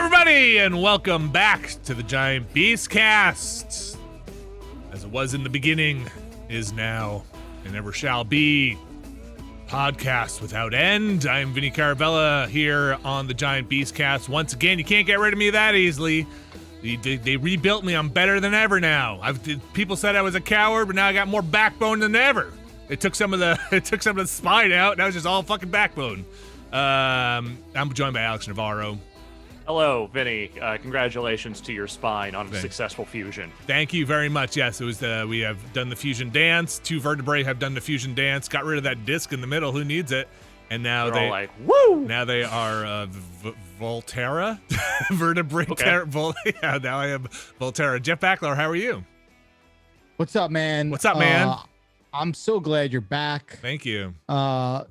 everybody, and welcome back to the Giant Beastcast. As it was in the beginning, is now, and ever shall be. Podcast without end. I'm Vinny Caravella here on the Giant Beastcast. Once again, you can't get rid of me that easily. They rebuilt me. I'm better than ever now. People said I was a coward, but now I got more backbone than ever. It took some of the spine out. Now it's just all fucking backbone. I'm joined by Alex Navarro. Hello, Vinny. Congratulations to your spine on a successful fusion. Thank you very much. Yes, it was we have done the fusion dance. 2 vertebrae have done the fusion dance. Got rid of that disc in the middle. Who needs it? And now They're all like, woo! Now they are Volterra vertebrae. Okay. Yeah, now I have Volterra. Jeff Backler, how are you? What's up, man? What's up, man? I'm so glad you're back. Thank you.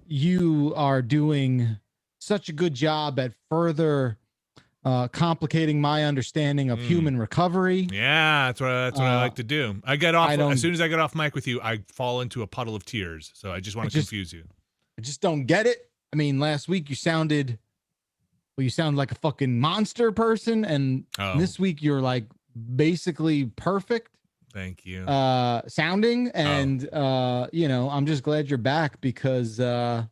You are doing such a good job at further complicating my understanding of human recovery. Yeah, that's what I like to do. I get off as soon as I get off mic with you, I fall into a puddle of tears. So I just want to confuse you. I just don't get it. I mean, last week you sounded like a fucking monster person, and this week you're like basically perfect. Thank you. Sounding, and I'm just glad you're back because we're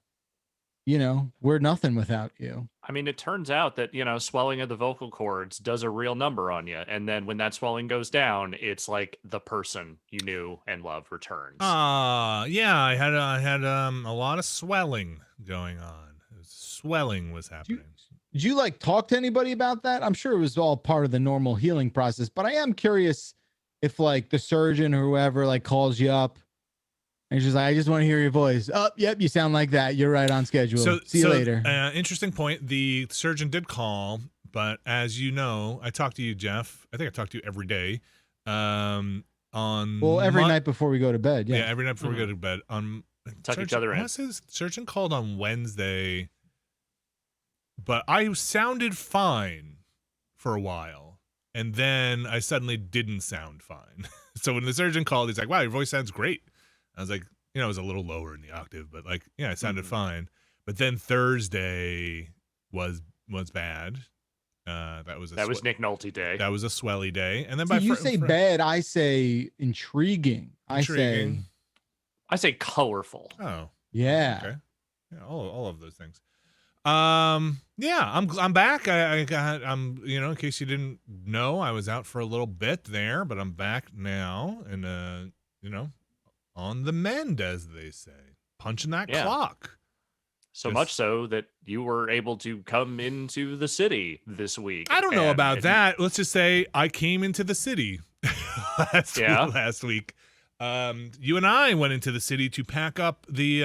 nothing without you. I mean, it turns out that, swelling of the vocal cords does a real number on you. And then when that swelling goes down, it's like the person you knew and loved returns. Yeah, I had a lot of swelling going on. Swelling was happening. Did you like talk to anybody about that? I'm sure it was all part of the normal healing process, but I am curious if like the surgeon or whoever like calls you up and she's like, I just want to hear your voice. Oh, yep, you sound like that. You're right on schedule. See you later. Interesting point. The surgeon did call, but as you know, I talk to you, Jeff. I think I talk to you every day. Every night before we go to bed. Yeah, every night before we go to bed. Tuck each other in. The surgeon called on Wednesday, but I sounded fine for a while, and then I suddenly didn't sound fine. So when the surgeon called, he's like, "Wow, your voice sounds great." I was like, it was a little lower in the octave, but like, yeah, it sounded fine. But then Thursday was bad. That was Nick Nolte day. That was a swelly day. And then you say bad, I say intriguing. I say colorful. Oh, yeah. Okay. Yeah, all of those things. Yeah, I'm back. I'm in case you didn't know, I was out for a little bit there, but I'm back now, and on the mend, as they say, punching that clock. So much so that you were able to come into the city this week. I don't know about that. Let's just say I came into the city last week. You and I went into the city to pack up the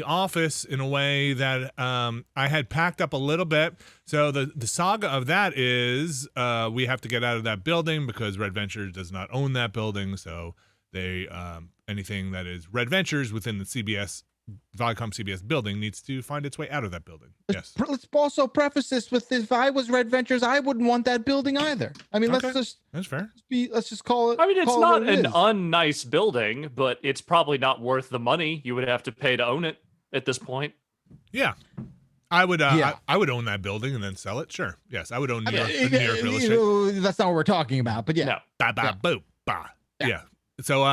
office in a way that I had packed up a little bit. So the saga of that is we have to get out of that building because Red Ventures does not own that building. So they anything that is Red Ventures within the CBS Viacom CBS building needs to find its way out of that building. Yes. Let's also preface this with if I was Red Ventures, I wouldn't want that building either. I mean, that's fair. Let's just call it. I mean, it's not an unnice building, but it's probably not worth the money you would have to pay to own it at this point. Yeah. I would I would own that building and then sell it. Sure. Yes, I would own New York real estate. That's not what we're talking about, but yeah. No. Yeah. So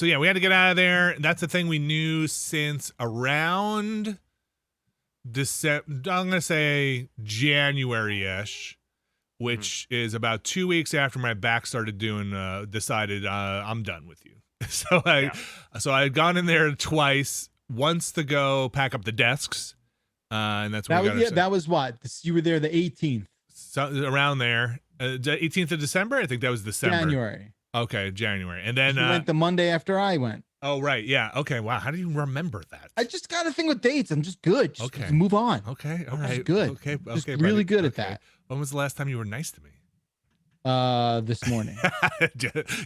yeah, we had to get out of there. That's the thing we knew since around December. I'm gonna say January-ish, which is about 2 weeks after my back started decided I'm done with you. So I had gone in there twice. Once to go pack up the desks, and that's what that was what you were there the 18th. So around there, the 18th of December. I think that was December. January. Okay, January. And then you went the Monday after I went. Oh, right. Yeah. Okay. Wow. How do you remember that? I just got a thing with dates. I'm just good. Just move on. Okay. All right. Just good. Okay. Just really good at that. When was the last time you were nice to me? This morning.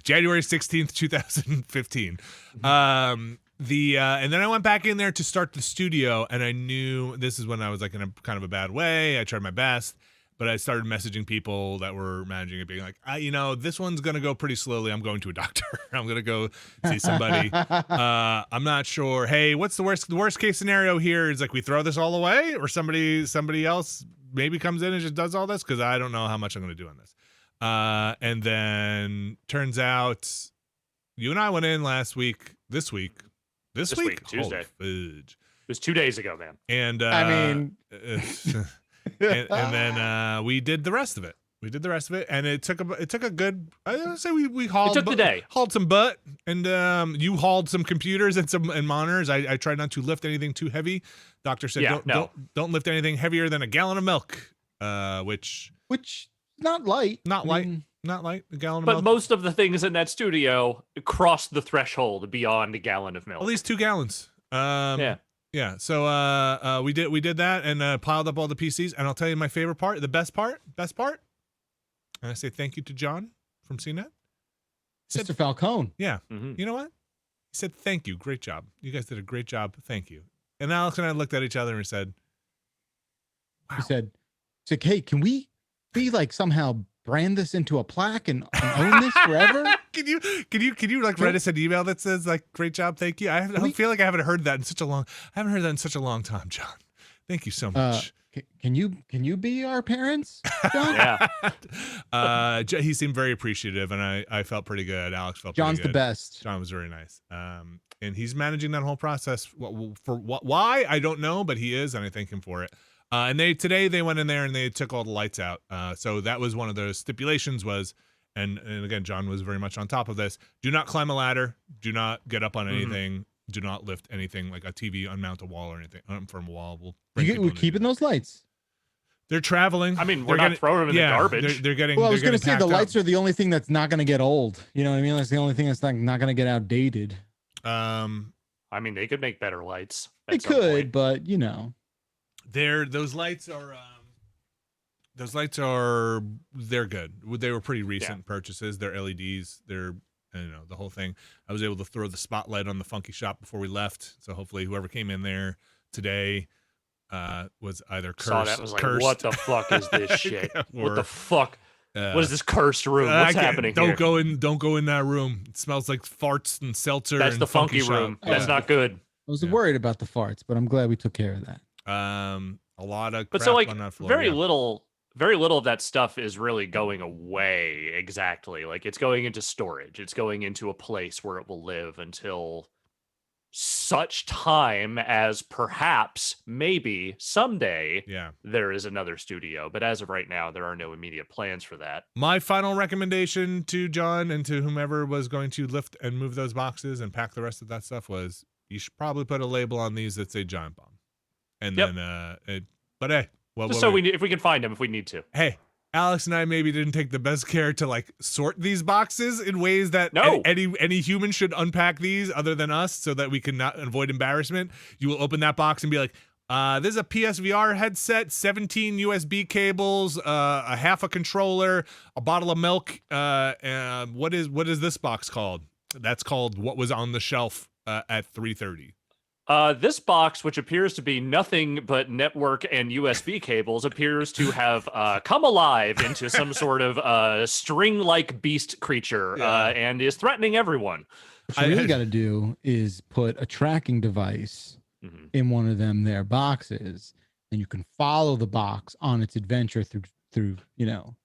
January 16th, 2015. And then I went back in there to start the studio, and I knew this is when I was like in a kind of a bad way. I tried my best. But I started messaging people that were managing it, being like, this one's going to go pretty slowly. I'm going to a doctor. I'm going to go see somebody. I'm not sure. Hey, what's the worst case scenario here? Is like we throw this all away or somebody else maybe comes in and just does all this because I don't know how much I'm going to do on this. And then turns out you and I went in last week. This week, Tuesday. Holy fudge. It was 2 days ago, man. And I mean, and then we did the rest of it. And it took a good. I would say we hauled. It took the day. Hauled some butt, and you hauled some computers and monitors. I tried not to lift anything too heavy. Doctor said, don't lift anything heavier than a gallon of milk. Which not light. Not light. A gallon of But milk. most of the things in that studio crossed the threshold beyond a gallon of milk. At least 2 gallons. Yeah. So we did that and piled up all the PCs. And I'll tell you my favorite part, the best part. And I say thank you to John from CNET. Mr. Falcone. Yeah. Mm-hmm. You know what? He said, thank you. Great job. You guys did a great job. Thank you. And Alex and I looked at each other and said, wow. He said, hey, can we like somehow brand this into a plaque and own this forever? Can you like write us an email that says like, great job. Thank you. I feel like I haven't heard that in such a long time, John. Thank you so much. Can you be our parents, John? Yeah. He seemed very appreciative, and I felt pretty good. Alex felt John's pretty good. the best. John was very nice. And he's managing that whole process. Why I don't know, but he is, and I thank him for it. And today they went in there and they took all the lights out. So that was one of those stipulations was, and again, John was very much on top of this. Do not climb a ladder. Do not get up on anything. Do not lift anything like a TV, unmount a wall or anything from a wall. We're keeping those lights. They're traveling. I mean, we're not throwing them in the garbage. They're getting. Well, I was going to say the lights up. are the only thing that's not going to get old. You know what I mean? That's the only thing that's not going to get outdated. I mean, they could make better lights. They could, but you know, those lights are they're good. They were pretty recent purchases. They're LEDs. They're the whole thing. I was able to throw the spotlight on the funky shop before we left. So hopefully whoever came in there today was either cursed. Saw that was like, what the fuck is this shit? What the fuck? What is this cursed room? What's happening here? Don't go in that room. It smells like farts and seltzer. That's and the funky room. That's not good. I was worried about the farts, but I'm glad we took care of that. A lot of crap but so like on that floor, very little of that stuff is really going away exactly. Like it's going into storage. It's going into a place where it will live until such time as perhaps maybe someday there is another studio. But as of right now, there are no immediate plans for that. My final recommendation to John and to whomever was going to lift and move those boxes and pack the rest of that stuff was you should probably put a label on these that say Giant Bomb. And then but hey, if we can find them if we need to. Hey, Alex and I maybe didn't take the best care to like sort these boxes in ways that any human should unpack these other than us so that we can not avoid embarrassment. You will open that box and be like, there's a PSVR headset, 17 USB cables, a half a controller, a bottle of milk. What is this box called? That's called what was on the shelf at 3:30. This box, which appears to be nothing but network and USB cables, appears to have come alive into some sort of string-like beast creature and is threatening everyone. What you really got to do is put a tracking device in one of them there boxes, and you can follow the box on its adventure through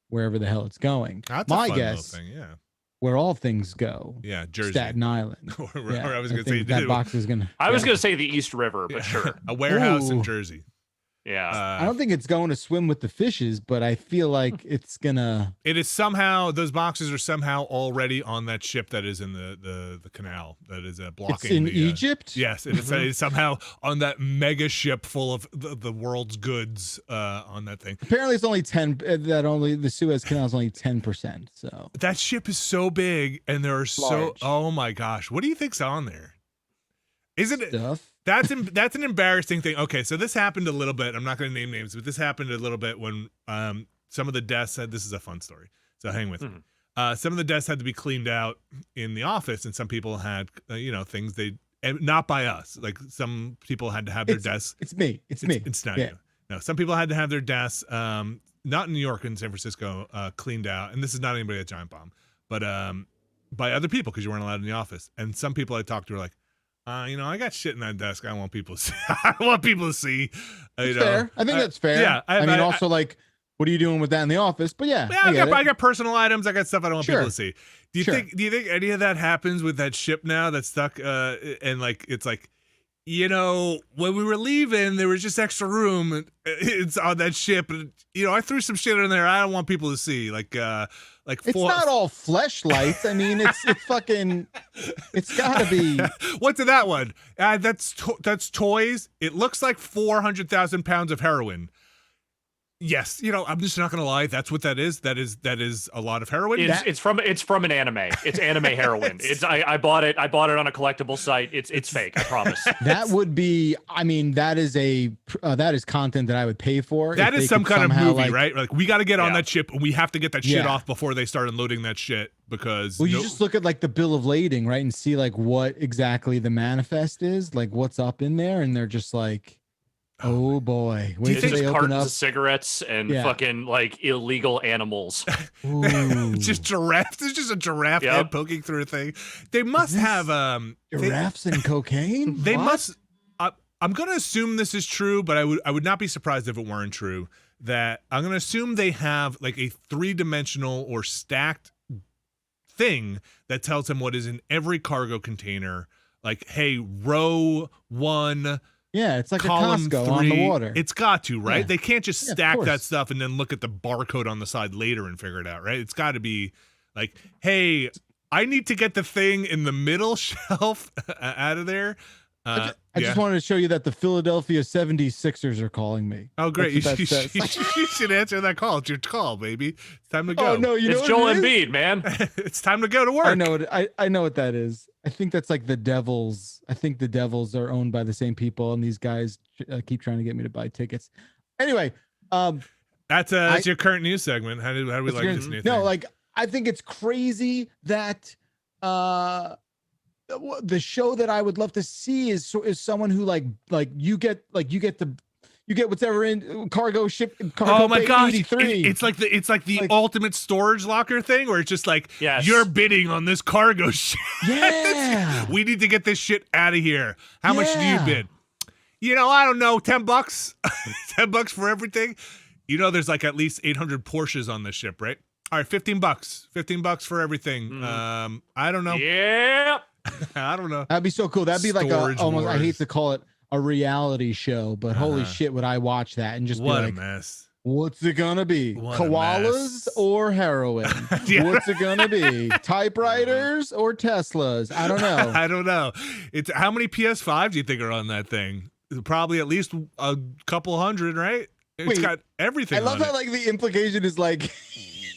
wherever the hell it's going. That's my a fun guess. little thing, yeah. Where all things go. Yeah, Jersey. Staten Island. I was going to say that box is going to. I was going to say the East River, but sure. A warehouse in Jersey. Yeah. I don't think it's going to swim with the fishes, but I feel like it's gonna. It is somehow those boxes are somehow already on that ship that is in the canal that is blocking. It's in Egypt. Yes, it is somehow on that mega ship full of the world's goods on that thing. Apparently, it's only 10. The Suez Canal is only 10%. So that ship is so big, and there are large. Oh my gosh, what do you think's on there? Isn't it stuff? That's an embarrassing thing. Okay, so this happened a little bit. I'm not going to name names, but this happened a little bit when some of the desks had. This is a fun story, so hang with me. Some of the desks had to be cleaned out in the office, and some people had things and not by us. Like some people had to have their desks. It's me. It's me. It's not you. No, some people had to have their desks, not in New York and San Francisco, cleaned out. And this is not anybody at Giant Bomb, but by other people because you weren't allowed in the office. And some people I talked to were like, I got shit in that desk. I don't want people to see. I don't want people to see. That's fair. I think that's fair. Yeah. I mean, also like, what are you doing with that in the office? But yeah, I got personal items. I got stuff I don't want people to see. Do you think any of that happens with that ship now that's stuck? And like, it's like, when we were leaving, there was just extra room. It's on that ship, and I threw some shit in there. I don't want people to see. Like it's not all fleshlights. I mean, it's fucking. It's gotta be. What's in that one? That's toys. It looks like 400,000 pounds of heroin. Yes, I'm just not gonna lie. That's what that is. That is a lot of heroin. It's from an anime. It's anime heroin. I bought it. I bought it on a collectible site. It's fake. I promise. That would be. I mean, that is content that I would pay for. That is some kind of movie, right? Like we got to get on that ship, and we have to get that shit off before they start unloading that shit. Because you just look at like the bill of lading, right, and see like what exactly the manifest is, like what's up in there, and they're just like. Oh boy! Wait till they open up. Of cigarettes and fucking like illegal animals. Just giraffes. There's just a giraffe head poking through a thing. They must have giraffes and cocaine. They must. I'm gonna assume this is true, but I would not be surprised if it weren't true. That I'm gonna assume they have like a 3-dimensional or stacked thing that tells them what is in every cargo container. Like, hey, row 1. Yeah, it's like column a Costco 3, on the water. It's got to, right? Yeah. They can't just stack that stuff and then look at the barcode on the side later and figure it out, right? It's got to be like, hey, I need to get the thing in the middle shelf out of there. I just wanted to show you that the Philadelphia 76ers are calling me. Oh, great. You should answer that call. It's your call, baby. It's time to go. Oh, no, it's Joel Embiid, man. It's time to go to work. I know what that is. I think that's like the Devils. I think the Devils are owned by the same people, and these guys keep trying to get me to buy tickets. Anyway, that's your current news segment. How do we like this new thing? No, like I think it's crazy that the show that I would love to see is someone who like you get whatever in cargo ship. Cargo oh my gosh! 83. It's like the ultimate storage locker thing, where it's just like you're bidding on this cargo ship. Yeah, we need to get this shit out of here. How much do you bid? I don't know, $10, $10 for everything. There's like at least 800 Porsches on this ship, right? All right, $15 for everything. I don't know. Yeah. I don't know. That'd be so cool. That'd be like almost. Wars. I hate to call it a reality show, but holy shit, would I watch that and just what be like, a mess. What's it gonna be? Koalas or heroin? What's it gonna be? Typewriters or Teslas? I don't know. I don't know. It's how many PS5 do you think are on that thing? Probably at least a couple hundred, right? It's got everything. I love how like the implication is like.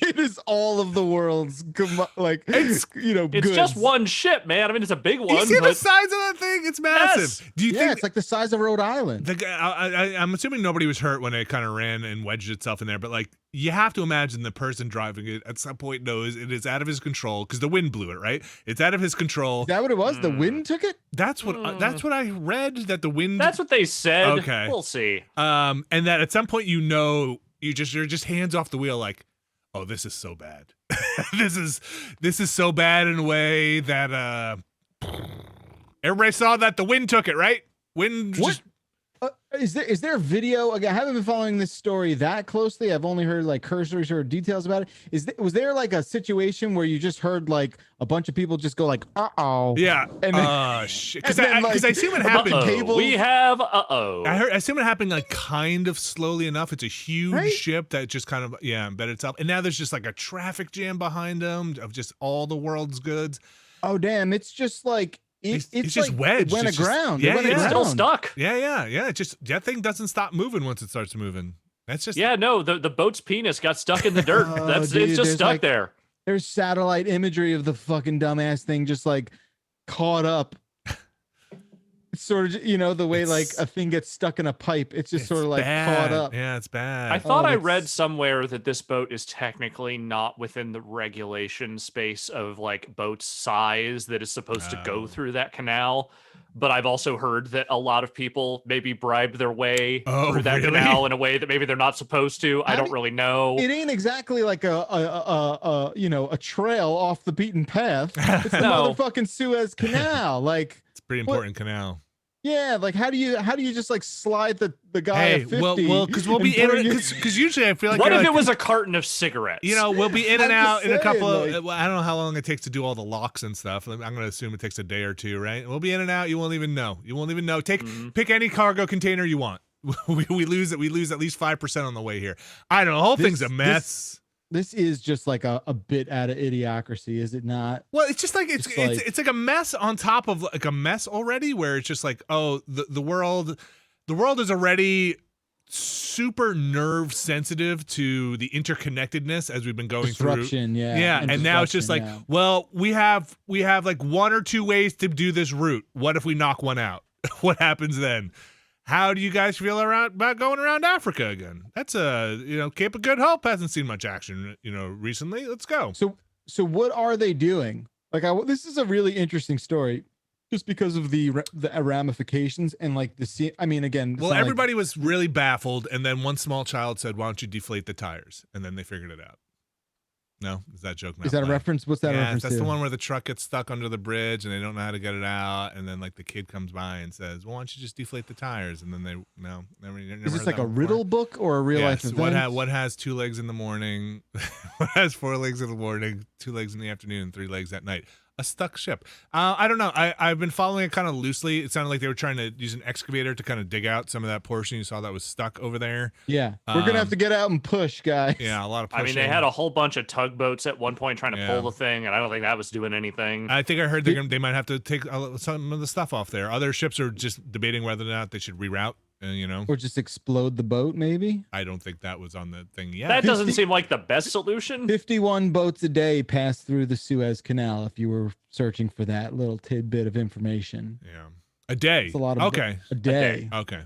It is all of the world's it's goods. just one ship, man. I mean, it's a big one. You see the size of that thing? It's massive. Yes. Do you think it's like the size of Rhode Island? I'm assuming nobody was hurt when it kind of ran and wedged itself in there, but like you have to imagine the person driving it at some point knows it is out of his control because the wind blew it, right? It's out of his control. Is that what it was? The wind took it? That's what I read, that the wind. That's what they said. Okay, we'll see. And that at some point you're just hands off the wheel, like. Oh, this is so bad. This is so bad in a way that everybody saw that the wind took it, right? Wind. Is there video? Again, I haven't been following this story that closely. I've only heard like cursory sort of details about it. Was there like a situation where you just heard like a bunch of people just go like, uh-oh. Yeah. And then, shit. Because I see what happened. We have I see what happened like kind of slowly enough. It's a huge ship that just kind of embedded itself. And now there's just like a traffic jam behind them of just all the world's goods. Oh damn! It's just like. It's just like wedged. It went aground. It's still stuck. Yeah. It just that thing doesn't stop moving once it starts moving. That's just the boat's penis got stuck in the dirt. It's just stuck there. There's satellite imagery of the fucking dumbass thing just like caught up. It's sort of the way like a thing gets stuck in a pipe. It's just sort of like caught up. Yeah, it's bad. I thought I read somewhere that this boat is technically not within the regulation space of like boat size that is supposed to go through that canal. But I've also heard that a lot of people maybe bribed their way through that canal in a way that maybe they're not supposed to. I don't really know. It ain't exactly like a trail off the beaten path. It's the motherfucking Suez Canal. Like Pretty important canal. Yeah, like how do you just like slide the guy Hey, at 50? well, because we'll be in because usually I feel like What you're if like, it was a carton of cigarettes? we'll be in and I'm out just in a couple saying, of. I don't know how long it takes to do all the locks and stuff. I'm going to assume it takes a day or two, right? We'll be in and out. You won't even know. Pick any cargo container you want. we lose at least 5% on the way here. I don't know. The whole thing's a mess. This is just like a bit out of idiocracy, is it not? Well, it's just like it's like a mess on top of like a mess already, where it's just like, oh, the world is already super nerve sensitive to the interconnectedness as we've been going Disruption, through. yeah. And now it's just like, well, we have like one or two ways to do this route. What if we knock one out? What happens then? How do you guys feel about going around Africa again? That's Cape of Good Hope hasn't seen much action, recently. Let's go. So what are they doing? Like, this is a really interesting story, just because of the ramifications and like the scene. I mean, again, well, everybody was really baffled, and then one small child said, "Why don't you deflate the tires?" And then they figured it out. No, is that joke? Is that a reference? What's that reference? That's to? the one where the truck gets stuck under the bridge and they don't know how to get it out, and then like the kid comes by and says, "Well, why don't you just deflate the tires?" And then never Is this heard like that a before. riddle book or a real life event? What has 2 legs in the morning? What has 4 legs in the morning, 2 legs in the afternoon, and 3 legs at night? A stuck ship. I don't know. I've been following it kind of loosely. It sounded like they were trying to use an excavator to kind of dig out some of that portion you saw that was stuck over there. Yeah, we're gonna have to get out and push, guys. Yeah, a lot of pushing. I mean, they had a whole bunch of tugboats at one point trying to pull the thing, and I don't think that was doing anything. I think I heard they might have to take some of the stuff off there. Other ships are just debating whether or not they should reroute. Or just explode the boat, maybe. I don't think that was on the thing yet. That doesn't seem like the best solution. 51 boats a day pass through the Suez Canal. If you were searching for that little tidbit of information, yeah, a day. It's a lot of a day. Okay.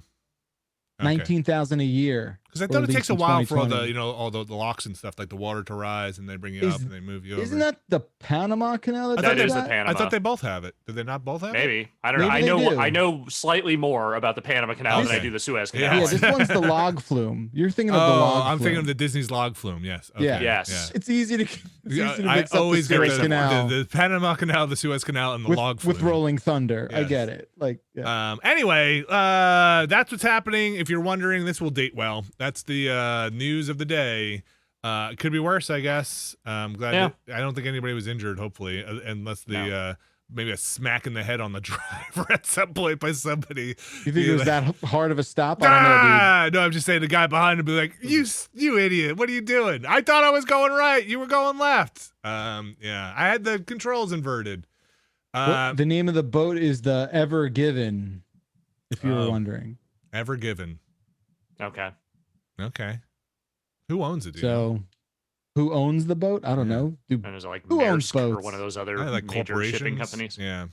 19,000 a year. Because I thought it takes a while for all the all the locks and stuff, like the water to rise, and they bring you up and they move you over. Isn't that the Panama Canal? That is the Panama. I thought they both have it. Did they not both have it? Maybe. I don't know. I know slightly more about the Panama Canal than I do the Suez Canal. Yeah, this one's the log flume. You're thinking of the log flume. I'm thinking of the Disney's log flume. Yes. Okay. Yeah. Yes. It's easy to mix up always the Suez get Canal. the Panama Canal, the Suez Canal, and the log flume. With Rolling Thunder. Yes. I get it. Like, anyway, that's what's happening. If you're wondering, this will date well. That's the news of the day. It could be worse, I guess. I'm glad. I don't think anybody was injured, hopefully, unless maybe a smack in the head on the driver at some point by somebody. You think it was that hard of a stop? I don't know, dude. No, I'm just saying the guy behind him be like, you idiot, what are you doing? I thought I was going right. You were going left. I had the controls inverted. The name of the boat is the Ever Given, if you were wondering. Ever Given. Okay. Who owns it? So, who owns the boat? I don't know. And there's like who owns Maersk boats? or one of those other like major shipping companies. Yeah.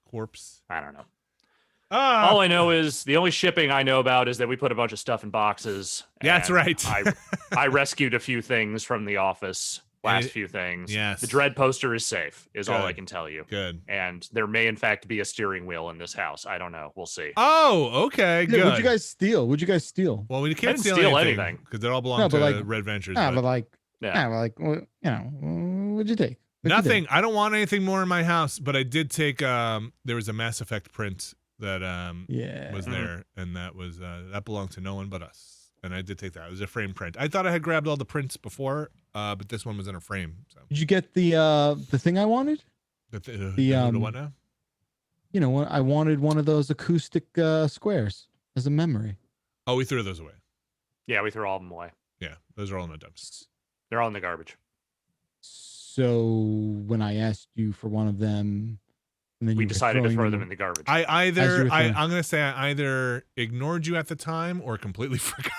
Corpse. I don't know. All I know is the only shipping I know about is that we put a bunch of stuff in boxes. Yeah, that's right. I rescued a few things from the office. Few things. Yes. The Dread poster is safe, is all I can tell you. Good. And there may, in fact, be a steering wheel in this house. I don't know. We'll see. Oh, okay. Good. What'd you guys steal? Well, we can't steal anything because it all belongs to Red Ventures. What'd you take? Nothing. I don't want anything more in my house, but I did take. There was a Mass Effect print that was there, and that belonged to no one but us. And I did take that. It was a frame print. I thought I had grabbed all the prints before, but this one was in a frame. So. Did you get the thing I wanted? The what now? I wanted one of those acoustic squares as a memory. Oh, we threw those away. Yeah, we threw all of them away. Yeah, those are all in the dumps. They're all in the garbage. So when I asked you for one of them, and then we decided to throw them in the garbage. I'm gonna say I either ignored you at the time or completely forgot.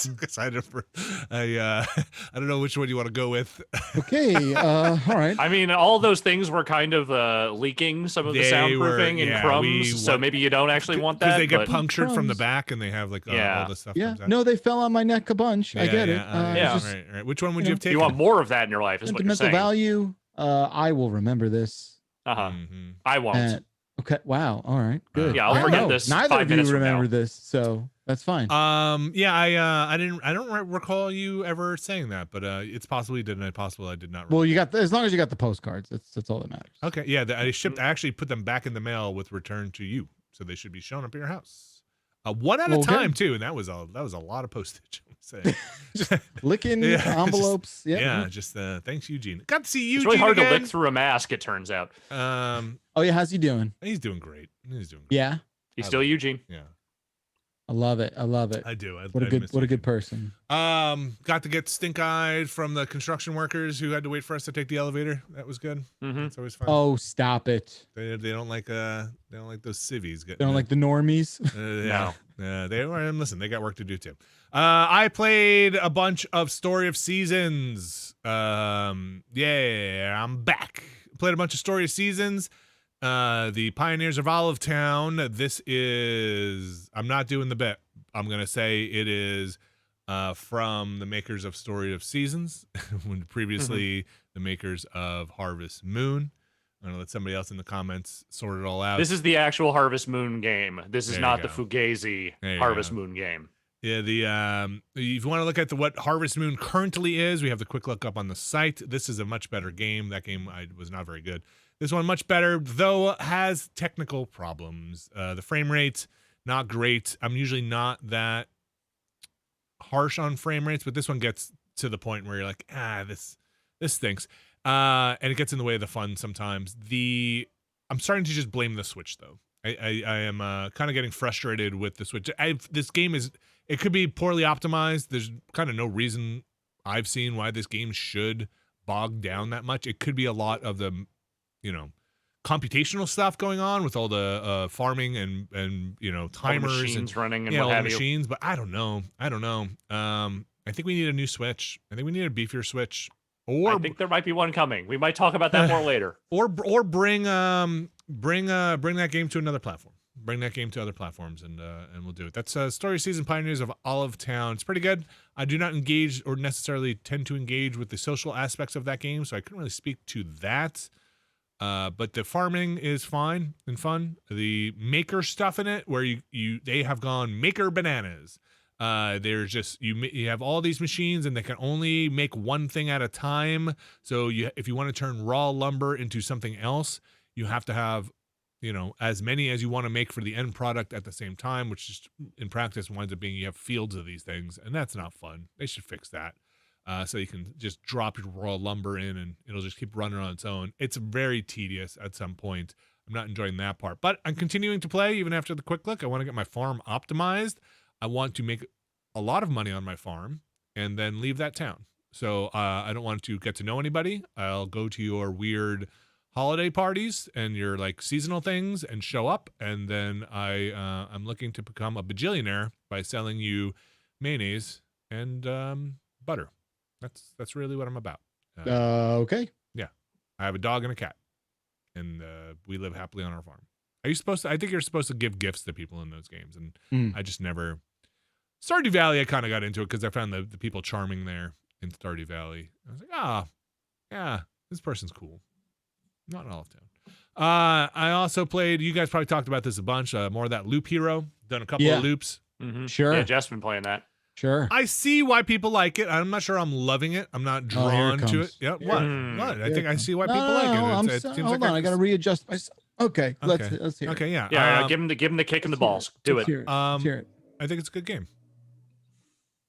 Because I don't know which one you want to go with. Okay, all right. I mean, all those things were kind of leaking some of the soundproofing and crumbs, so maybe you don't actually want that. Because they get punctured from the back and they have like all the stuff. Yeah, no, they fell on my neck a bunch. I get it. Right. Which one would you have taken? You want more of that in your life, is what you're saying. Sentimental value. I will remember this. I won't. Okay. Wow. All right. Good. Yeah, I'll I forget know. this Neither 5 of you minutes from now. remember this, so that's fine. Yeah, I don't recall you ever saying that, but it's possible you did, and possible I did not. Well, you got as long as you got the postcards, that's all that matters. Okay, yeah, I actually put them back in the mail with return to you, so they should be showing up at your house. One at a time too, and that was a lot of postage. Just licking envelopes. Yeah, just thanks, Eugene. Got to see Eugene. It's really hard again. to lick through a mask, it turns out. Oh yeah, how's he doing? He's doing great. He's doing great. Yeah. He's still Eugene. Yeah. I love it. I do. What a good person. Got to get stink-eyed from the construction workers who had to wait for us to take the elevator. That was good. It's always fun. Oh, stop it. They don't like those civvies. They don't like the normies. No. Listen, they got work to do too. I played a bunch of Story of Seasons. I'm back. Played a bunch of Story of Seasons. The Pioneers of Olive Town. I'm not doing the bit. I'm going to say it is from the makers of Story of Seasons, when previously the makers of Harvest Moon. I'm going to let somebody else in the comments sort it all out. This is the actual Harvest Moon game. This is not the Fugazi Harvest Moon game. Yeah, if you want to look at what Harvest Moon currently is, we have the quick look up on the site. This is a much better game. That game was not very good. This one much better, though has technical problems. The frame rate, not great. I'm usually not that harsh on frame rates, but this one gets to the point where you're like, this stinks. And it gets in the way of the fun sometimes. I'm starting to just blame the Switch, though. I am kind of getting frustrated with the Switch. This game it could be poorly optimized. There's kind of no reason I've seen why this game should bog down that much. It could be a lot of the, computational stuff going on with all the farming and timers, all the machines running and all what have the you. machines. But I don't know. I think we need a new Switch. I think we need a beefier Switch. Or I think there might be one coming. We might talk about that more later. Or bring that game to another platform. Bring that game to other platforms, and we'll do it. That's Story Season Pioneers of Olive Town. It's pretty good. I do not engage or necessarily tend to engage with the social aspects of that game, so I couldn't really speak to that. But the farming is fine and fun. The maker stuff in it, where they have gone maker bananas. There's just you have all these machines and they can only make one thing at a time. So if you want to turn raw lumber into something else, you have to have as many as you want to make for the end product at the same time, which just in practice winds up being you have fields of these things, and that's not fun. They should fix that. So you can just drop your raw lumber in and it'll just keep running on its own. It's very tedious at some point. I'm not enjoying that part, but I'm continuing to play even after the quick look. I want to get my farm optimized. I want to make a lot of money on my farm and then leave that town. So I don't want to get to know anybody. I'll go to your weird holiday parties and your seasonal things and show up. And then I'm looking to become a bajillionaire by selling you mayonnaise and butter. That's really what I'm about. Okay. Yeah. I have a dog and a cat, and we live happily on our farm. I think you're supposed to give gifts to people in those games, and I just never. Stardew Valley, I kind of got into it because I found the people charming there in Stardew Valley. I was like, yeah, this person's cool. Not in Olive Town. I also played, you guys probably talked about this a bunch, more of that Loop Hero. Done a couple of loops. Mm-hmm. Sure. Yeah, Jeff's been playing that. Sure. I see why people like it. I'm not sure I'm loving it. I'm not drawn to it. Yeah. What? I think I see why people like it. It seems hold on. I got to readjust myself. Okay. Let's hear it. Okay. Yeah. Yeah. Give him the kick in the balls. Do it. Let's hear it. I think it's a good game.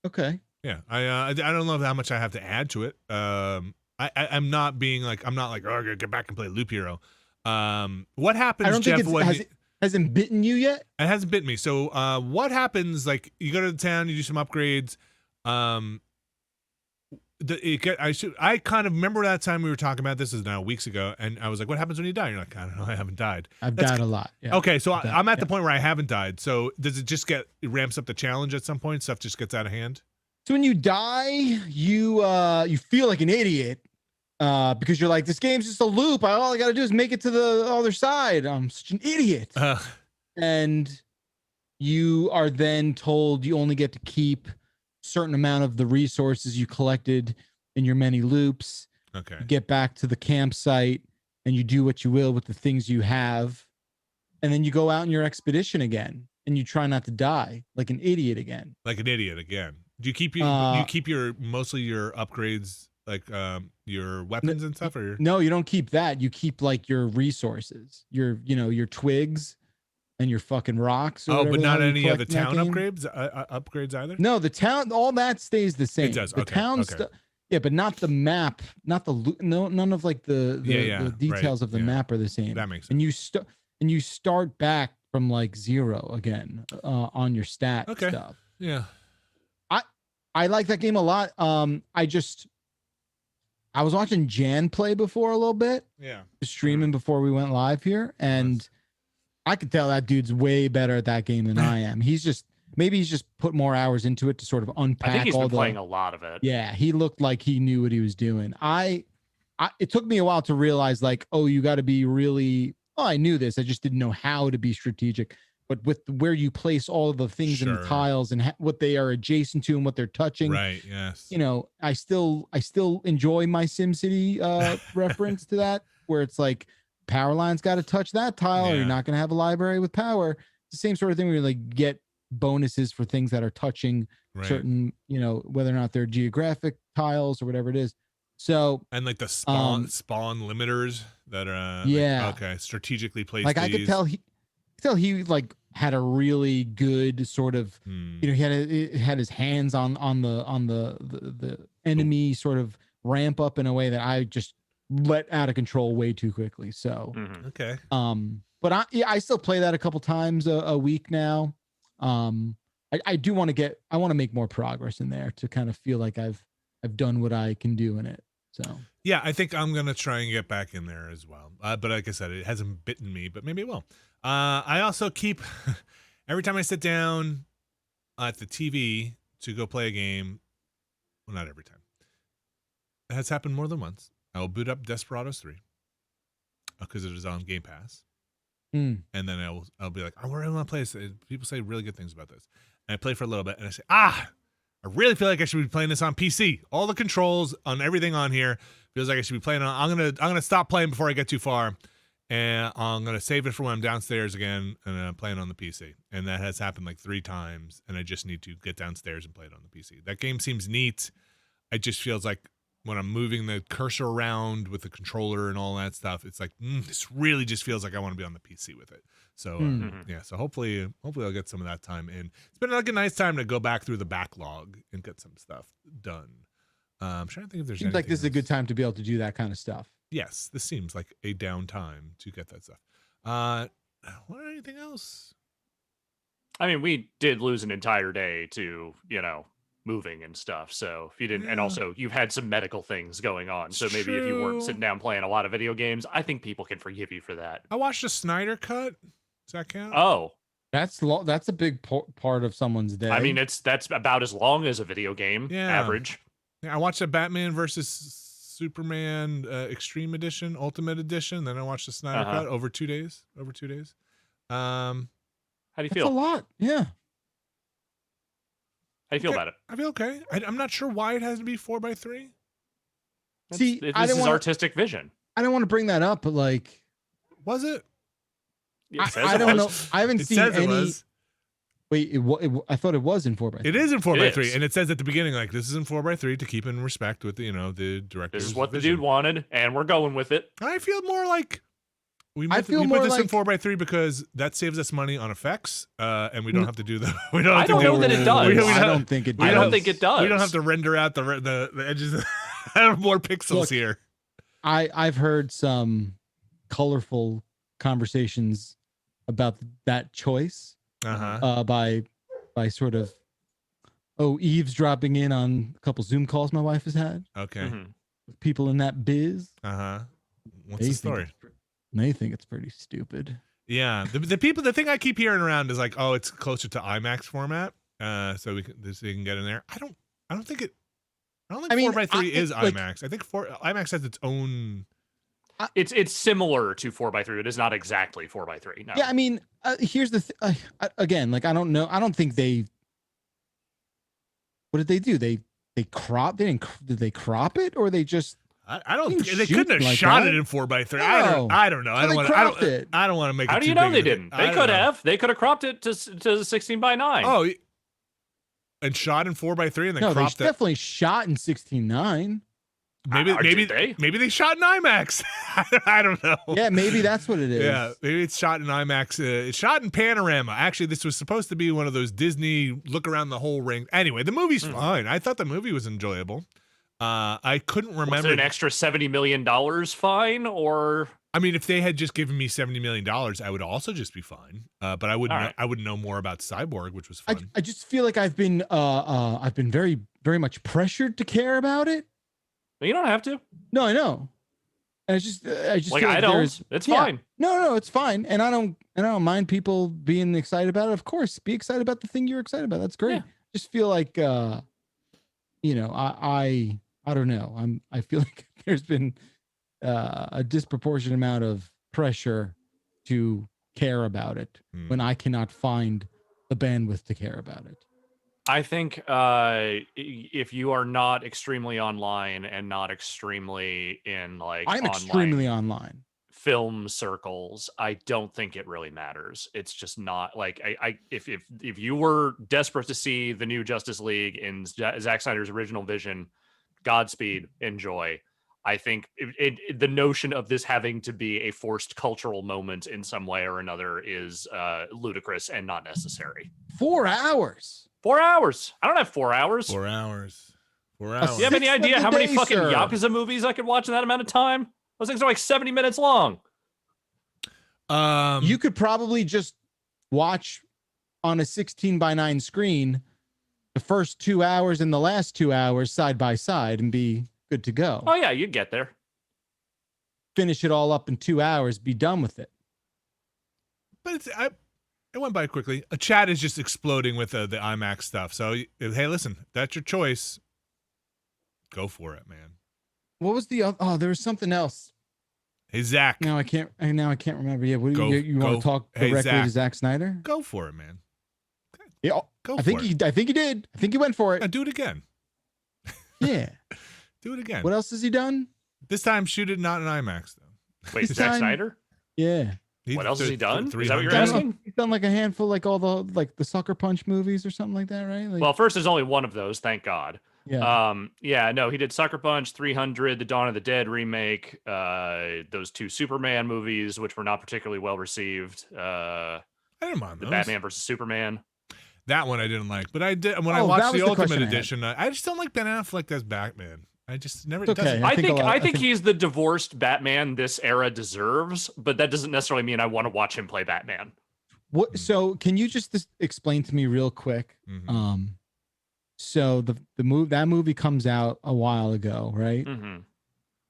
Okay. Yeah. I don't know how much I have to add to it. I'm not being oh, I gotta get back and play Loop Hero. What happens, I don't Jeff, think it hasn't bitten you yet? It hasn't bitten me. So what happens, you go to the town, you do some upgrades. I kind of remember that time we were talking about this is now weeks ago, and I was like, what happens when you die? And you're like, I don't know, I haven't died. I've died a lot. Yeah. Okay, so I'm at the point where I haven't died. So does it just it ramps up the challenge at some point? Stuff just gets out of hand? So when you die, you feel like an idiot. Because you're like, this game's just a loop. All I got to do is make it to the other side. I'm such an idiot. And you are then told you only get to keep a certain amount of the resources you collected in your many loops. Okay. You get back to the campsite and you do what you will with the things you have. and then you go out on your expedition again, and you try not to die like an idiot again. Like an idiot again. Do you keep your mostly your upgrades, like your weapons and stuff, or no? You don't keep that. You keep like your resources, your twigs, and your fucking rocks. Or but not any of the collect in town that game. upgrades either. No, the town, all that stays the same. It does. The Okay, town okay. stuff. Yeah, but not the map, not the loot. No, none of like the details of the map are the same. That makes sense. And you start back from like 0 again on your stat stuff. Yeah. I like that game a lot. I was watching Jan play before a little bit. Yeah. Streaming before we went live here, and I could tell that dude's way better at that game than I am. Maybe he's just put more hours into it to sort of unpack. I think he's been playing a lot of it. Yeah, he looked like he knew what he was doing. It took me a while to realize, like, oh, you got to be really. Oh, I knew this. I just didn't know how to be strategic. But with where you place all of the things in the tiles and what they are adjacent to and what they're touching, right? Yes. I still enjoy my SimCity reference to that, where it's like power line's got to touch that tile, or you're not going to have a library with power. It's the same sort of thing where you like get bonuses for things that are touching certain, whether or not they're geographic tiles or whatever it is. So, and like the spawn limiters that are okay, strategically placed. Like I could tell he like had a really good sort of he had his hands on the enemy sort of ramp up in a way that I just let out of control way too quickly. So okay. But I still play that a couple times a week now. I do want to make more progress in there to kind of feel like I've done what I can do in it. So yeah, I think I'm gonna try and get back in there as well. But like I said, it hasn't bitten me, but maybe it will. I also keep every time I sit down at the TV to go play a game. Well, not every time. It has happened more than once. I will boot up Desperados 3 because it is on Game Pass. And then I'll be like, where do I want to play this? People say really good things about this. And I play for a little bit, and I say, I really feel like I should be playing this on PC. All the controls on everything on here feels like I should be playing on. I'm gonna stop playing before I get too far, and I'm gonna save it for when I'm downstairs again, and I'm playing on the PC. And that has happened like 3 times, and I just need to get downstairs and play it on the PC. That game seems neat. It just feels like when I'm moving the cursor around with the controller and all that stuff, it's like this really just feels like I want to be on the PC with it. So so hopefully I'll get some of that time in. It's been like a nice time to go back through the backlog and get some stuff done. I'm trying to think if there's seems like this is a good time to be able to do that kind of stuff. Yes, this seems like a down time to get that stuff. Anything else? I mean, we did lose an entire day to moving and stuff. So if you didn't, and also you've had some medical things going on. So maybe if you weren't sitting down playing a lot of video games, I think people can forgive you for that. I watched a Snyder cut. Does that count? Oh, that's a big part of someone's day. I mean, that's about as long as a video game average. Yeah, I watched a Batman versus Superman Extreme Edition, Ultimate Edition. Then I watched the Snyder cut over 2 days. How do you feel? That's a lot. Yeah. How do you feel about it? I feel okay. I'm not sure why it has to be 4x3. See, this is artistic vision. I don't want to bring that up, but like, was it? I don't know. I haven't seen any. Wait, I thought it was in 4x3. It is in 4x3, and it says at the beginning, like, this is in 4x3 to keep in respect with the director. This is what the dude wanted, and we're going with it. I feel more like we put this in 4x3 because that saves us money on effects, and we don't have to do the. We don't. I don't know that it does. I don't think it does. I don't think it does. We don't have to render out the edges. Have more pixels here. I've heard some colorful conversations about that choice by sort of eavesdropping in on a couple Zoom calls my wife has had. Okay. With people in that biz. What's the story? They think it's pretty stupid. Yeah, the thing I keep hearing around is like, it's closer to IMAX format, so we can get in there. I don't think 4x3 is IMAX. I think IMAX has its own. It's similar to 4x3. It is not exactly 4x3. No. Yeah, I mean, here's the again, like, I don't know. I don't think they. What did they do? They crop? Did they crop it, or they just? I don't. didn't They shoot couldn't have like shot that. it in 4:3. No. I don't know. So they cropped it. I don't want to make. How it do too you know big they of a- didn't? I They don't could know. have. They could have cropped it to 16:9. Oh, and shot in 4:3 and then No, they cropped it. definitely shot in 16:9. Did they? Maybe they shot in IMAX. I don't know. Yeah, maybe that's what it is. Yeah, maybe it's shot in IMAX. It's shot in panorama. Actually, this was supposed to be one of those Disney look around the whole ring. Anyway, the movie's fine. I thought the movie was enjoyable. I couldn't remember. Was it an extra $70 million fine, or? I mean, if they had just given me $70 million, I would also just be fine. But I wouldn't. Right. I wouldn't know more about Cyborg, which was fun. I just feel like I've been very, very much pressured to care about it. You don't have to. No, I know. And I just Like feel I don't. It's fine. No, it's fine. And I don't mind people being excited about it. Of course, be excited about the thing you're excited about. That's great. Yeah. Just feel like I don't know. I feel like there's been a disproportionate amount of pressure to care about it when I cannot find the bandwidth to care about it. I think if you are not extremely online and not extremely in like I'm extremely online. film circles, I don't think it really matters. It's just not like if you were desperate to see the new Justice League in Zack Snyder's original vision, Godspeed, enjoy. I think the notion of this having to be a forced cultural moment in some way or another is ludicrous and not necessary. 4 hours. 4 hours. I don't have 4 hours. 4 hours. 4 A hours. Do you have any Sixth of idea the how many day, fucking sir. Yakuza movies I could watch in that amount of time? Those things are like 70 minutes long. You could probably just watch on a 16:9 screen the first 2 hours and the last 2 hours side by side and be good to go. Oh yeah, you'd get there. Finish it all up in 2 hours, be done with it. But it went by quickly. A chat is just exploding with the IMAX stuff. So hey, listen, that's your choice. Go for it, man. What was the oh, there was something else. Hey Zach, Now I can't remember. Yeah, what Go- you want go- to talk hey, directly Zach. to Zack Snyder? go for it, man. Yeah, Go I think for it. I think he did. I think he went for it. Do it again. Yeah. Do it again. What else has he done? This time, shoot it not in IMAX though. Wait, This Zack time- Snyder? Yeah. What else has he done? Is that what you're 300? asking? He's done like a handful, like all the Sucker Punch movies or something like that, right? Like, Well, first there's only one of those, thank God. yeah. No, he did Sucker Punch, 300, the Dawn of the Dead remake, those two Superman movies, which were not particularly well received. I didn't mind The those. Batman versus Superman. That one I didn't like, but I did when I Oh, watched that was the the Ultimate question I had. Edition. I just don't like Ben Affleck as Batman. I just never. It's okay. doesn't- I think I think think- he's the divorced Batman this era deserves, but that doesn't necessarily mean I want to watch him play Batman. What? So can you just explain to me real quick? Mhm. So the movie comes out a while ago, right? Mm-hmm.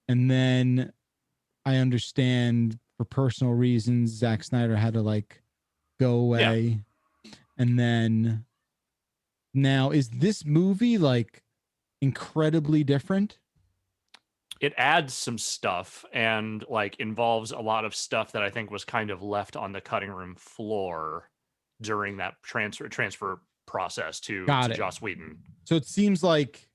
And then I understand for personal reasons, Zack Snyder had to like go away. And then now is this movie like incredibly different? It adds some stuff and like involves a lot of stuff that I think was kind of left on the cutting room floor during that transfer process to Got it. Joss Whedon. So it seems like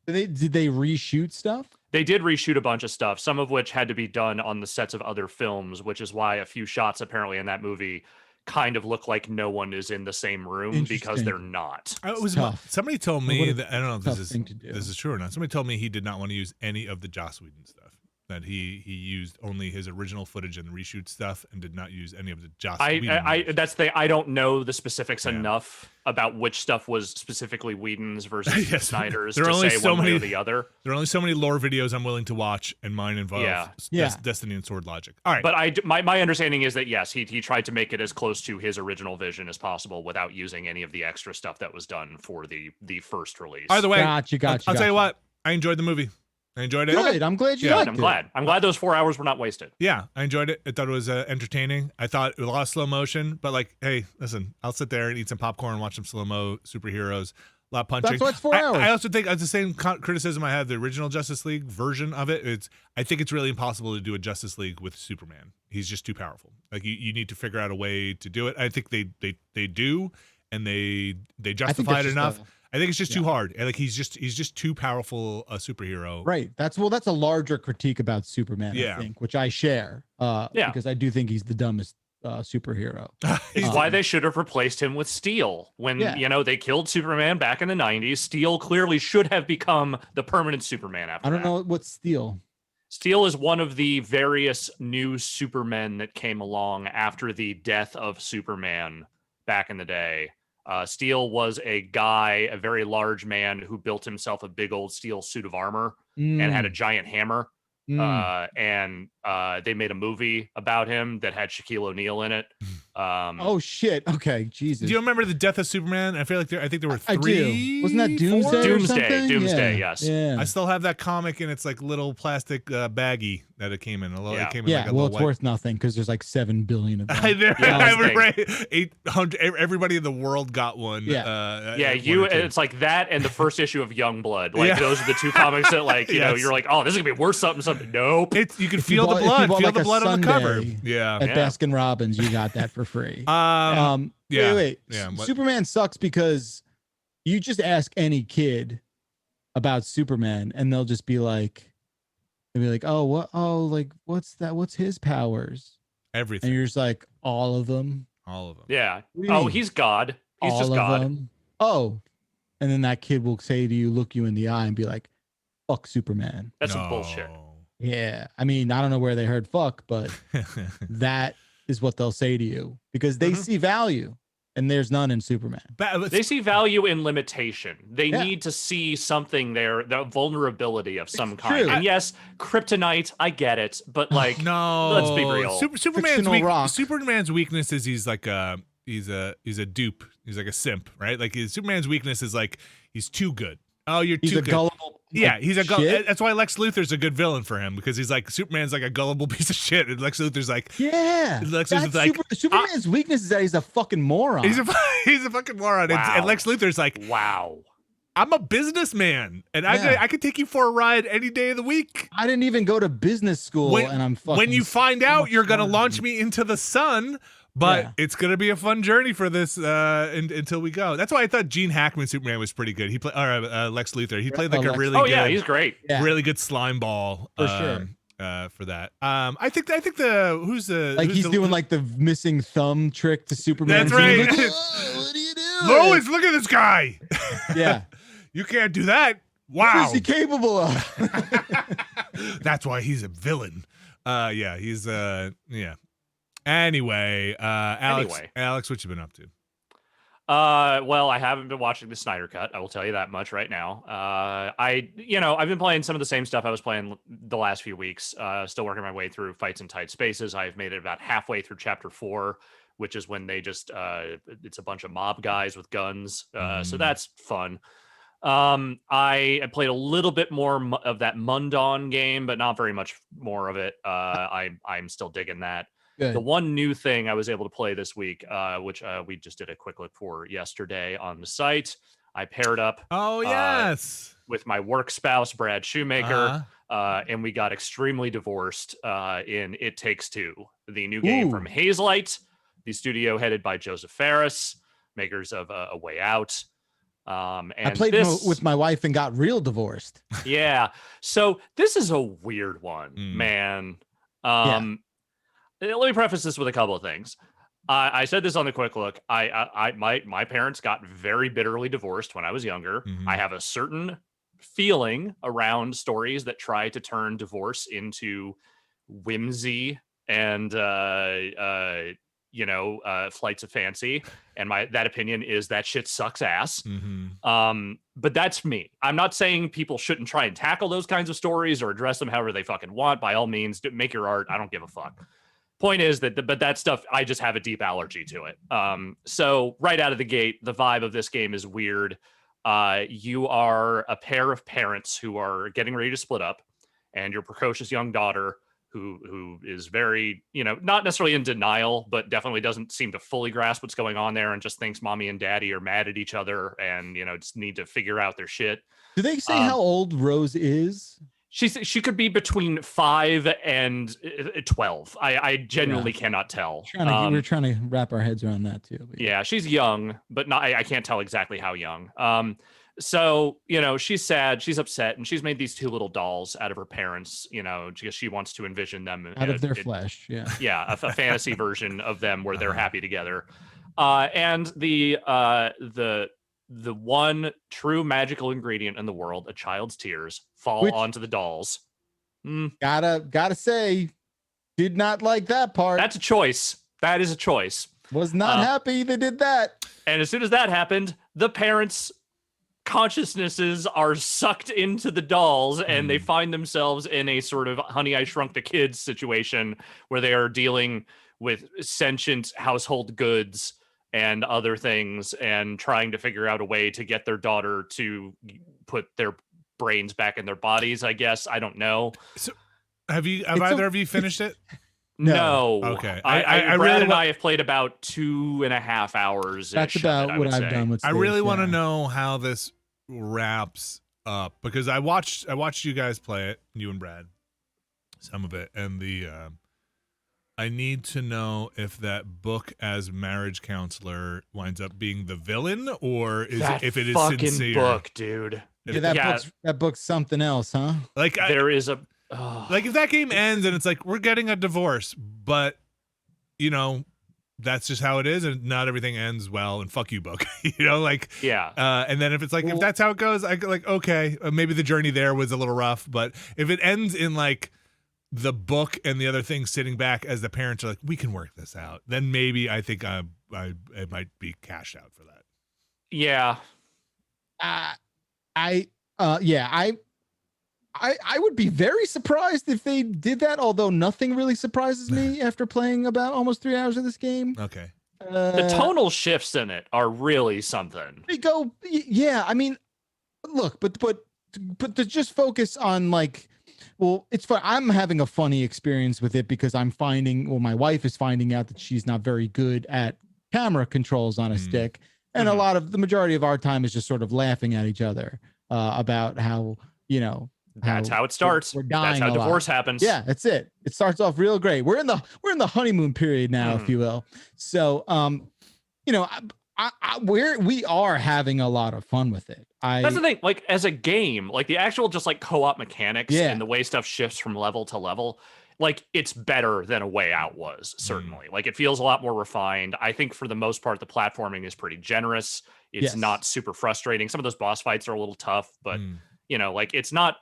did they reshoot stuff? They did reshoot a bunch of stuff, some of which had to be done on the sets of other films, which is why a few shots apparently in that movie kind of look like no one is in the same room because Interesting. they're not. It was tough. somebody told What me a that I don't know if tough this thing to do. is true or not. Somebody told me he did not want to use any of the Joss Whedon stuff. That he used only his original footage and reshoot stuff and did not use any of the Joss Whedon. I movies. that's the I don't know the specifics Yeah. enough about which stuff was specifically Whedon's versus Yes. Snyder's There are to only say so one way or many- the other. There are only so many lore videos I'm willing to watch, and mine involve Yeah. Destiny and Sword Logic. All right, But my understanding is that yes, he tried to make it as close to his original vision as possible without using any of the extra stuff that was done for the first release. either way, Gotcha. I'll tell you what. I enjoyed the movie. I enjoyed it. Good. I'm glad you Yeah. liked I'm it. glad. I'm glad those 4 hours were not wasted. Yeah, I enjoyed it. I thought it was entertaining. I thought it was a lot of slow motion, but like, hey, listen, I'll sit there and eat some popcorn and watch some slow mo superheroes. A lot of punching. That's why it's 4 hours. I also think it's the same criticism I had the original Justice League version of it. I think it's really impossible to do a Justice League with Superman. He's just too powerful. Like you need to figure out a way to do it. I think they do, and they I think justify that's it just enough. I think it's just too hard. Like he's just too powerful a superhero. Right. That's a larger critique about Superman, Yeah. I think, which I share. Because I do think he's the dumbest superhero. It's why they should have replaced him with Steel. When they killed Superman back in the 90s, Steel clearly should have become the permanent Superman after I don't that. know what's Steel. Steel is one of the various new Supermen that came along after the death of Superman back in the day. Steel was a guy, a very large man who built himself a big old steel suit of armor and had a giant hammer. And they made a movie about him that had Shaquille O'Neal in it. Oh shit! Okay, Jesus. Do you remember the death of Superman? I feel like I think there were 3. I do. Wasn't that Doomsday? Doomsday, yes. Yeah. I still have that comic, and it's like little plastic baggie that it came in. It came in like a well, little it's white... worth nothing because there's like 7 billion of them. I know. Right. 800. Everybody in the world got one. Yeah. It's like that and the first issue of Youngblood. Like those are the 2 comics that like you're like, oh, this is gonna be worth something. Nope. You can feel the blood. Feel the blood on the cover. Yeah. At Baskin Robbins, you got that for free. Wait. Superman sucks because you just ask any kid about Superman and they'll be like, oh, what? Oh, like what's that? What's his powers? Everything. And you're just like, all of them. Yeah. Oh, he's God. He's all just of God. Them? Oh, and then that kid will say to you, look you in the eye, and be like, "Fuck Superman." That's some bullshit. Yeah, I mean, I don't know where they heard "fuck," but that is what they'll say to you because they see value, and there's none in Superman. They see value in limitation. They need to see something there, the vulnerability of some kind. True. And yes, kryptonite, I get it, but like, no, let's be real. Superman's weakness is he's like he's a dupe. He's like a simp, right? Like Superman's weakness is like he's too good. Oh, he's too good. Gullible. Yeah, he's a that's why Lex Luthor's a good villain for him because he's like Superman's like a gullible piece of shit, and Lex Luthor's like Superman's weakness is that he's a fucking moron. He's a fucking moron, wow. and Lex Luthor's like, wow, I'm a businessman, and I could take you for a ride any day of the week. I didn't even go to business school, and I'm fucking. When you find out you're gonna launch me into the sun. But it's gonna be a fun journey for this until we go. That's why I thought Gene Hackman Superman was pretty good. He played Lex Luthor. He played like a really good, he's great, really good slime ball for sure. For that, I think the he's doing like the missing thumb trick to Superman. That's right. Like, what are you doing? Lois, look at this guy. Yeah, you can't do that. Wow, what is he capable of? That's why he's a villain. He's Anyway, Alex, what you been up to? Well, I haven't been watching the Snyder Cut. I will tell you that much right now. I've been playing some of the same stuff I was playing the last few weeks. Still working my way through Fights in Tight Spaces. I've made it about halfway through Chapter 4, which is when they just it's a bunch of mob guys with guns. So that's fun. I played a little bit more of that Mundon game, but not very much more of it. I'm still digging that. Good. The one new thing I was able to play this week, which we just did a quick look for yesterday on the site, I paired up. Oh, yes. With my work spouse, Brad Shoemaker, and we got extremely divorced in It Takes Two, the new game from Hazelight, the studio headed by Joseph Fares, makers of A Way Out. And I played with my wife and got real divorced. Yeah. So this is a weird one, man. Let me preface this with a couple of things. I said this on the quick look. My parents got very bitterly divorced when I was younger. I have a certain feeling around stories that try to turn divorce into whimsy and flights of fancy. And that opinion is that shit sucks ass. But that's me. I'm not saying people shouldn't try and tackle those kinds of stories or address them however they fucking want. By all means, make your art. I don't give a fuck. Point is but that stuff, I just have a deep allergy to it. So right out of the gate, the vibe of this game is weird. You are a pair of parents who are getting ready to split up, and your precocious young daughter, who is very, not necessarily in denial, but definitely doesn't seem to fully grasp what's going on there and just thinks mommy and daddy are mad at each other and, just need to figure out their shit. Do they say how old Rose is? She could be between 5 and 12. I genuinely cannot tell. We're trying to wrap our heads around that too. Yeah, she's young, but not. I can't tell exactly how young. So, she's sad, she's upset, and she's made these two little dolls out of her parents, because she wants to envision them out of their flesh. Yeah. Yeah, a fantasy version of them where they're happy together. And the one true magical ingredient in the world, a child's tears, fall onto the dolls. Gotta say, did not like that part. That's a choice. That is a choice. Was not happy they did that. And as soon as that happened, the parents' consciousnesses are sucked into the dolls, and they find themselves in a sort of Honey, I Shrunk the Kids situation where they are dealing with sentient household goods and other things and trying to figure out a way to get their daughter to put their brains back in their bodies, I guess. I don't know. So have either of you finished it? No. Okay. Brad really and I have played about 2.5 hours. That's about what I've done with States. I really want to know how this wraps up, because I watched you guys play it, you and Brad, some of it, and I need to know if that book as marriage counselor winds up being the villain, or if it is fucking sincere. Book, dude. Yeah, that book's something else, huh? Like there is a like if that game ends and it's like we're getting a divorce, but that's just how it is, and not everything ends well, and fuck you, book. Yeah. And then if it's like if that's how it goes, I like okay, maybe the journey there was a little rough, but if it ends in like the book and the other things sitting back as the parents are like, we can work this out, then maybe I think I might be cashed out for that. Yeah. I would be very surprised if they did that, although nothing really surprises me after playing about almost 3 hours of this game. Okay. The tonal shifts in it are really something. They go, yeah, I mean, look, but to just focus on like, well, it's fun. I'm having a funny experience with it because my wife is finding out that she's not very good at camera controls on a stick. And the majority of our time is just sort of laughing at each other about how, that's how it starts. We're dying. That's how divorce happens. Yeah, that's it. It starts off real great. We're in the honeymoon period now, if you will. So, we are having a lot of fun with it. That's the thing. Like as a game, like the actual just like co-op mechanics and the way stuff shifts from level to level, like it's better than A Way Out was, certainly. Like it feels a lot more refined. I think for the most part, the platforming is pretty generous. It's not super frustrating. Some of those boss fights are a little tough, but like it's not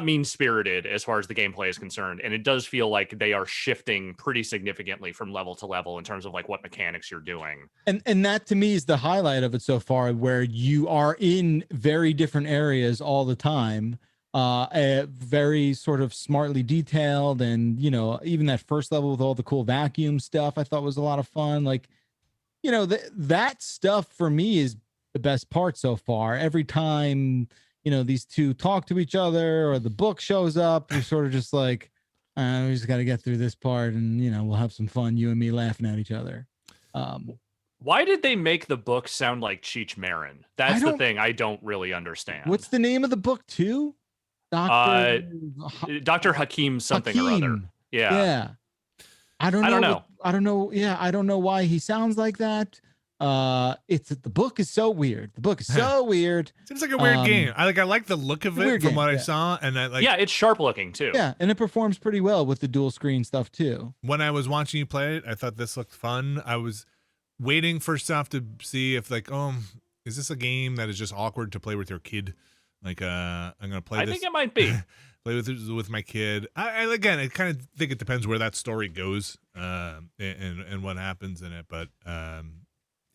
mean-spirited as far as the gameplay is concerned, and it does feel like they are shifting pretty significantly from level to level in terms of like what mechanics you're doing. And that to me is the highlight of it so far, where you are in very different areas all the time, very sort of smartly detailed, and even that first level with all the cool vacuum stuff I thought was a lot of fun. Like that stuff for me is the best part so far. Every time these two talk to each other or the book shows up, you're sort of just like, we just got to get through this part, and we'll have some fun, you and me laughing at each other. Why did they make the book sound like Cheech Marin? That's the thing I don't really understand. What's the name of the book too? Dr. Hakim something or other. Yeah. I don't know. Yeah, I don't know why he sounds like that. The book is so weird. Seems like a weird game. I like the look of it from what I saw, and it's sharp looking too. Yeah, and it performs pretty well with the dual screen stuff too. When I was watching you play it, I thought this looked fun. I was waiting for stuff to see if is this a game that is just awkward to play with your kid? Like I'm gonna play this. I think it might be. Play with my kid. I again, I kind of think it depends where that story goes, and what happens in it. But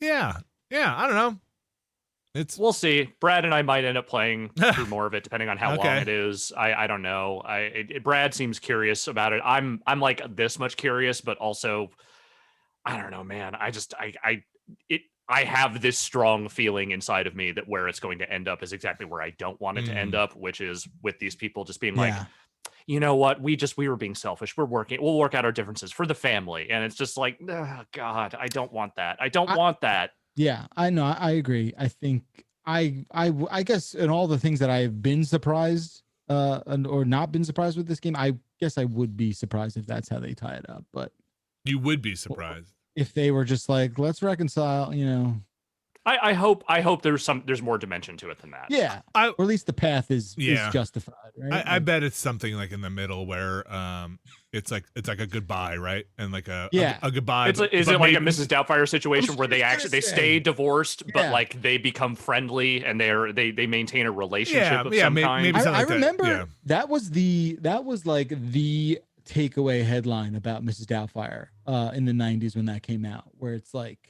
yeah, I don't know. We'll see. Brad and I might end up playing through more of it, depending on how long it is. I don't know. Brad seems curious about it. I'm like this much curious, but also I don't know, man. I have this strong feeling inside of me that where it's going to end up is exactly where I don't want it to end up, which is with these people just being like, you know what, we were being selfish. We'll work out our differences for the family. And it's just like, oh, God, I don't want that. I don't want that. Yeah, I know. I agree. I think I guess in all the things that I've been surprised or not been surprised with this game, I guess I would be surprised if that's how they tie it up. But you would be surprised if they were just like, let's reconcile, I hope there's more dimension to it than that. Yeah, I- or at least the path is justified, right? I bet it's something like in the middle where it's like a goodbye, right? And like a goodbye. Is it like a Mrs. Doubtfire situation where they stay divorced, but Yeah. like they become friendly and they maintain a relationship of some kind? maybe something I like that. remember Yeah. that was like the takeaway headline about Mrs. Doubtfire in the 90s when that came out, where it's like,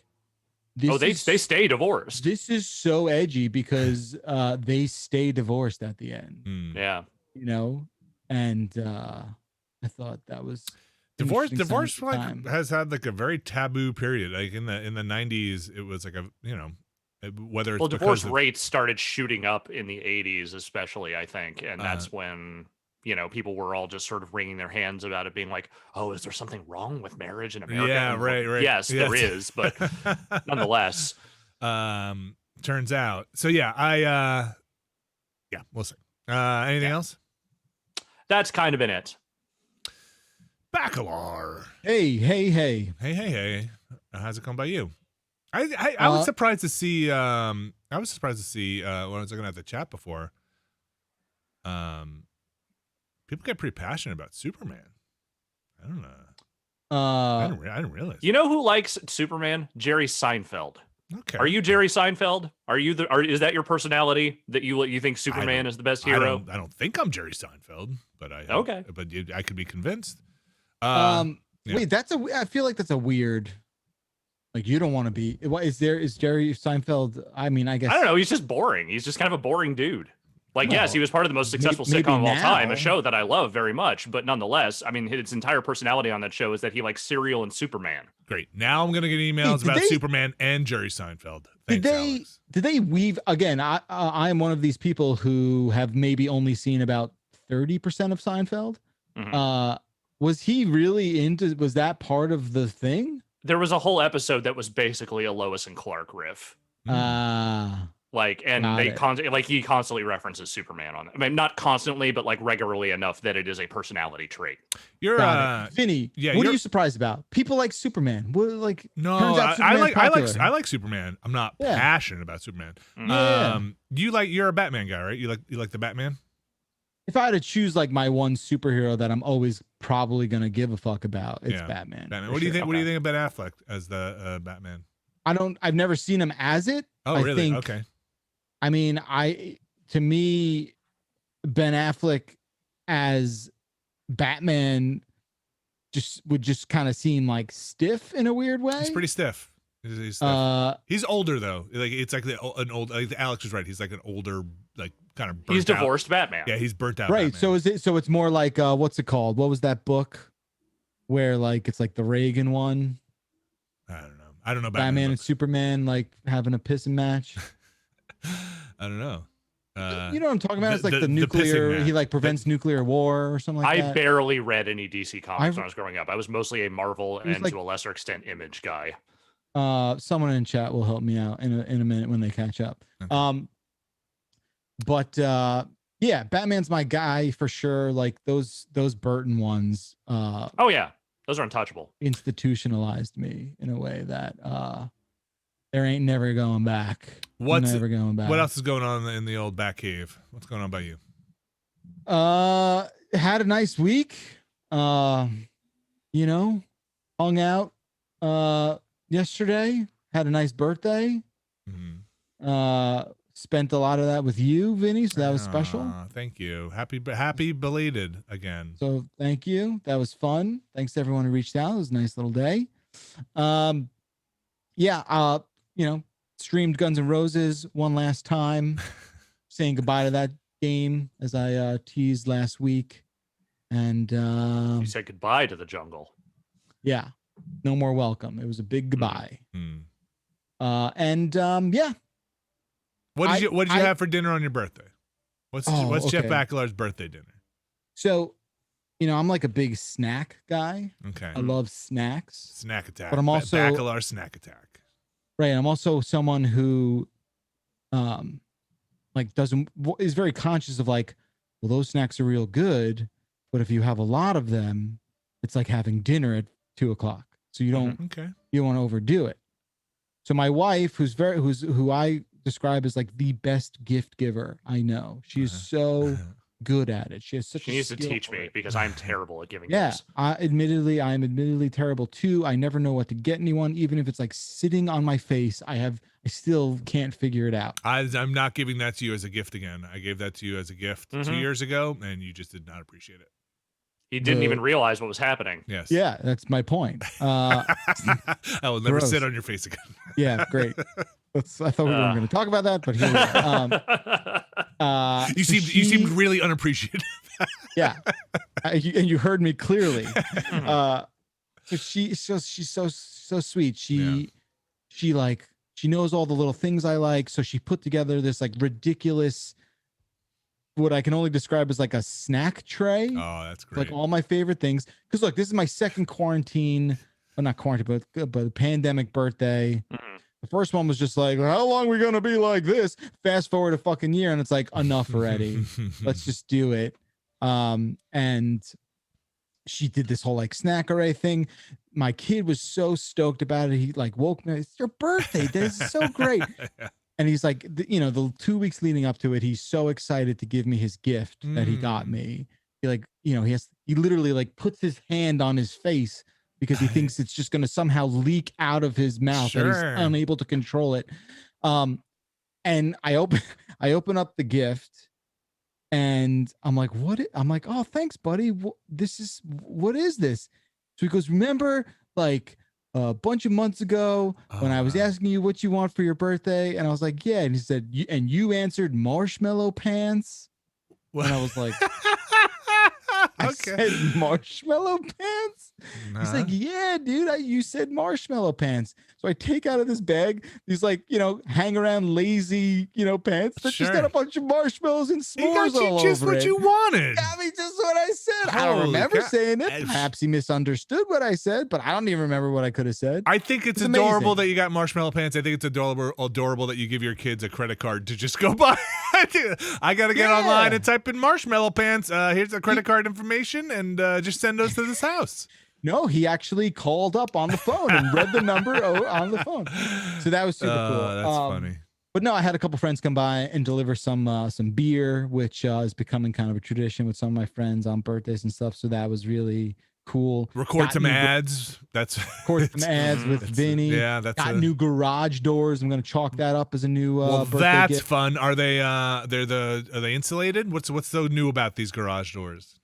they stay divorced. This is so edgy because they stay divorced at the end. Yeah. You know, and I thought that was Divorce like has had like a very taboo period. Like in the 90s, it was like whether it's divorce rates started shooting up in the 80s, especially, I think, and that's when people were all just sort of wringing their hands about it, being like, "Oh, is there something wrong with marriage in America?" Yeah, right. Yes, there is, but nonetheless, turns out. So yeah, we'll see. Anything else? That's kind of been it. Bacalar. Hey. How's it going by you? I was surprised to see. I was surprised to see when I was looking at the chat before. People get pretty passionate about Superman. I don't know. I didn't realize. You know who likes Superman? Jerry Seinfeld. Okay. Are you Jerry Seinfeld? Is that your personality that you think Superman is the best hero? I don't think I'm Jerry Seinfeld, but I could be convinced. Wait, I feel like that's a weird. Like, you don't want to be. Is Jerry Seinfeld? I mean, I guess I don't know. He's just boring. He's just kind of a boring dude. Like, yes, he was part of the most successful sitcom of all time, a show that I love very much. But nonetheless, I mean, his entire personality on that show is that he likes cereal and Superman. Great. Now I'm going to get emails about Superman and Jerry Seinfeld. Thanks, Alex. Did they weave again? I am one of these people who have maybe only seen about 30% of Seinfeld. Mm-hmm. Was he really into? Was that part of the thing? There was a whole episode that was basically a Lois and Clark riff. He constantly references Superman on it. I mean, not constantly, but like regularly enough that it is a personality trait. You're Vinny. What are you surprised about? People like Superman. I like Superman. I'm not passionate about Superman. Yeah. You're a Batman guy, right? You like the Batman? If I had to choose like my one superhero that I'm always probably gonna give a fuck about, it's Batman. What do you think? What do you think of Ben Affleck as the Batman? I've never seen him as it. Oh, really? Okay. I mean, to me, Ben Affleck as Batman would just kind of seem like stiff in a weird way. He's pretty stiff. He's stiff. He's older though. Like it's like an old. Like Alex was right. He's like an older, like kind of. He's divorced Batman. Yeah, he's burnt out. Right. Batman. So it's more like what's it called? What was that book where like it's like the Reagan one? I don't know. Batman and Superman like having a pissing match. I don't know. You know what I'm talking about? It's like the nuclear. He like prevents nuclear war or something like that. I barely read any DC comics when I was growing up. I was mostly a Marvel and to a lesser extent Image guy. Someone in chat will help me out in a minute when they catch up. Okay. Yeah, Batman's my guy for sure. Like those Burton ones. Oh yeah, those are untouchable. Institutionalized me in a way that there ain't never going back. Never going back. What else is going on in the old Batcave? What's going on by you? Had a nice week. Hung out yesterday. Had a nice birthday. Mm-hmm. Spent a lot of that with you, Vinny, so that was special. Thank you. Happy belated again. So thank you. That was fun. Thanks to everyone who reached out. It was a nice little day. Streamed Guns N' Roses one last time, saying goodbye to that game as I teased last week. And you said goodbye to the jungle. Yeah, no more welcome. It was a big goodbye. What did you have for dinner on your birthday? What's Jeff Bakalar's birthday dinner? So, I'm like a big snack guy. Okay. I love snacks. Snack attack. But I'm also Bakalar snack attack. Right. I'm also someone who is very conscious of like, well, those snacks are real good, but if you have a lot of them, it's like having dinner at 2:00. So you don't want to overdo it. So my wife, who I describe as like the best gift giver I know. She is so good at it. She has such. She a needs to skill teach for me it. because I'm terrible at giving Yeah, gifts. I'm admittedly terrible too. I never know what to get anyone, even if it's like sitting on my face. I still can't figure it out. I'm not giving that to you as a gift again. I gave that to you as a gift 2 years ago, and you just did not appreciate it. He didn't even realize what was happening. Yes. Yeah, that's my point. I will never gross. sit on your face again. Yeah, great. I thought we weren't going to talk about that, but here we are. You seemed really unappreciative. Yeah, and you heard me clearly. So she's so sweet. She knows all the little things I like. So she put together this like ridiculous, what I can only describe as like a snack tray. Oh, that's great. Like all my favorite things. Because look, this is my second quarantine, well, not quarantine, but pandemic birthday. Mm-hmm. The first one was just like, how long are we gonna be like this? Fast forward a fucking year, and it's like, enough already. Let's just do it. And she did this whole like snack array thing. My kid was so stoked about it. He like woke me. It's your birthday. This is so great. And he's like, the 2 weeks leading up to it, he's so excited to give me his gift that he got me. He like, he literally like puts his hand on his face because he thinks it's just going to somehow leak out of his mouth. Sure. And he's unable to control it. And I open up the gift and I'm like, I'm like, oh, thanks, buddy. What is this? So he goes, remember like a bunch of months ago when I was asking you what you want for your birthday? And I was like, yeah. And he said, you answered marshmallow pants. What? And I was like, I said marshmallow pants? He's like, yeah, dude, you said marshmallow pants. So I take out of this bag these like, hang around lazy, pants that just got a bunch of marshmallows and s'mores all over it. Just what you wanted. I mean, just what I said. I don't remember saying it. Perhaps he misunderstood what I said, but I don't even remember what I could have said. I think it's adorable that you got marshmallow pants. I think it's adorable that you give your kids a credit card to just go buy. I got to get online and type in marshmallow pants. Here's a credit card information and just send those to this house. No, he actually called up on the phone and read the number on the phone. So that was super cool. That's funny. But no, I had a couple friends come by and deliver some beer, which is becoming kind of a tradition with some of my friends on birthdays and stuff. So that was really cool. Record some ads. Record some ads with Vinny. Yeah, got new garage doors. I'm gonna chalk that up as a new. Birthday that's gift. fun. Are they? Are they insulated? What's so new about these garage doors?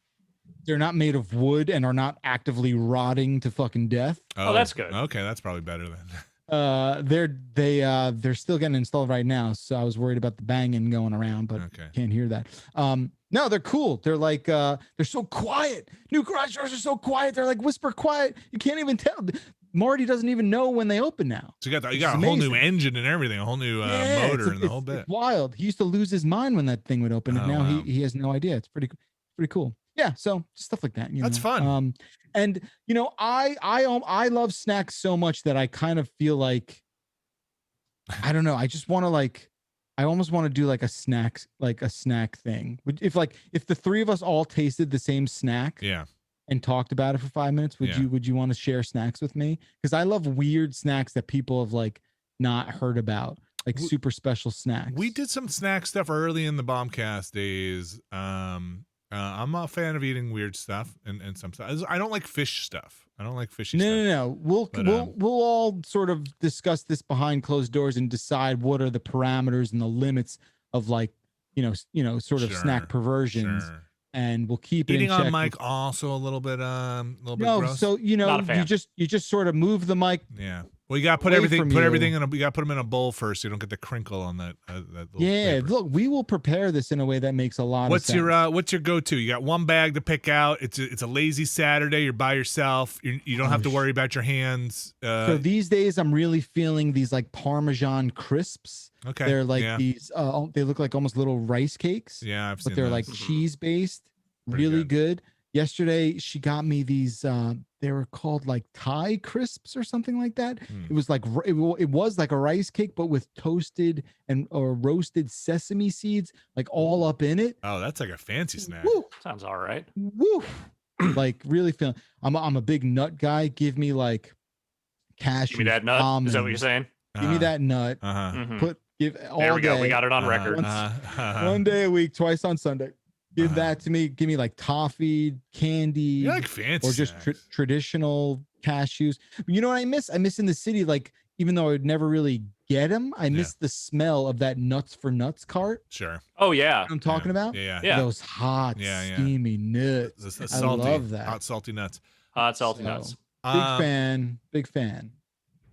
They're not made of wood and are not actively rotting to fucking death. Oh, that's good. Okay, that's probably better then. They're still getting installed right now, so I was worried about the banging going around, but can't hear that. No, they're cool. They're like they're so quiet. New garage doors are so quiet. They're like whisper quiet. You can't even tell. Marty doesn't even know when they open now. So you got a whole new engine and everything, a whole new motor and the whole bit. It's wild. He used to lose his mind when that thing would open, and now he has no idea. It's pretty cool. Yeah, so stuff like that. That's fun. And I love snacks so much that I kind of feel like, I don't know. I just want to I almost want to do like a snack thing. If the three of us all tasted the same snack, and talked about it for 5 minutes, would you want to share snacks with me? Because I love weird snacks that people have not heard about, super special snacks. We did some snack stuff early in the Bombcast days. I'm a fan of eating weird stuff and some stuff. I don't like fish stuff. I don't like fishy stuff. No. We'll all sort of discuss this behind closed doors and decide what are the parameters and the limits of sort of snack perversions. Sure. And we'll keep eating it in on mic also a little bit gross. So you just sort of move the mic. Yeah. Well, you got to put everything in you got to put them in a bowl first so you don't get the crinkle on that little paper. Look, we will prepare this in a way that makes a lot of sense. What's your go-to? You got one bag to pick out. It's a lazy Saturday. You're by yourself. You don't have to worry about your hands. So these days I'm really feeling these Parmesan crisps. Okay. They're these they look like almost little rice cakes. Yeah, I've seen but they're those. Cheese based. Really good. Yesterday she got me these they were called Thai crisps or something like that. It was it was like a rice cake but with toasted or roasted sesame seeds all up in it. Oh, that's like a fancy snack. Woo. Sounds all right. Woo. Really feeling I'm a big nut guy. Give me cashew. Give me that nut. Is that what you're saying? Give me that nut. Mhm. Give all There we go. day. We got it on record. One day a week, twice on Sunday. Give that to me. Give me like toffee, candy, You like fancy or just snacks. traditional cashews. You know what I miss? I miss in the city, like, even though I would never really get them, I miss the smell of that Nuts for Nuts cart. Sure. Oh yeah. You know what I'm talking about? Yeah. Those hot, steamy nuts. The I salty, love that. hot salty nuts. Hot salty So, nuts. Big fan.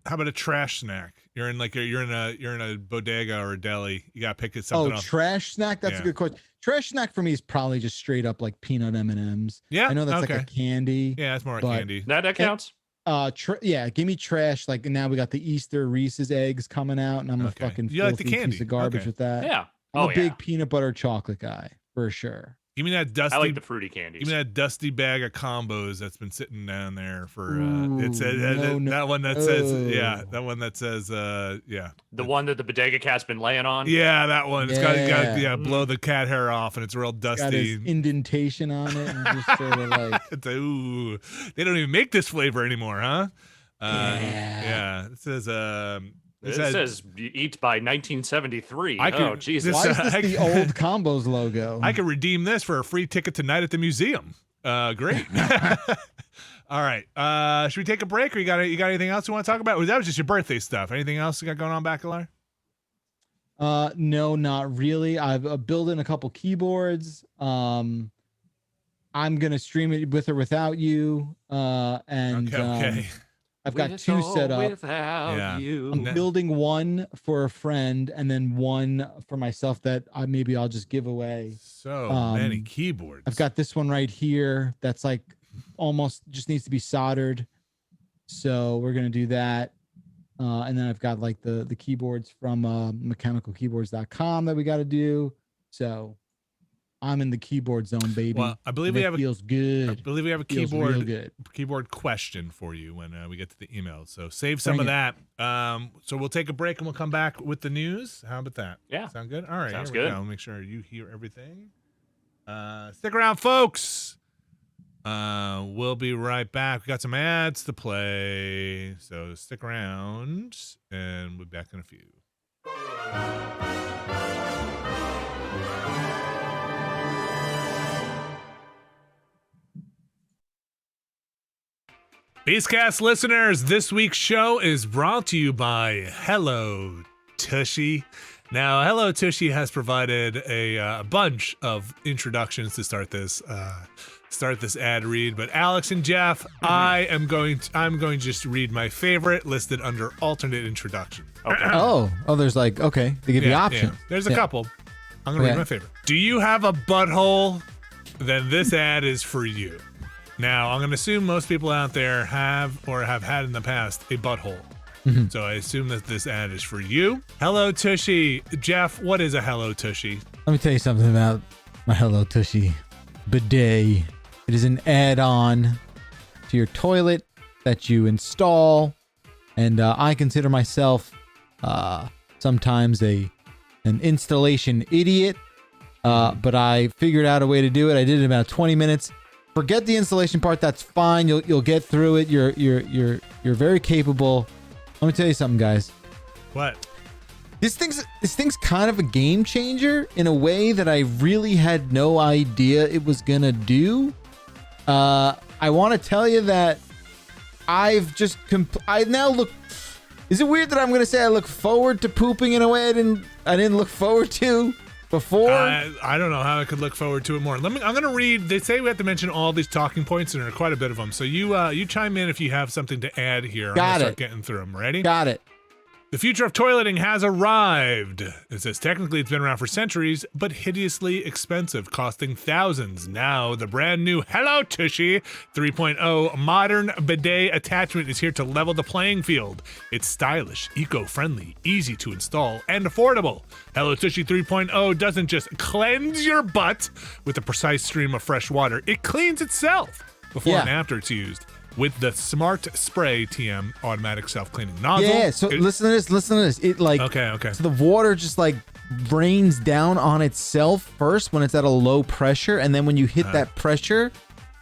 How about a trash snack? You're in a bodega or a deli. You gotta pick something up. Trash snack. That's a good question. Trash snack for me is probably just straight up like peanut M&Ms. Yeah, I know that's like a candy. Yeah, that's more like candy. That counts. Give me trash. Like now we got the Easter Reese's eggs coming out, and I'm a fucking like the filthy candy. piece of garbage with that. Yeah. I'm a big peanut butter chocolate guy for sure. Give me that dusty. I like the fruity candies. Give me that dusty bag of combos that's been sitting down there for. It says that one that says The one that the bodega cat's been laying on. Yeah, that one. It's got blow the cat hair off, and it's real dusty. Got his indentation on it, and just sort of like. Ooh, they don't even make this flavor anymore, huh? It says It says eat by 1973. Jesus. Why is this the old combos logo? I could redeem this for a free ticket tonight at the museum. Great. All right. Should we take a break, or you got anything else you want to talk about? That was just your birthday stuff. Anything else you got going on, Bacalar? No, not really. I've building a couple keyboards. I'm gonna stream it with or without you. Okay. I've got two set up. You. I'm building one for a friend and then one for myself that I'll just give away. So many keyboards. I've got this one right here that's like almost just needs to be soldered. So we're gonna do that. And then I've got like the keyboards from mechanicalkeyboards.com that we got to do. So I'm in the keyboard zone, baby. Well, I believe feels good. I believe we have a keyboard question for you when we get to the email. So save some of that. So we'll take a break and we'll come back with the news. How about that? Yeah. Sound good? All right. Sounds good. I'll make sure you hear everything. Stick around, folks. We'll be right back. We got some ads to play, so stick around, and we'll be back in a few. Beastcast listeners, this week's show is brought to you by Hello Tushy. Now, Hello Tushy has provided a bunch of introductions to start this ad read, but Alex and Jeff, I'm going to just read my favorite listed under alternate introduction. Okay. There's like, okay, they give you options. Yeah. There's a couple. I'm going to read my favorite. Do you have a butthole? Then this ad is for you. Now, I'm going to assume most people out there have or have had in the past a butthole. Mm-hmm. So I assume that this ad is for you. Hello Tushy. Jeff, what is a Hello Tushy? Let me tell you something about my Hello Tushy bidet. It is an add-on to your toilet that you install, and I consider myself sometimes an installation idiot, but I figured out a way to do it. I did it in about 20 minutes. Forget the installation part. That's fine. You'll get through it. You're very capable. Let me tell you something, guys. What? This thing's kind of a game changer in a way that I really had no idea it was gonna do. I want to tell you that I've just I now look. Is it weird that I'm gonna say I look forward to pooping in a way I didn't look forward to before? I don't know how I could look forward to it more. I'm gonna read. They say we have to mention all these talking points, and there are quite a bit of them. So you chime in if you have something to add here. I'm gonna start getting through them. Ready? Got it. The future of toileting has arrived. It says technically it's been around for centuries, but hideously expensive, costing thousands. Now, the brand new Hello Tushy 3.0 modern bidet attachment is here to level the playing field. It's stylish, eco-friendly, easy to install, and affordable. Hello Tushy 3.0 doesn't just cleanse your butt with a precise stream of fresh water. It cleans itself before and after it's used. With the Smart Spray TM automatic self-cleaning nozzle. Yeah, so listen to this. It like okay. So the water just like rains down on itself first when it's at a low pressure, and then when you hit that pressure,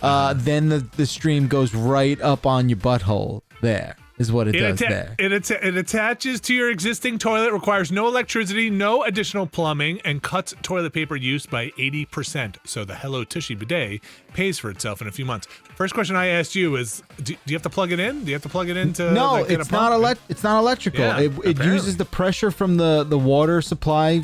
then the stream goes right up on your butthole there. is what it does there. It attaches to your existing toilet, requires no electricity, no additional plumbing, and cuts toilet paper use by 80%. So the Hello Tushy bidet pays for itself in a few months. First question I asked you is, do you have to plug it in? Do you have to plug it into? No, like, it's not it's not electrical. Yeah, it uses the pressure from the water supply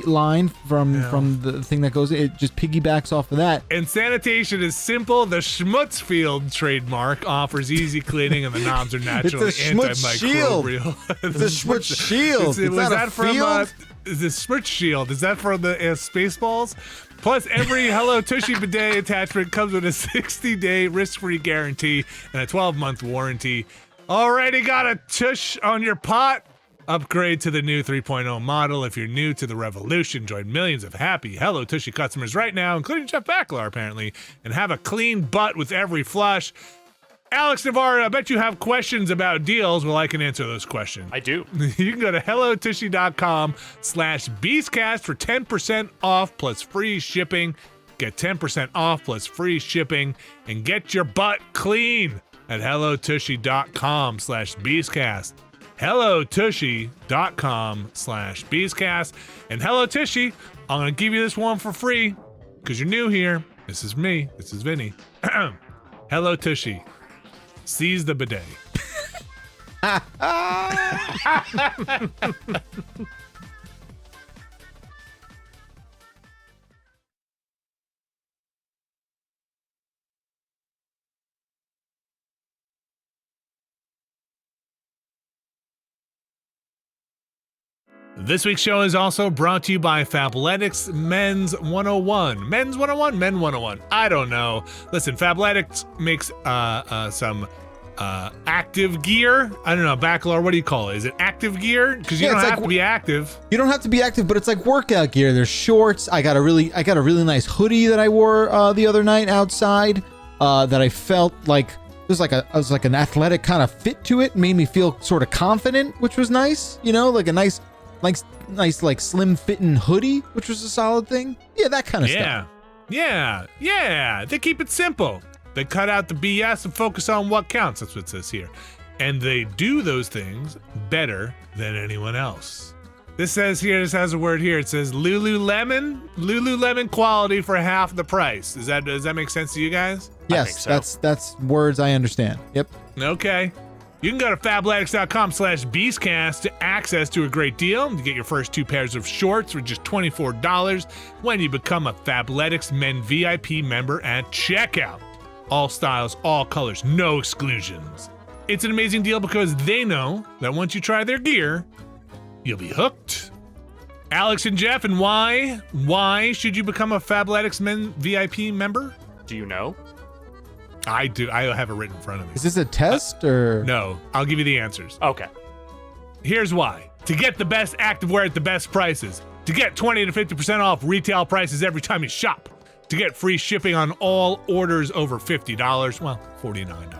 line from the thing that goes. It just piggybacks off of that. And sanitation is simple. The Schmutzfield trademark offers easy cleaning, and the knobs are naturally antimicrobial. It's a Schmutz shield. Is that field? Is this Schmutz shield? Is that from the Spaceballs? Plus, every Hello Tushy bidet attachment comes with a 60-day risk-free guarantee and a 12-month warranty. Already got a tush on your pot? Upgrade to the new 3.0 model. If you're new to the revolution, join millions of happy Hello Tushy customers right now, including Jeff Backlar, apparently, and have a clean butt with every flush. Alex Navarro, I bet you have questions about deals. Well, I can answer those questions. I do. You can go to hellotushy.com/Beastcast for 10% off plus free shipping. Get 10% off plus free shipping and get your butt clean at hellotushy.com/Beastcast. hellotushy.com/Beastcast. And Hello Tushy, I'm going to give you this one for free because you're new here. This is me. This is Vinny. Hello Tushy. Seize the bidet. This week's show is also brought to you by Fabletics Men's 101. Men's 101? Men 101. I don't know. Listen, Fabletics makes some active gear. I don't know, Backlar, what do you call it? Is it active gear? Because you don't have to be active. You don't have to be active, but it's like workout gear. There's shorts. I got a really nice hoodie that I wore the other night outside that I felt like there's like an athletic kind of fit to it. Made me feel sort of confident, which was nice. You know, like a nice like slim fitting hoodie, which was a solid thing. Yeah, that kind of stuff. Yeah. They keep it simple. They cut out the BS and focus on what counts. That's what it says here. And they do those things better than anyone else. This says here, this has a word here. It says Lululemon quality for half the price. Does that make sense to you guys? Yes, I think so. That's words I understand. Yep. Okay. You can go to fabletics.com/Beastcast to access to a great deal. You get your first 2 pairs of shorts for just $24 when you become a Fabletics Men VIP member at checkout. All styles, all colors, no exclusions. It's an amazing deal because they know that once you try their gear, you'll be hooked. Alex and Jeff, and why? Why should you become a Fabletics Men VIP member? Do you know? I do. I have it written in front of me. Is this a test or? No, I'll give you the answers. Okay. Here's why. To get the best activewear at the best prices. To get 20 to 50% off retail prices every time you shop. To get free shipping on all orders over $50, well, $49.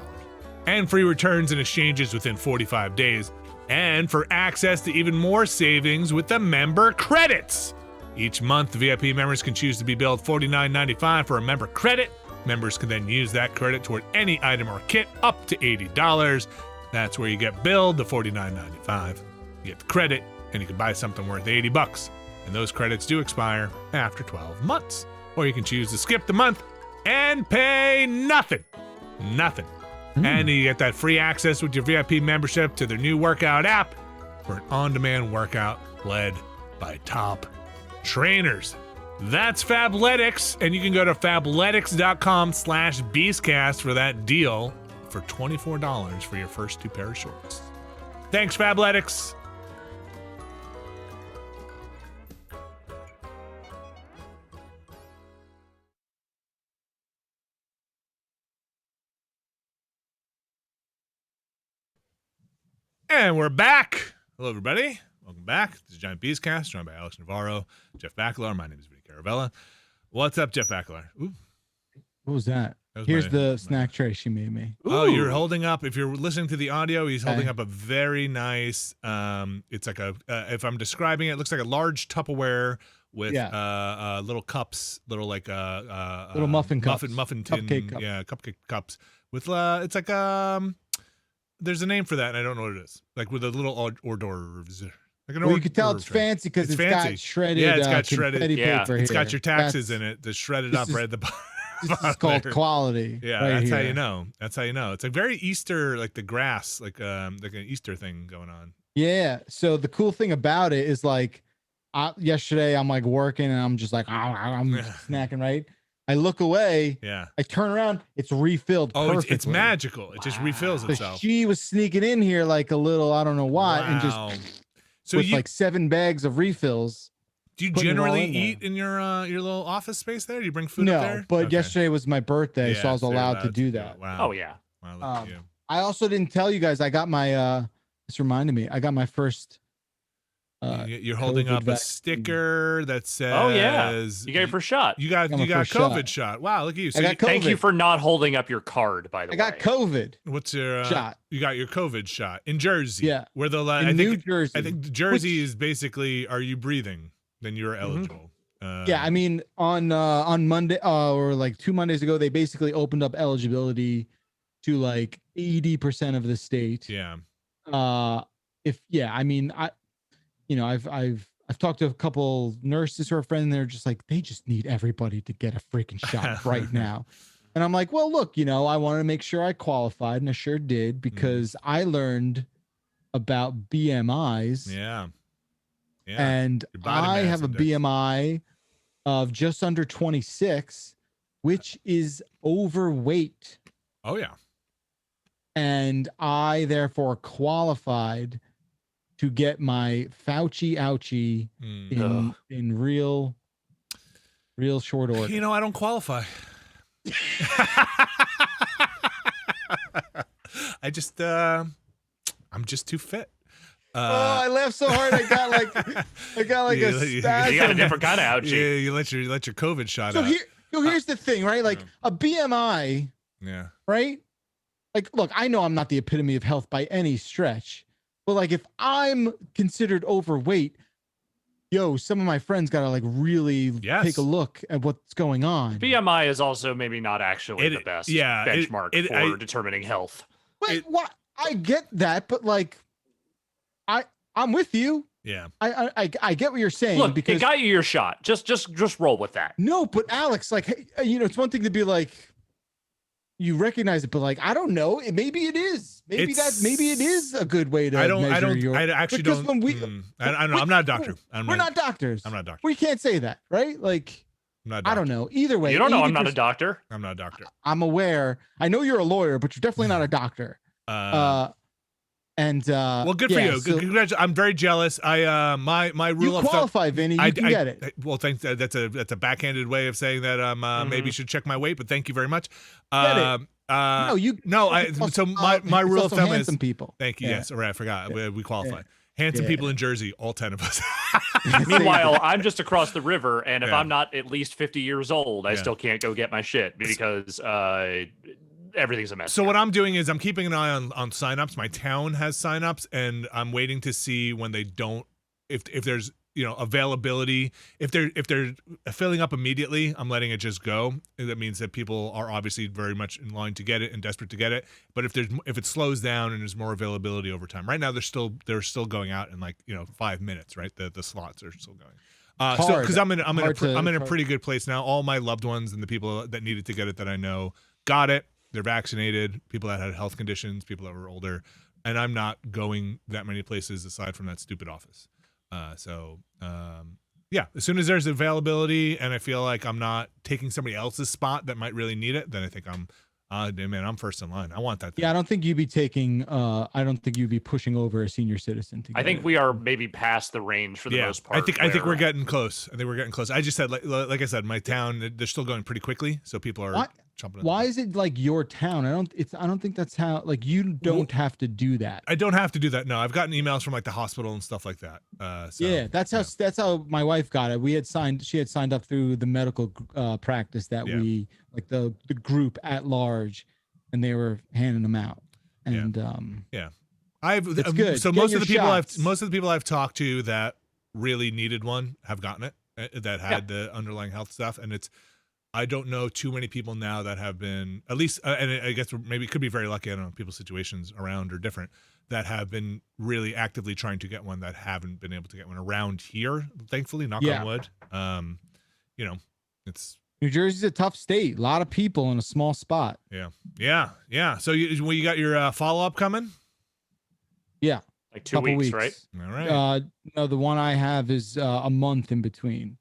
And free returns and exchanges within 45 days. And for access to even more savings with the member credits. Each month, the VIP members can choose to be billed $49.95 for a member credit. Members can then use that credit toward any item or kit up to $80. That's where you get billed the $49.95. You get the credit, and you can buy something worth $80. And those credits do expire after 12 months. Or you can choose to skip the month and pay nothing. And you get that free access with your VIP membership to their new workout app for an on-demand workout led by top trainers. That's Fabletics, and you can go to fabletics.com/Beastcast for that deal for $24 for your first 2 pair of shorts. Thanks, Fabletics. And we're back. Hello, everybody. Welcome back. This is Giant Beastcast, joined by Alex Navarro, Jeff Backlar. My name is Vinny Caravella. What's up, Jeff Backlar? Ooh. What was that? Here's the snack tray she made me. Oh, you're holding up. If you're listening to the audio, he's holding up a very nice. It's like if I'm describing it, it looks like a large Tupperware with little cups, little like little muffin cups, muffin tin, cupcake cups. Yeah, cupcake cups with it's like there's a name for that, and I don't know what it is. Like with a little hors d'oeuvres. Like an Well, you can tell it's hors d'oeuvre tray. fancy because it's fancy. got shredded. Yeah, it's got shredded. confetti Yeah, paper It's here. got your taxes That's- in it. That's shredded this up is- right at the bottom. This is called there. quality. Yeah, right that's how here. you know. That's how you know. It's like very Easter, like the grass, like an Easter thing going on. Yeah. So the cool thing about it is like, yesterday I'm like working and I'm just like I'm snacking, right? I look away. Yeah. I turn around. It's refilled. Oh, it's perfectly. magical. It just refills So itself. she was sneaking in here like a little, I don't know why, and Wow. just So with like 7 bags of refills. do you putting it all generally in there. eat in your little office space there? Do you bring food up there? No, but Okay. yesterday was my birthday, so I was you're allowed to do that. it. Wow. Oh yeah. Wow, look at Um, you. I also didn't tell you guys. I got my. This reminded me. I got my first. You're holding COVID up a vaccine. sticker that says, Oh yeah. You got your first shot. You got got my first COVID shot. Wow, look at you. So I got Thank you COVID. for not holding up your card, by the I way. got COVID what's your shot You got your COVID shot in Jersey. Yeah. Where the in I New think Jersey. I think Jersey is basically, are you breathing? Then you're eligible. Yeah, I mean on Monday or like 2 Mondays ago, they basically opened up eligibility to like 80% of the state. Yeah. I mean I've talked to a couple nurses who are friends, and they're just like, they just need everybody to get a freaking shot right now. And I'm like, well, look, I wanted to make sure I qualified, and I sure did, because I learned about BMIs. Yeah. Yeah. And Your body I mass have a index. BMI of just under 26, which is overweight. Oh yeah. And I therefore qualified to get my Fauci ouchie in real short order. You know, I don't qualify. I just I'm just too fit. I laughed so hard I got like a spasm. You got a different kind of ouchie. Yeah, you let your COVID shot So out. here's the thing, right? Like a BMI, Yeah. right? Like, look, I know I'm not the epitome of health by any stretch, but like if I'm considered overweight, some of my friends gotta like really take a look at what's going on. BMI is also maybe not actually the best benchmark for determining health. Wait, what? I get that, but like, I'm with you. Yeah. I get what you're saying. Look, because it got you your shot. Just roll with that. No, but Alex, like, hey, it's one thing to be like, you recognize it, but like, I don't know. Maybe it is. Maybe it is a good way to measure your. I actually because don't. When we, I don't know. I'm not a doctor. We're not doctors. I'm not a doctor. We can't say that, right? Like, I'm not a doctor. I don't know. Either way, You don't know I'm not a doctor. I'm not a doctor. I'm aware. I know you're a lawyer, but you're definitely not a doctor. Well, good for you. So I'm very jealous. My rule you of thumb. qualify, Vinny. You can get it. Well, thanks. That's a backhanded way of saying that maybe should check my weight, but thank you very much. Get it. No, you. No, so my rule of thumb is handsome people. Thank you. Yeah. Yes, all right. I forgot. We qualify. Yeah. Handsome Yeah. people in Jersey, all 10 of us. Meanwhile, I'm just across the river, and if Yeah. I'm not at least 50 years old, I still can't go get my shit because everything's a mess. So what I'm doing is I'm keeping an eye on signups. My town has signups, and I'm waiting to see when they don't. If there's availability, if they're filling up immediately, I'm letting it just go. That means that people are obviously very much in line to get it and desperate to get it. But if it slows down and there's more availability over time, right now they're still going out in 5 minutes, right? The slots are still going. So because I'm in a pretty good place now. All my loved ones and the people that needed to get it that I know got it. They're vaccinated. People that had health conditions, people that were older, and I'm not going that many places aside from that stupid office. As soon as there's availability and I feel like I'm not taking somebody else's spot that might really need it, then I think I'm first in line. I want that thing. Yeah, I don't think you'd be pushing over a senior citizen to get I think it. we are maybe past the range for the most part. I think we're getting close. I just said, like I said, my town, they're still going pretty quickly, so people are jumping. Why is it like your town? I don't think that's how. Like, you don't have to do that. I don't have to do that. No, I've gotten emails from the hospital and stuff like that. That's how my wife got it. She had signed up through the medical practice that we the group at large, and they were handing them out. And it's good. So Get most your of the shots. people I've talked to that really needed one have gotten it, that had the underlying health stuff, and it's I don't know too many people now that have been, at least, and I guess maybe it could be very lucky. I don't know, people's situations around are different, that have been really actively trying to get one that haven't been able to get one around here. Thankfully, knock on wood. You know, it's New Jersey's a tough state. A lot of people in a small spot. Yeah. So you got your follow up coming? Yeah, like 2 weeks, right? All right. No, the one I have is a month in between.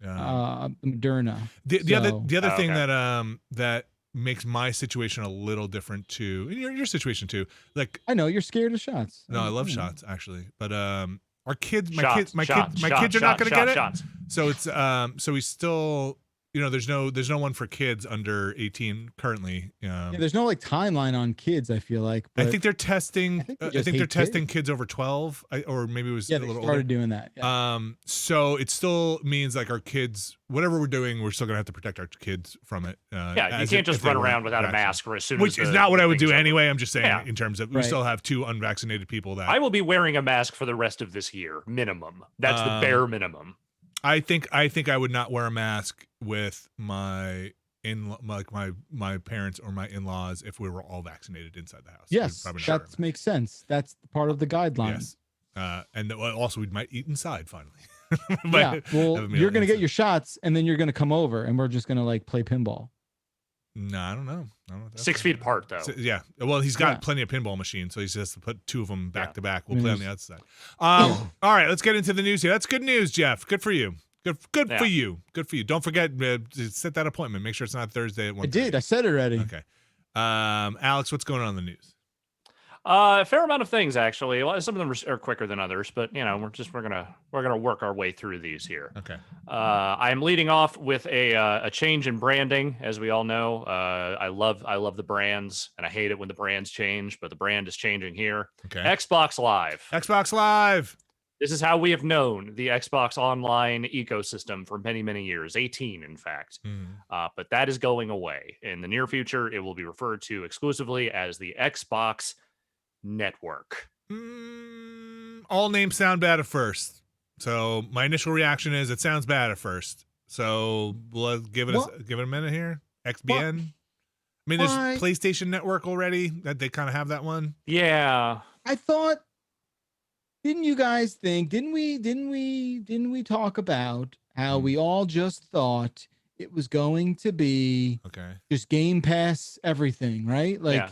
Moderna. The other thing okay. that makes my situation a little different too, and your situation too. Like, I know you're scared of shots. No, I love shots actually, but our kids, my shots, kids are not going to get it. Shots. So it's so we still, there's no one for kids under 18 currently. There's no like timeline on kids. I feel like. I think they're testing. I think they're testing kids. Kids over 12, or maybe it was a little they started older. doing that. Yeah. So it still means like our kids, whatever we're doing, we're still gonna have to protect our kids from it. You can't just run around without a mask as soon which as is not what I would do over. anyway. I'm just saying in terms of we Right. still have 2 unvaccinated people that I will be wearing a mask for the rest of this year, minimum. That's the bare minimum. I think I would not wear a mask with my my parents or my in-laws if we were all vaccinated inside the house. Yes, that makes sense. That's part of the guideline. Yes, and also we might eat inside finally. Well, you're gonna get your shots, and then you're gonna come over, and we're just gonna like play pinball. No, I don't know. 6 feet apart, though. Yeah. Well, he's got plenty of pinball machines, so he just has to put 2 of them back to back. We'll play on the outside. All right, let's get into the news here. That's good news, Jeff. Good for you. Good for you. Good for you. Don't forget to set that appointment. Make sure it's not Thursday at 1:30. I did. I said it already. Okay. Alex, what's going on in the news? A fair amount of things, actually. Well, some of them are quicker than others, but we're gonna work our way through these here. Okay. I am leading off with a change in branding, as we all know. I love the brands, and I hate it when the brands change, but the brand is changing here. Okay. Xbox Live. Xbox Live. This is how we have known the Xbox Online ecosystem for many, many years, 18, in fact. But that is going away. In the near future, it will be referred to exclusively as the Xbox Network. All names sound bad at first. So my initial reaction is it sounds bad at first. So we'll give it a minute here. XBN. What? I mean, there's PlayStation Network already. That they kind of have that one. Yeah. I thought. Didn't you guys think? Didn't we talk about how we all just thought it was going to be just Game Pass everything, right? Like, yeah.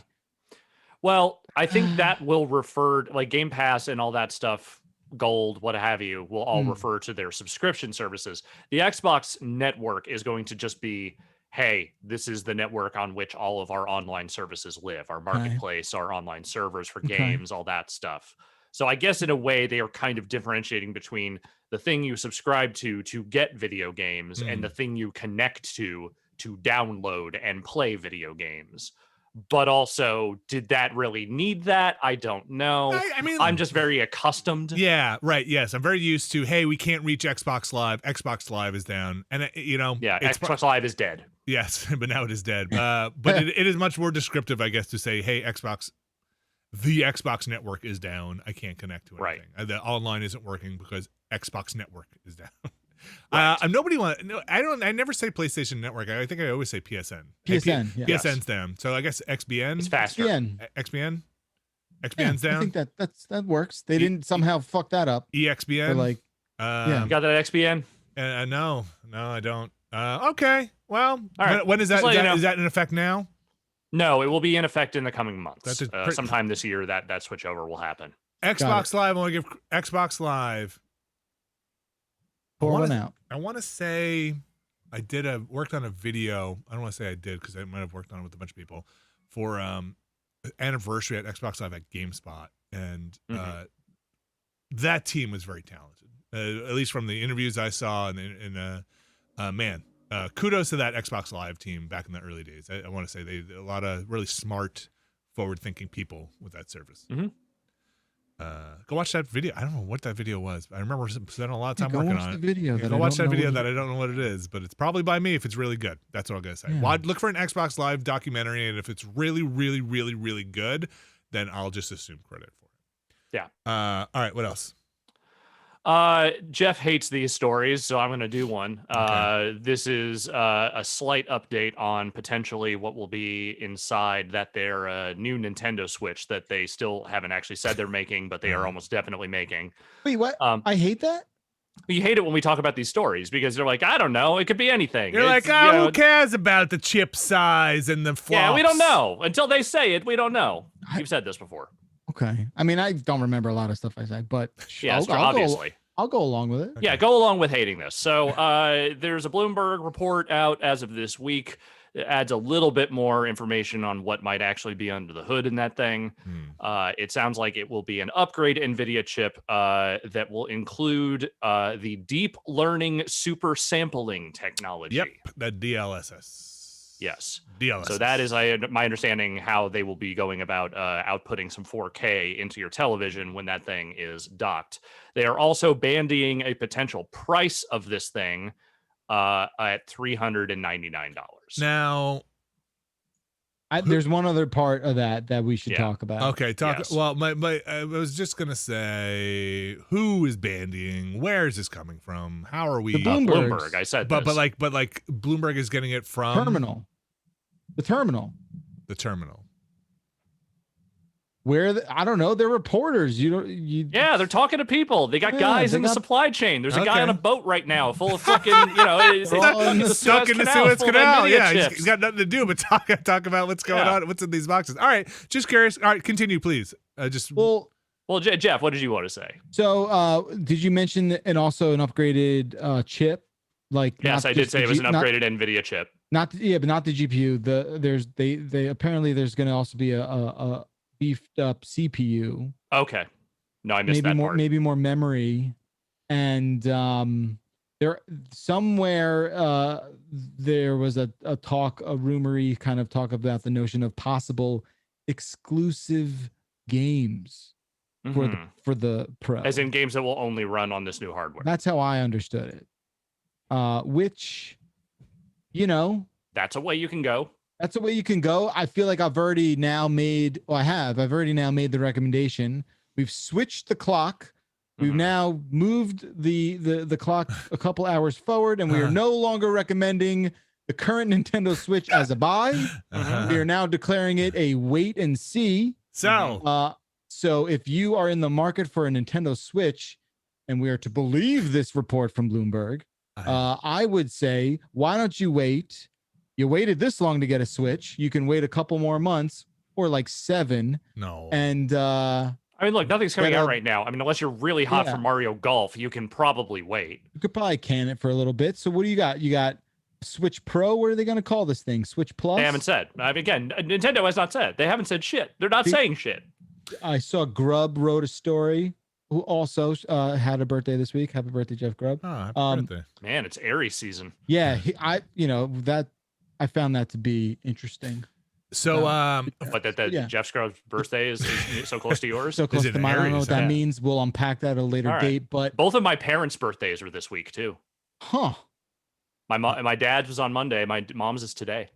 Well, I think that will refer like Game Pass and all that stuff, Gold, what have you, will all refer to their subscription services. The Xbox Network is going to just be, hey, this is the network on which all of our online services live, our marketplace, our online servers for games, all that stuff. So I guess in a way they are kind of differentiating between the thing you subscribe to get video games and the thing you connect to download and play video games. But also, did that really need that? I don't know. I mean, I'm just very accustomed. Yeah, right. Yes, I'm very used to, hey, we can't reach Xbox Live. Xbox Live is down. And, yeah, Xbox Live is dead. Yes, but now it is dead. But it is much more descriptive, I guess, to say, hey, the Xbox Network is down. I can't connect to anything. Right. The online isn't working because Xbox Network is down. Right. I never say PlayStation Network. I think I always say PSN. PSN. PSN's down. So I guess XBN. It's faster. XBN. XBN's down. I think that works. They didn't somehow fuck that up. EXBN. Like, you got that XBN? No, I don't. Okay. Well, all right. When is that? Is that in effect now? No, it will be in effect in the coming months. Sometime this year, that switchover will happen. Xbox Live. I want to give Xbox Live. Pour one out. I want to say I worked on a video. I don't want to say I did because I might have worked on it with a bunch of people for anniversary at Xbox Live at GameSpot, and that team was very talented. At least from the interviews I saw, and kudos to that Xbox Live team back in the early days. I want to say they a lot of really smart, forward-thinking people with that service. Go watch that video. I don't know what that video was, but I remember spending a lot of time working on it. Go watch that video that I don't know what it is, but it's probably by me if it's really good. That's what I'm going to say. Yeah. Look for an Xbox Live documentary, and if it's really, really, really, really good, then I'll just assume credit for it. Yeah. All right, what else? Jeff hates these stories, so I'm going to do one. Okay. This is a slight update on potentially what will be inside their new Nintendo Switch that they still haven't actually said they're making, but they are almost definitely making. Wait, what? I hate that. You hate it when we talk about these stories because they're like, I don't know, it could be anything. You're like, who cares about the chip size and the flops? Yeah, we don't know. Until they say it, we don't know. You've said this before. Okay. I mean, I don't remember a lot of stuff I said, but yeah, obviously. I'll go along with it. Okay. Yeah, go along with hating this. So there's a Bloomberg report out as of this week that adds a little bit more information on what might actually be under the hood in that thing. It sounds like it will be an upgrade NVIDIA chip that will include the deep learning super sampling technology. Yep, the DLSS. Yes. DLSS. So that is my understanding how they will be going about outputting some 4K into your television when that thing is docked. They are also bandying a potential price of this thing at $399. Now, there's one other part of that we should talk about. Okay, yes. Well, I was just gonna say, who is bandying? Where is this coming from? How are we? Bloomberg. I said, but like Bloomberg is getting it from the terminal. Where I don't know. They're reporters. Yeah, they're talking to people. They got guys in the supply chain. There's a guy on a boat right now, full of fucking, stuck in the Suez Canal. Yeah, he's got nothing to do but talk about what's going on, what's in these boxes. All right, just curious. All right, continue, please. Well, Jeff, what did you want to say? So, did you mention and also an upgraded chip? Yes, I did say it was an upgraded NVIDIA chip. But not the GPU. They apparently there's going to also be a beefed up CPU. Okay. No, I missed that part. Maybe more memory. And there somewhere there was a rumory kind of talk about the notion of possible exclusive games for the Pro. As in games that will only run on this new hardware. That's how I understood it. Which, that's a way you can go. That's the way you can go. I feel like I've already now made the recommendation. We've switched the clock. We've now moved the clock a couple hours forward, and we are no longer recommending the current Nintendo Switch as a buy. We are now declaring it a wait and see. So if you are in the market for a Nintendo Switch, and we are to believe this report from Bloomberg, I would say, why don't you wait? You waited this long to get a Switch. You can wait a couple more months or like 7. No. And I mean, look, nothing's coming out right now. I mean, unless you're really hot for Mario Golf, you can probably wait. You could probably can it for a little bit. So what do you got? You got Switch Pro. What are they going to call this thing? Switch Plus? They haven't said. I mean, again, Nintendo has not said. They haven't said shit. They're not saying shit. I saw Grubb wrote a story, who also had a birthday this week. Happy birthday, Jeff Grubb. Oh, happy birthday. Man, it's Aries season. Yeah, I found that to be interesting. So, but Jeff Grubb's birthday is so close to yours. So close to mine. I don't know what that means. We'll unpack that at a later date. But both of my parents' birthdays are this week too. Huh. My dad's was on Monday. My mom's is today.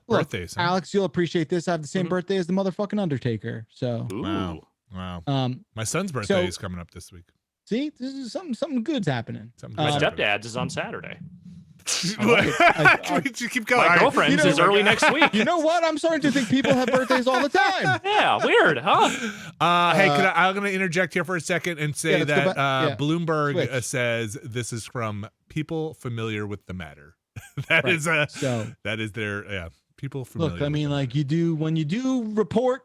Birthdays, Alex, you'll appreciate this. I have the same birthday as the motherfucking Undertaker. So wow. My son's birthday is coming up this week. See, this is something good's happening. My stepdad's is on Saturday. You keep going. My girlfriend's is early next week. You know what? I'm starting to think people have birthdays all the time. Yeah, weird, huh? Hey, I'm going to interject here for a second and say that Bloomberg says this is from people familiar with the matter. That is their people familiar. Look, I mean, like when you do report :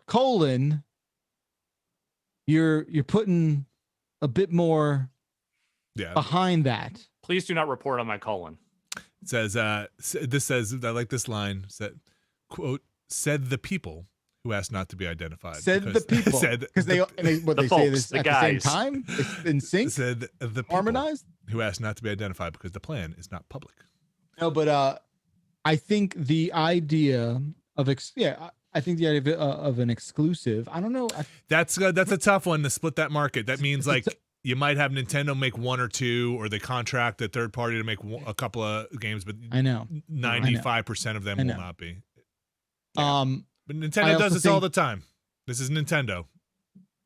you're putting a bit more behind that. Please do not report on my colon. It says, this says, I like this line, quote, said the people who asked not to be identified. Said the people. Because they say this at the same time? It's in sync? Said the people harmonized? Who asked not to be identified because the plan is not public. No, but I think the idea of, of an exclusive, I don't know. That's a tough one to split that market. That means like, you might have Nintendo make 1 or 2, or they contract a third party to make a couple of games, but I know 95% of them will not be. Yeah. But Nintendo does this all the time. This is Nintendo.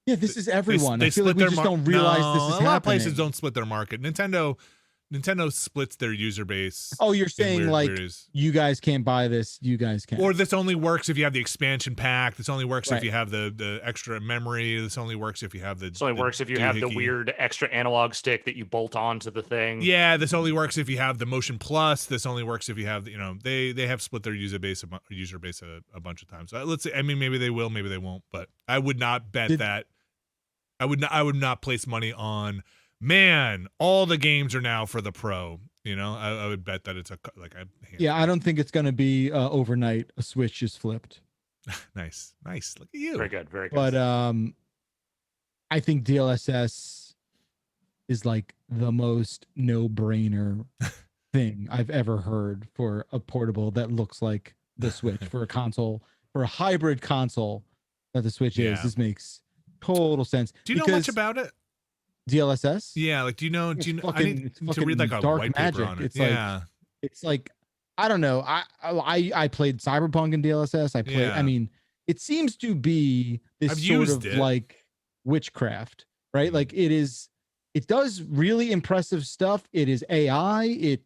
Yeah, this is everyone. They I feel like split we their just mar- don't realize No, this is a happening. lot of places don't split their market. Nintendo splits their user base. Oh, you're in saying weird like ways. you guys can't buy this, you guys can't. Or this only works if you have the expansion pack. This only works if Right. you have the extra memory. This only works if you have the. This only works if you have the weird extra analog stick that you bolt onto the thing. Yeah, this only works if you have the Motion Plus. This only works if you have, they have split their user base a bunch of times. So let's say, I mean, maybe they will, maybe they won't, but I would not bet that. I would not place money on. Man, all the games are now for the Pro. I would bet that it's yeah, I don't think it's going to be overnight. A switch is flipped. Nice. Look at you. Very good. Very good. But I think DLSS is like the most no-brainer thing I've ever heard for a portable that looks like the Switch, for a console, for a hybrid console that the Switch is. This makes total sense. Do you know much about it? DLSS? Yeah, like do you know? I need to fucking read like a dark white magic. paper on it. It's like I don't know. I played Cyberpunk in DLSS. I mean, it seems to be this sort of like witchcraft, right? Like it does really impressive stuff. It is AI.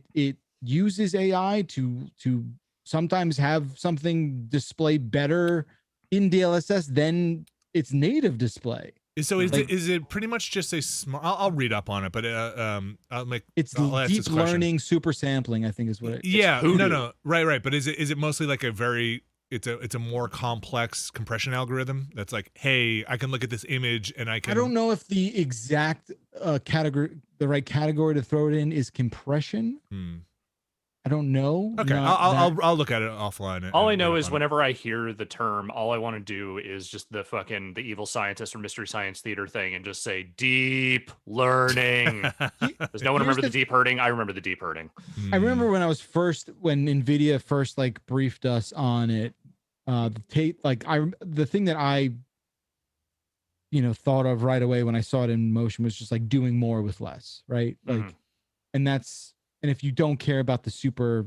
It uses AI to sometimes have something display better in DLSS than its native display. So is it pretty much just a small? I'll read up on it, but I'll make. It's deep learning super sampling, I think is what it. Yeah, no, right. But is it mostly like it's a more complex compression algorithm that's like, hey, I can look at this image and I can. I don't know if the exact category, the right category to throw it in is compression. I don't know. Okay, I'll look at it offline. All I know is whenever I hear the term, all I want to do is just the evil scientist or Mystery Science Theater thing and just say deep learning. Does no one remember the deep herding? I remember the deep herding. I remember when NVIDIA first like briefed us on it. The thing that I thought of right away when I saw it in motion was just like doing more with less, right? Like, and if you don't care about the super,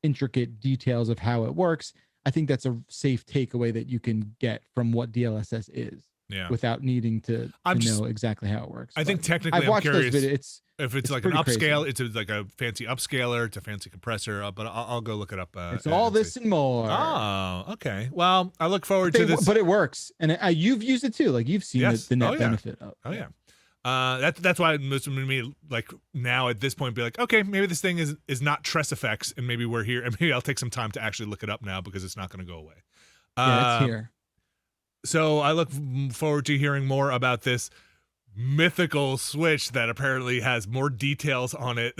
intricate details of how it works, I think that's a safe takeaway that you can get from what DLSS is. Yeah. Without needing to know exactly how it works. I think technically I'm curious if it's like an upscale, it's like a fancy upscaler, it's a fancy compressor, but I'll go look it up. It's all this and more. Oh, okay. Well, I look forward to this. But it works. And you've used it too. Like you've seen the net benefit of it. Oh, yeah. That's why most of me like now at this point be like, okay, maybe this thing is not Tress effects, and maybe we're here, and maybe I'll take some time to actually look it up now because it's not going to go away. Yeah, it's here. So I look forward to hearing more about this mythical Switch that apparently has more details on it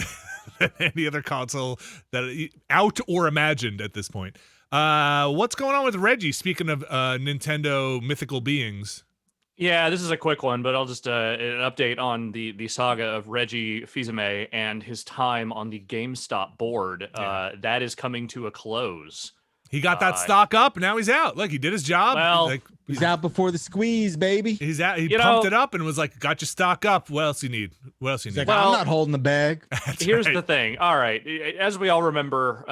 than any other console that out or imagined at this point. What's going on with Reggie? Speaking of Nintendo mythical beings. Yeah, this is a quick one, but I'll just an update on the saga of Reggie Fils-Aimé and his time on the GameStop board. That is coming to a close. He got that stock up, and now he's out. Look, he did his job. Well, he's out before the squeeze, baby. He's out. He pumped it up and was like, "Got your stock up. What else you need? What else you need?" Like, I'm not holding the bag. Here's the thing. All right, as we all remember,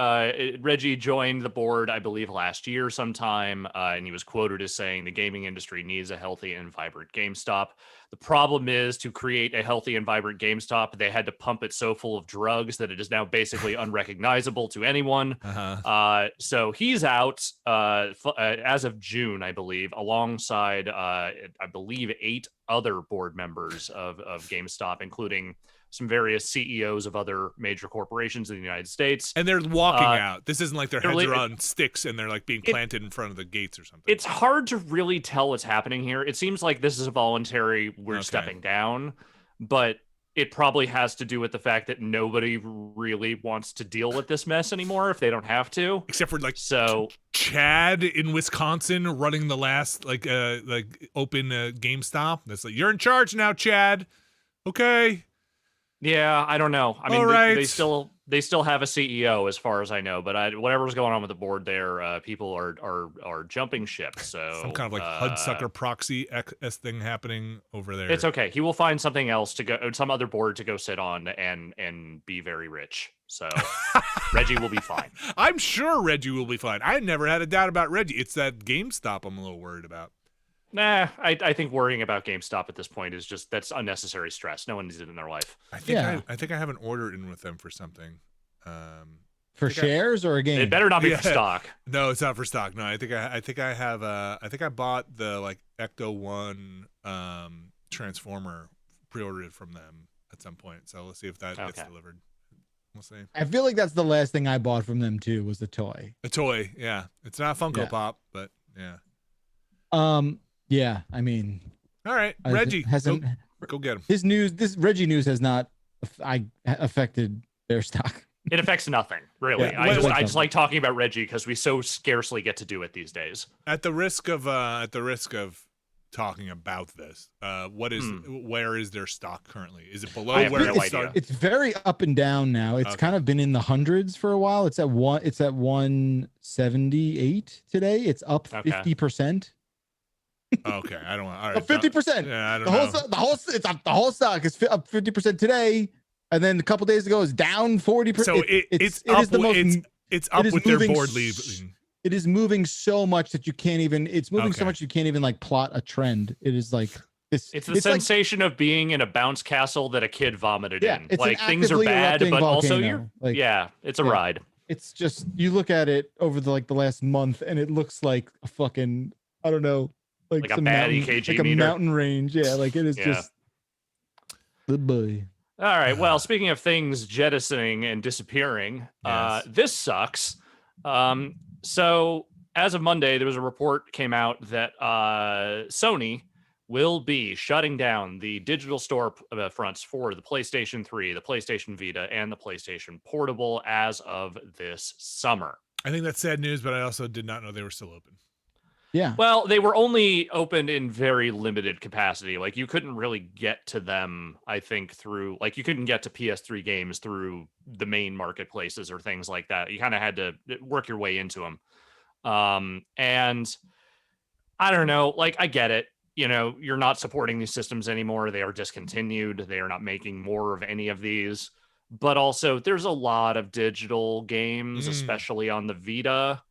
Reggie joined the board, I believe, last year sometime, and he was quoted as saying the gaming industry needs a healthy and vibrant GameStop. The problem is, to create a healthy and vibrant GameStop, they had to pump it so full of drugs that it is now basically unrecognizable to anyone. So he's out as of June, I believe, alongside, I believe, 8 other board members of GameStop, including some various CEOs of other major corporations in the United States. And they're walking out. This isn't like their heads are on sticks and they're like being planted in front of the gates or something. It's hard to really tell what's happening here. It seems like this is a voluntary, we're stepping down, but it probably has to do with the fact that nobody really wants to deal with this mess anymore if they don't have to. Except for Chad in Wisconsin running the last open GameStop. That's like, you're in charge now, Chad. Okay. Yeah, I don't know. I mean, right. they still have a CEO as far as I know, but whatever's going on with the board there, people are jumping ship. So some kind of like Hudsucker proxy S thing happening over there. It's okay. He will find something else to go, some other board to go sit on and be very rich. So Reggie will be fine. I'm sure Reggie will be fine. I never had a doubt about Reggie. It's that GameStop I'm a little worried about. Nah, I think worrying about GameStop at this point is that's unnecessary stress. No one needs it in their life. I think I have an order in with them for something. For shares or a game? It better not be for stock. No, it's not for stock. No, I think I have I think I bought the like Ecto 1 Transformer, pre-ordered it from them at some point. So let's see if that gets delivered. We'll see. I feel like that's the last thing I bought from them too, was a toy. A toy, yeah. It's not Funko Pop, but yeah. Yeah, I mean, all right, Reggie, go get him. This Reggie news has not affected their stock. It affects nothing, really. Yeah, I just like talking about Reggie because we so scarcely get to do it these days. At the risk of talking about this, where is their stock currently? Is it below where it started? It's very up and down now. It's kind of been in the hundreds for a while. It's at 178 today. It's up 50%. Okay, I don't want. All right, 50%. Yeah, I don't know. The whole stock is up 50% today, and then a couple days ago it's down 40%. So it's up with their board leaving. It is moving so much that you can't even. It's moving so much you can't even like plot a trend. It is like this. It's the sensation of being in a bounce castle that a kid vomited in. It's like things are bad, but volcano. Also it's a ride. It's just you look at it over the last month, and it looks like a fucking I don't know. Like a bad EKG like a meter. Mountain range. Yeah, like it is just the boy. All right. Well, speaking of things jettisoning and disappearing, this sucks. So as of Monday, there was a report came out that Sony will be shutting down the digital store fronts for the PlayStation 3, the PlayStation Vita, and the PlayStation Portable as of this summer. I think that's sad news, but I also did not know they were still open. Yeah. Well, they were only opened in very limited capacity. Like you couldn't really get to them, I think, through like you couldn't get to PS3 games through the main marketplaces or things like that. You kind of had to work your way into them. And I don't know, like I get it. You know, you're not supporting these systems anymore. They are discontinued. They are not making more of any of these. But also there's a lot of digital games, especially on the Vita.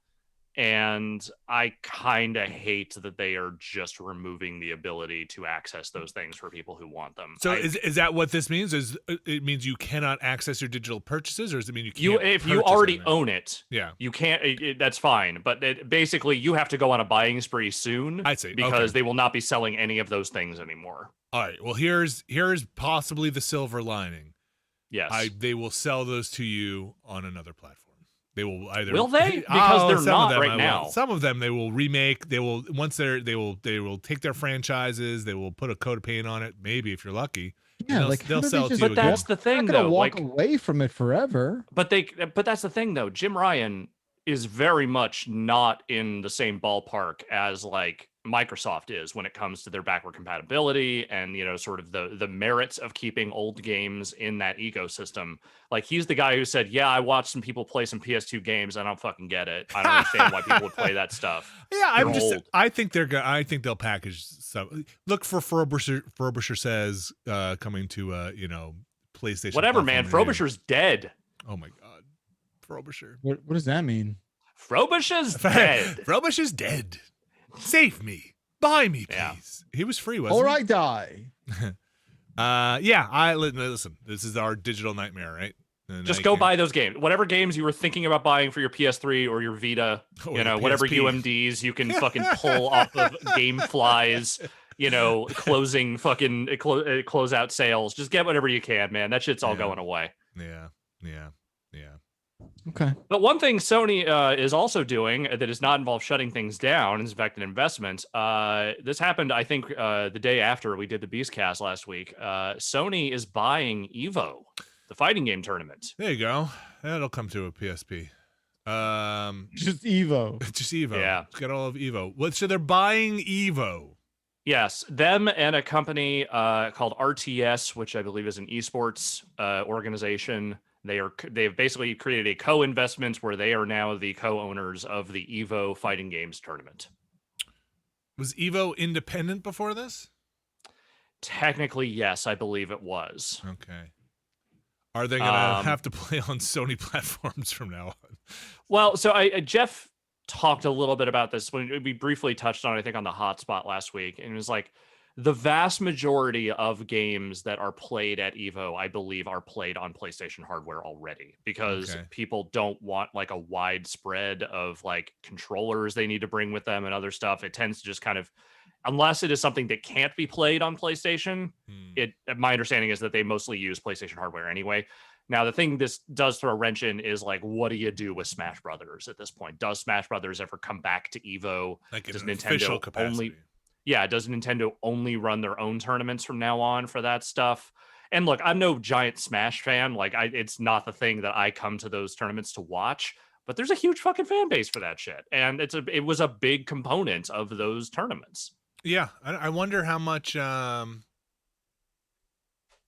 And I kind of hate that they are just removing the ability to access those things for people who want them. So is that what this means? Is it means you cannot access your digital purchases, or does it mean you can't? If you already own it, yeah, you can't. That's fine. But basically, you have to go on a buying spree soon. I see, because they will not be selling any of those things anymore. All right. Well, here's possibly the silver lining. Yes, they will sell those to you on another platform. They will either because they're not right now. Some of them they will remake. They will they will take their franchises. They will put a coat of paint on it. Maybe if you're lucky. Yeah, they'll sell it to you. But that's the thing, though. Walk away from it forever. But that's the thing, though. Jim Ryan is very much not in the same ballpark as like Microsoft is when it comes to their backward compatibility and, you know, sort of the merits of keeping old games in that ecosystem. Like he's the guy who said, yeah, I watched some people play some PS2 games. I don't fucking get it. I don't understand why people would play that stuff. Yeah, I think they'll package some. Look for Frobisher says coming to PlayStation. Whatever, man. Frobisher's dead. Oh my god. Frobisher. What does that mean? Frobisher's dead. Frobisher's dead. Save me. Buy me, please. Yeah. He was free, wasn't he? Or I die. Listen, this is our digital nightmare, right? And just go buy those games. Whatever games you were thinking about buying for your PS3 or your Vita, whatever UMDs you can fucking pull off of GameFly's, closing fucking closeout sales. Just get whatever you can, man. That shit's all going away. Yeah. Okay. But one thing Sony is also doing that does not involve shutting things down, is in fact an investment. This happened, I think, the day after we did the Beastcast last week. Sony is buying EVO, the fighting game tournament. There you go. That'll come to a PSP. Just EVO. Just EVO. Yeah. It's got all of EVO. So they're buying EVO. Yes, them and a company called RTS, which I believe is an esports organization. They've basically created a co-investment where they are now the co-owners of the EVO fighting games tournament. Was EVO independent before this? Technically, yes, I believe it was. Okay. Are they going to have to play on Sony platforms from now on? Well, so Jeff talked a little bit about this when we briefly touched on it, I think, on the hotspot last week, and it was like the vast majority of games that are played at Evo, I believe, are played on PlayStation hardware already, because people don't want like a widespread of like controllers they need to bring with them and other stuff. It tends to just kind of, unless it is something that can't be played on PlayStation, my understanding is that they mostly use PlayStation hardware anyway. Now, the thing this does throw a wrench in is like, what do you do with Smash Brothers at this point? Does Smash Brothers ever come back to Evo? Like in does an Nintendo official capacity? does Nintendo only run their own tournaments from now on for that stuff? And look, I'm no giant Smash fan. Like, it's not the thing that I come to those tournaments to watch. But there's a huge fucking fan base for that shit, and it was a big component of those tournaments. Yeah, I wonder how much. I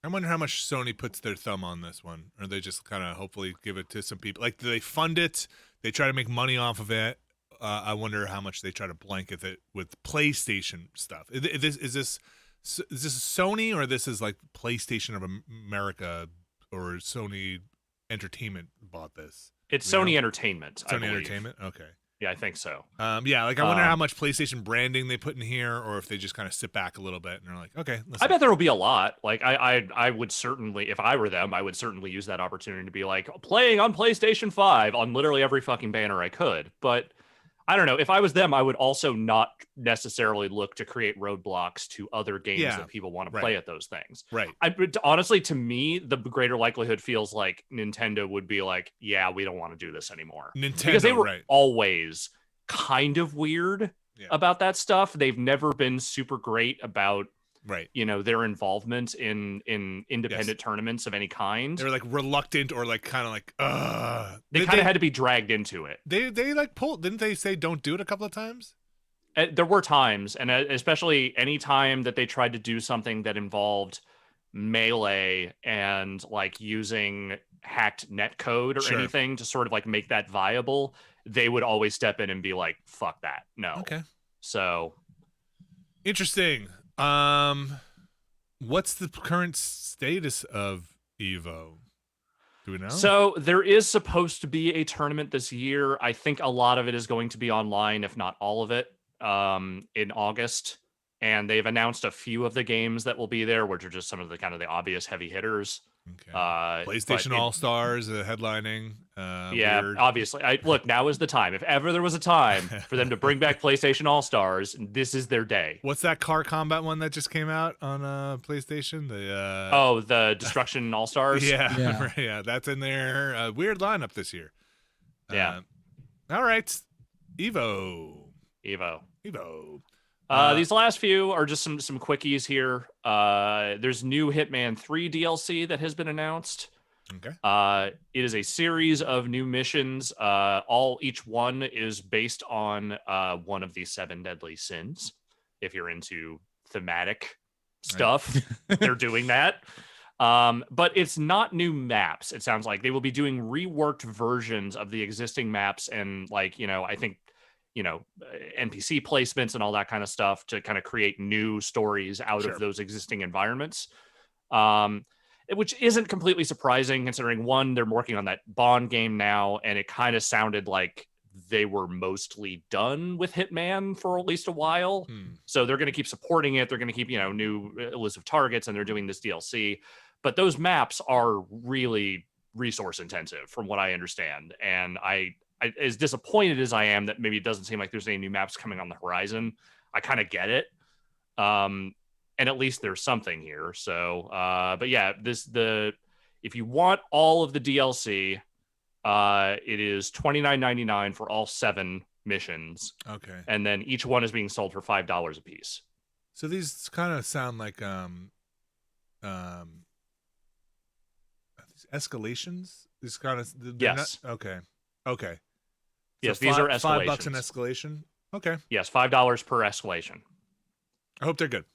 wonder how much Sony puts their thumb on this one, or they just kind of hopefully give it to some people. Like, do they fund it? They try to make money off of it. I wonder how much they try to blanket it with PlayStation stuff. Is this Sony, or this is like PlayStation of America or Sony Entertainment bought this? It's Sony Entertainment. Sony Entertainment. Okay. Yeah, I think so. Yeah, like I wonder how much PlayStation branding they put in here, or if they just kind of sit back a little bit and are like, okay, listen. I bet there will be a lot. Like I would certainly, if I were them, I would certainly use that opportunity to be like playing on PlayStation 5 on literally every fucking banner I could. But I don't know. If I was them, I would also not necessarily look to create roadblocks to other games that people want to play at those things. Right. Honestly, to me, the greater likelihood feels like Nintendo would be like, yeah, we don't want to do this anymore. Because they were always kind of weird about that stuff. They've never been super great about their involvement in independent tournaments of any kind. They're like reluctant, or like kind of like they kind of had to be dragged into it. They like pulled, didn't they say don't do it a couple of times? There were times, and especially any time that they tried to do something that involved Melee and like using hacked netcode or anything to sort of like make that viable, they would always step in and be like, fuck that. No. Okay. So interesting. What's the current status of Evo? Do we know? So there is supposed to be a tournament this year. I think a lot of it is going to be online, if not all of it, in August. And they've announced a few of the games that will be there, which are just some of the kind of the obvious heavy hitters. Okay. PlayStation All-Stars headlining. Weird. Obviously. Look, now is the time. If ever there was a time for them to bring back PlayStation All-Stars, this is their day. What's that car combat one that just came out on PlayStation? The Destruction All-Stars? Yeah, that's in there. Weird lineup this year. Yeah. All right. Evo. These last few are just some quickies here. There's new Hitman 3 DLC that has been announced. Okay. It is a series of new missions. Each one is based on one of the 7 deadly sins. If you're into thematic stuff, they're doing that. But it's not new maps. It sounds like they will be doing reworked versions of the existing maps, and I think NPC placements and all that kind of stuff to kind of create new stories out of those existing environments. Which isn't completely surprising, considering one, they're working on that Bond game now, and it kind of sounded like they were mostly done with Hitman for at least a while. So they're going to keep supporting it. They're going to keep, new list of targets, and they're doing this DLC. But those maps are really resource intensive from what I understand. And I as disappointed as I am that maybe it doesn't seem like there's any new maps coming on the horizon, I kind of get it. And at least there's something here. So, but yeah, if you want all of the DLC, it is $29.99 for all 7 missions. Okay. And then each one is being sold for $5 a piece. So these kind of sound like escalations. These kind of yes. Okay. Yes, so these are escalations. $5 an escalation. Okay. Yes, $5 per escalation. I hope they're good.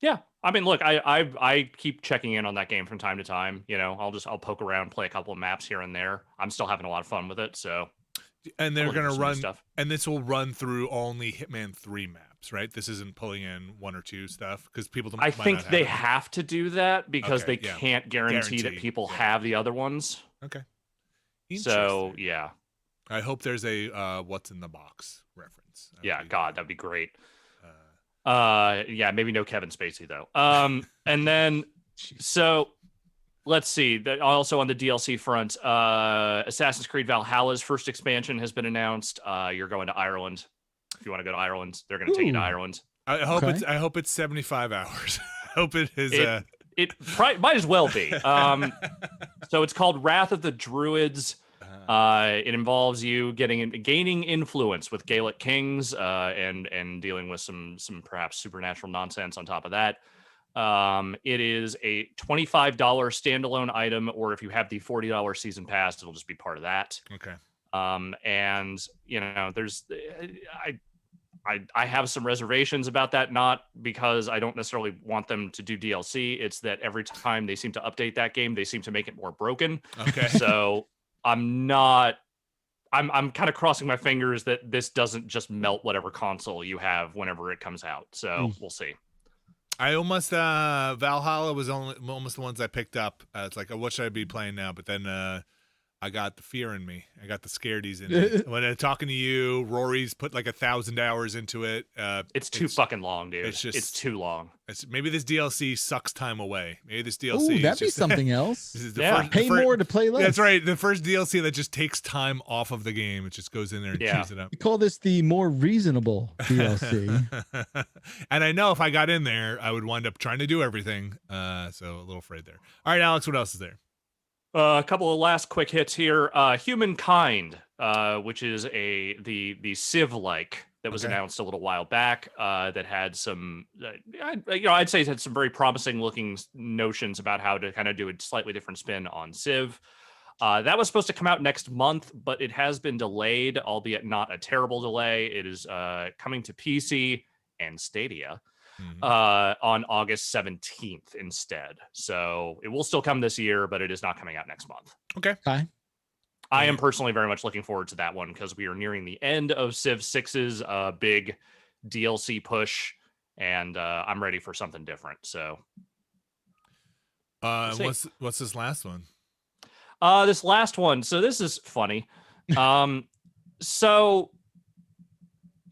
Yeah, I mean, look, I keep checking in on that game from time to time. I'll poke around, play a couple of maps here and there. I'm still having a lot of fun with it. So, and they're gonna run stuff, and this will run through only Hitman 3 maps, right? This isn't pulling in 1 or 2 stuff because people don't. I think they have to do that because they can't guarantee that people have the other ones. Okay. So yeah. I hope there's a what's in the box reference. That'd be great. Uh, Maybe no Kevin Spacey though. And then so let's see. Also on the DLC front, Assassin's Creed Valhalla's first expansion has been announced. You're going to Ireland. If you want to go to Ireland, they're going to take you to Ireland. I hope it's 75 hours. I hope it is. It might as well be. So it's called Wrath of the Druids. It involves you gaining influence with Gaelic kings, and dealing with some perhaps supernatural nonsense on top of that. It is a $25 standalone item, or if you have the $40 season pass, it'll just be part of that. Okay. And there's I have some reservations about that, not because I don't necessarily want them to do DLC. It's that every time they seem to update that game, they seem to make it more broken. Okay. So I'm kind of crossing my fingers that this doesn't just melt whatever console you have whenever it comes out. So we'll see. I almost Valhalla was almost the ones I picked up. It's like, what should I be playing now? But then I got the fear in me. I got the scaredies in me. When I'm talking to you, Rory's put like 1,000 hours into it. It's too fucking long, dude. It's too long. Maybe this DLC sucks time away. Maybe this DLC. That'd be something else. Pay more to play less. That's right. The first DLC that just takes time off of the game. It just goes in there and chews it up. We call this the more reasonable DLC. And I know if I got in there, I would wind up trying to do everything. So a little afraid there. All right, Alex, what else is there? A couple of last quick hits here. Humankind, which is the Civ-like that was announced a little while back, that had some, I'd say it had some very promising looking notions about how to kind of do a slightly different spin on Civ. That was supposed to come out next month, but it has been delayed, albeit not a terrible delay. It is coming to PC and Stadia. On August 17th instead. So it will still come this year, but it is not coming out next month. Okay. I am personally very much looking forward to that one because we are nearing the end of Civ 6's big DLC push, and I'm ready for something different. So what's this last one? This last one. So this is funny. So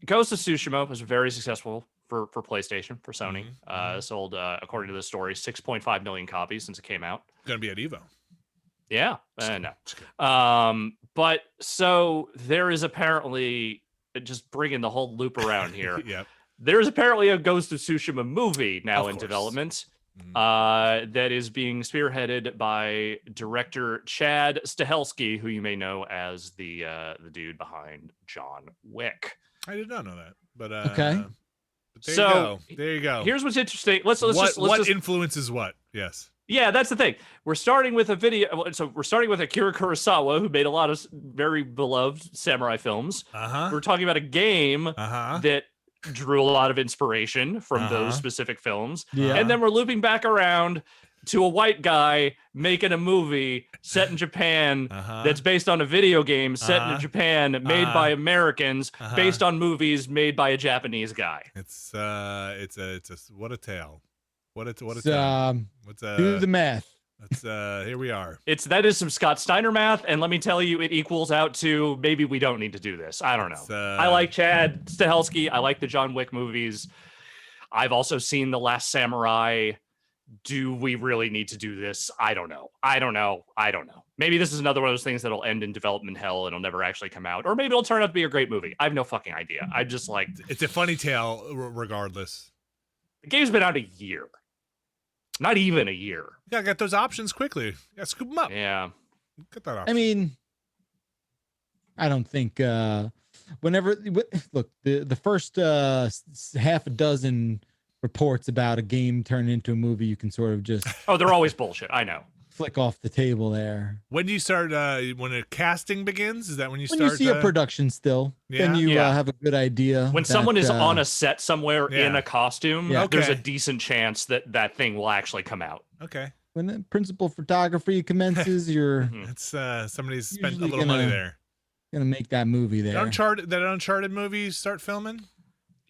Ghost of Tsushima was very successful for PlayStation, for Sony. Sold, according to the story, 6.5 million copies since it came out. Gonna be at Evo. Yeah, no. But so there is apparently, just bringing the whole loop around here. Yep. There is apparently a Ghost of Tsushima movie now in development. That is being spearheaded by director Chad Stahelski, who you may know as the dude behind John Wick. I did not know that, but okay. There you go. Here's what's interesting. Let's what influences what? Yes. Yeah, that's the thing. We're starting with a video. So we're starting with Akira Kurosawa, who made a lot of very beloved samurai films. We're talking about a game that drew a lot of inspiration from those specific films. And then we're looping back around to a white guy making a movie set in Japan that's based on a video game set in Japan made by Americans based on movies made by a Japanese guy. It's what a tale. What a tale. Do the math. Here we are. That is some Scott Steiner math, and let me tell you, it equals out to maybe we don't need to do this. I don't know. I like Chad Stahelski. I like the John Wick movies. I've also seen The Last Samurai. Do we really need to do this? I don't know. Maybe this is another one of those things that'll end in development hell and it'll never actually come out. Or maybe it'll turn out to be a great movie. I have no fucking idea. I just like... It's a funny tale regardless. The game's been out a year. Not even a year. Yeah, get those options quickly. Yeah, scoop them up. Yeah. Get that option. I mean, I don't think... Whenever... Look, the first half a dozen... reports about a game turned into a movie, you can sort of just they're always bullshit. I know. Flick off the table there. When do you start? When a casting begins, is that when you start? When you see a production still, then you have a good idea. When someone is on a set somewhere in a costume, there's a decent chance that thing will actually come out. Okay. When the principal photography commences, you're it's somebody's spent a little money there. Gonna make that movie there. That Uncharted movie start filming.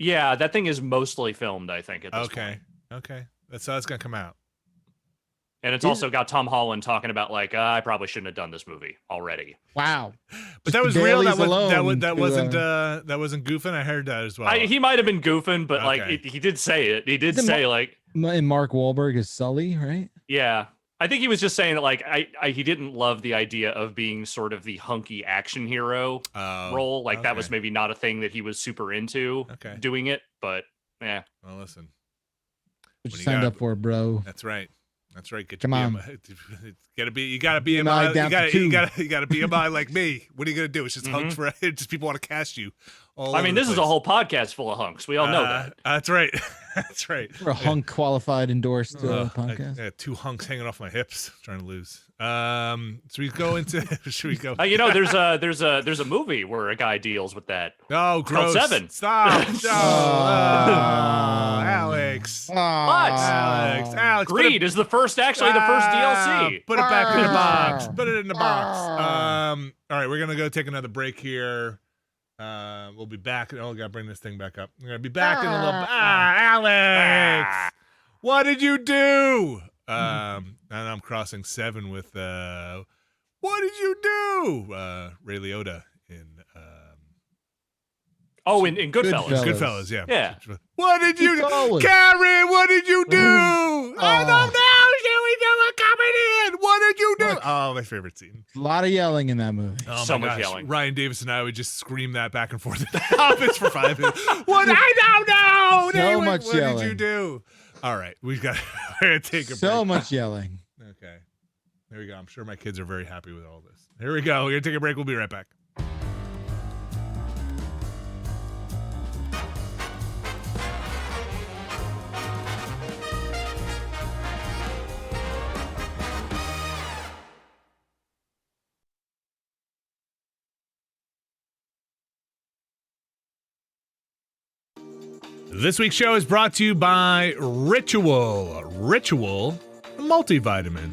Yeah, that thing is mostly filmed, I think, at this point. Okay. That's how it's gonna come out. And it's also got Tom Holland talking about like, I probably shouldn't have done this movie already. Wow. But Just that was the real. Baileys That wasn't goofing. I heard that as well. He might have been goofing, but like Okay. he did say it. He did say like, and Mark Wahlberg is Sully, right? yeah. I think he was just saying that like he didn't love the idea of being sort of the hunky action hero role. Like that was maybe not a thing that he was super into doing it, but yeah. Well, listen. What you signed up for, bro. That's right. That's right. Come on. You gotta be a BMI. You gotta be a BMI like me. What are you gonna do? It's just hunks for just people want to cast you. I mean, this is a whole podcast full of hunks. We all know that. That's right. That's right. We're a hunk qualified endorsed podcast. I got 2 hunks hanging off my hips, trying to lose. So we go into. Should we go? There's a movie where a guy deals with that. Oh, gross! Called Seven. Stop! No, Alex. What? Alex. Greed is the first DLC. Put it back in the box. Put it in the box. All right, we're gonna go take another break here. We'll be back. Oh, gotta bring this thing back up. We're gonna be back in a little. Alex, what did you do? And I'm crossing 7 with. What did you do? Ray Liotta in. In Goodfellas. Goodfellas, yeah. Yeah. What did you do? Karen, what did you do? I don't know. Here we go. Coming in. What did you do? Oh, my favorite scene. A lot of yelling in that movie. Oh, so my much gosh. yelling. Ryan Davis and I would just scream that back and forth in the office for 5 minutes. What? I don't know. So much yelling. What did you do? All right. We're going to take a break. So much yelling. Okay. There we go. I'm sure my kids are very happy with all this. Here we go. We're going to take a break. We'll be right back. This week's show is brought to you by Ritual. Ritual multivitamin.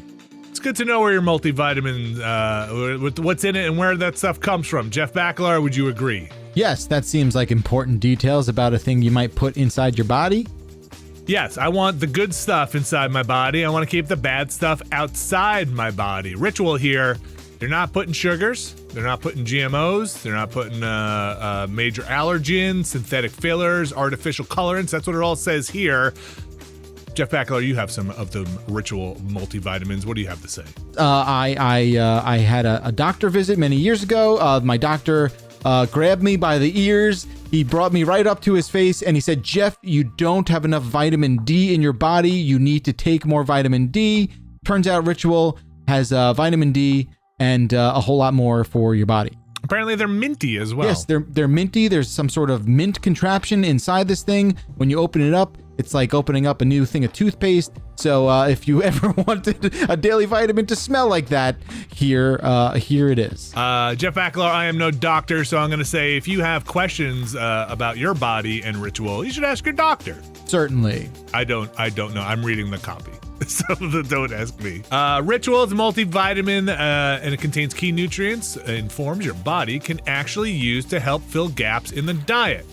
It's good to know where your multivitamin, what's in it and where that stuff comes from. Jeff Bakalar, would you agree? Yes, that seems like important details about a thing you might put inside your body. Yes, I want the good stuff inside my body. I want to keep the bad stuff outside my body. Ritual here, they're not putting sugars. They're not putting GMOs. They're not putting major allergens, synthetic fillers, artificial colorants. That's what it all says here. Jeff Bakalar, you have some of the Ritual multivitamins. What do you have to say? I had a doctor visit many years ago. My doctor grabbed me by the ears. He brought me right up to his face and he said, Jeff, you don't have enough vitamin D in your body. You need to take more vitamin D. Turns out Ritual has vitamin D and a whole lot more for your body. Apparently they're minty as well. Yes, they're minty. There's some sort of mint contraption inside this thing. When you open it up, it's like opening up a new thing of toothpaste. So if you ever wanted a daily vitamin to smell like that, here it is. Jeff Bakalar, I am no doctor, so I'm going to say if you have questions about your body and Ritual, you should ask your doctor. Certainly. I don't know. I'm reading the copy. So don't ask me. Ritual is a multivitamin and it contains key nutrients and forms your body can actually use to help fill gaps in the diet.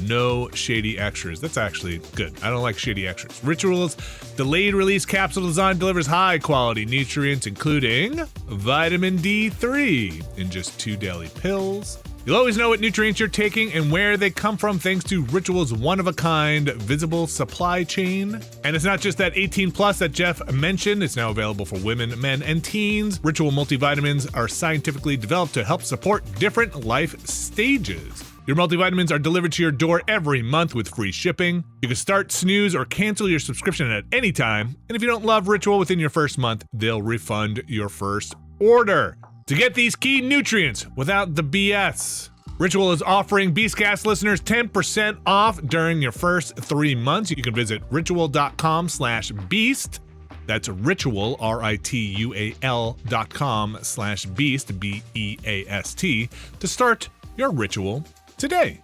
No shady extras. That's actually good. I don't like shady extras. Ritual's delayed release capsule design delivers high quality nutrients, including vitamin D3 in just 2 daily pills. You'll always know what nutrients you're taking and where they come from thanks to Ritual's one-of-a-kind visible supply chain. And it's not just that 18 plus that Jeff mentioned. It's now available for women, men, and teens. Ritual multivitamins are scientifically developed to help support different life stages. Your multivitamins are delivered to your door every month with free shipping. You can start, snooze, or cancel your subscription at any time. And if you don't love Ritual within your first month, they'll refund your first order. To get these key nutrients without the BS, Ritual is offering Beastcast listeners 10% off during your first 3 months. You can visit ritual.com/beast. That's Ritual, RITUAL.com/beast, BEAST, to start your Ritual today.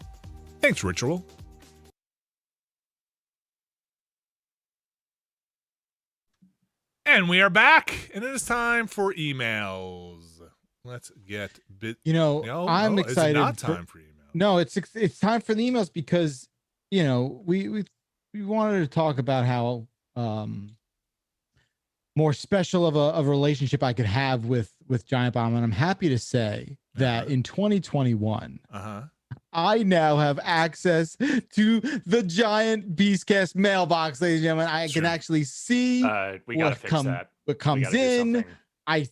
Thanks, Ritual. And we are back, and it is time for emails. Let's get I'm excited. It's not time for emails. No, it's time for the emails because we wanted to talk about how more special of a relationship I could have with Giant Bomb, and I'm happy to say that in 2021, I now have access to the Giant Beastcast mailbox, ladies and gentlemen. I can actually see we gotta fix that. What comes in. I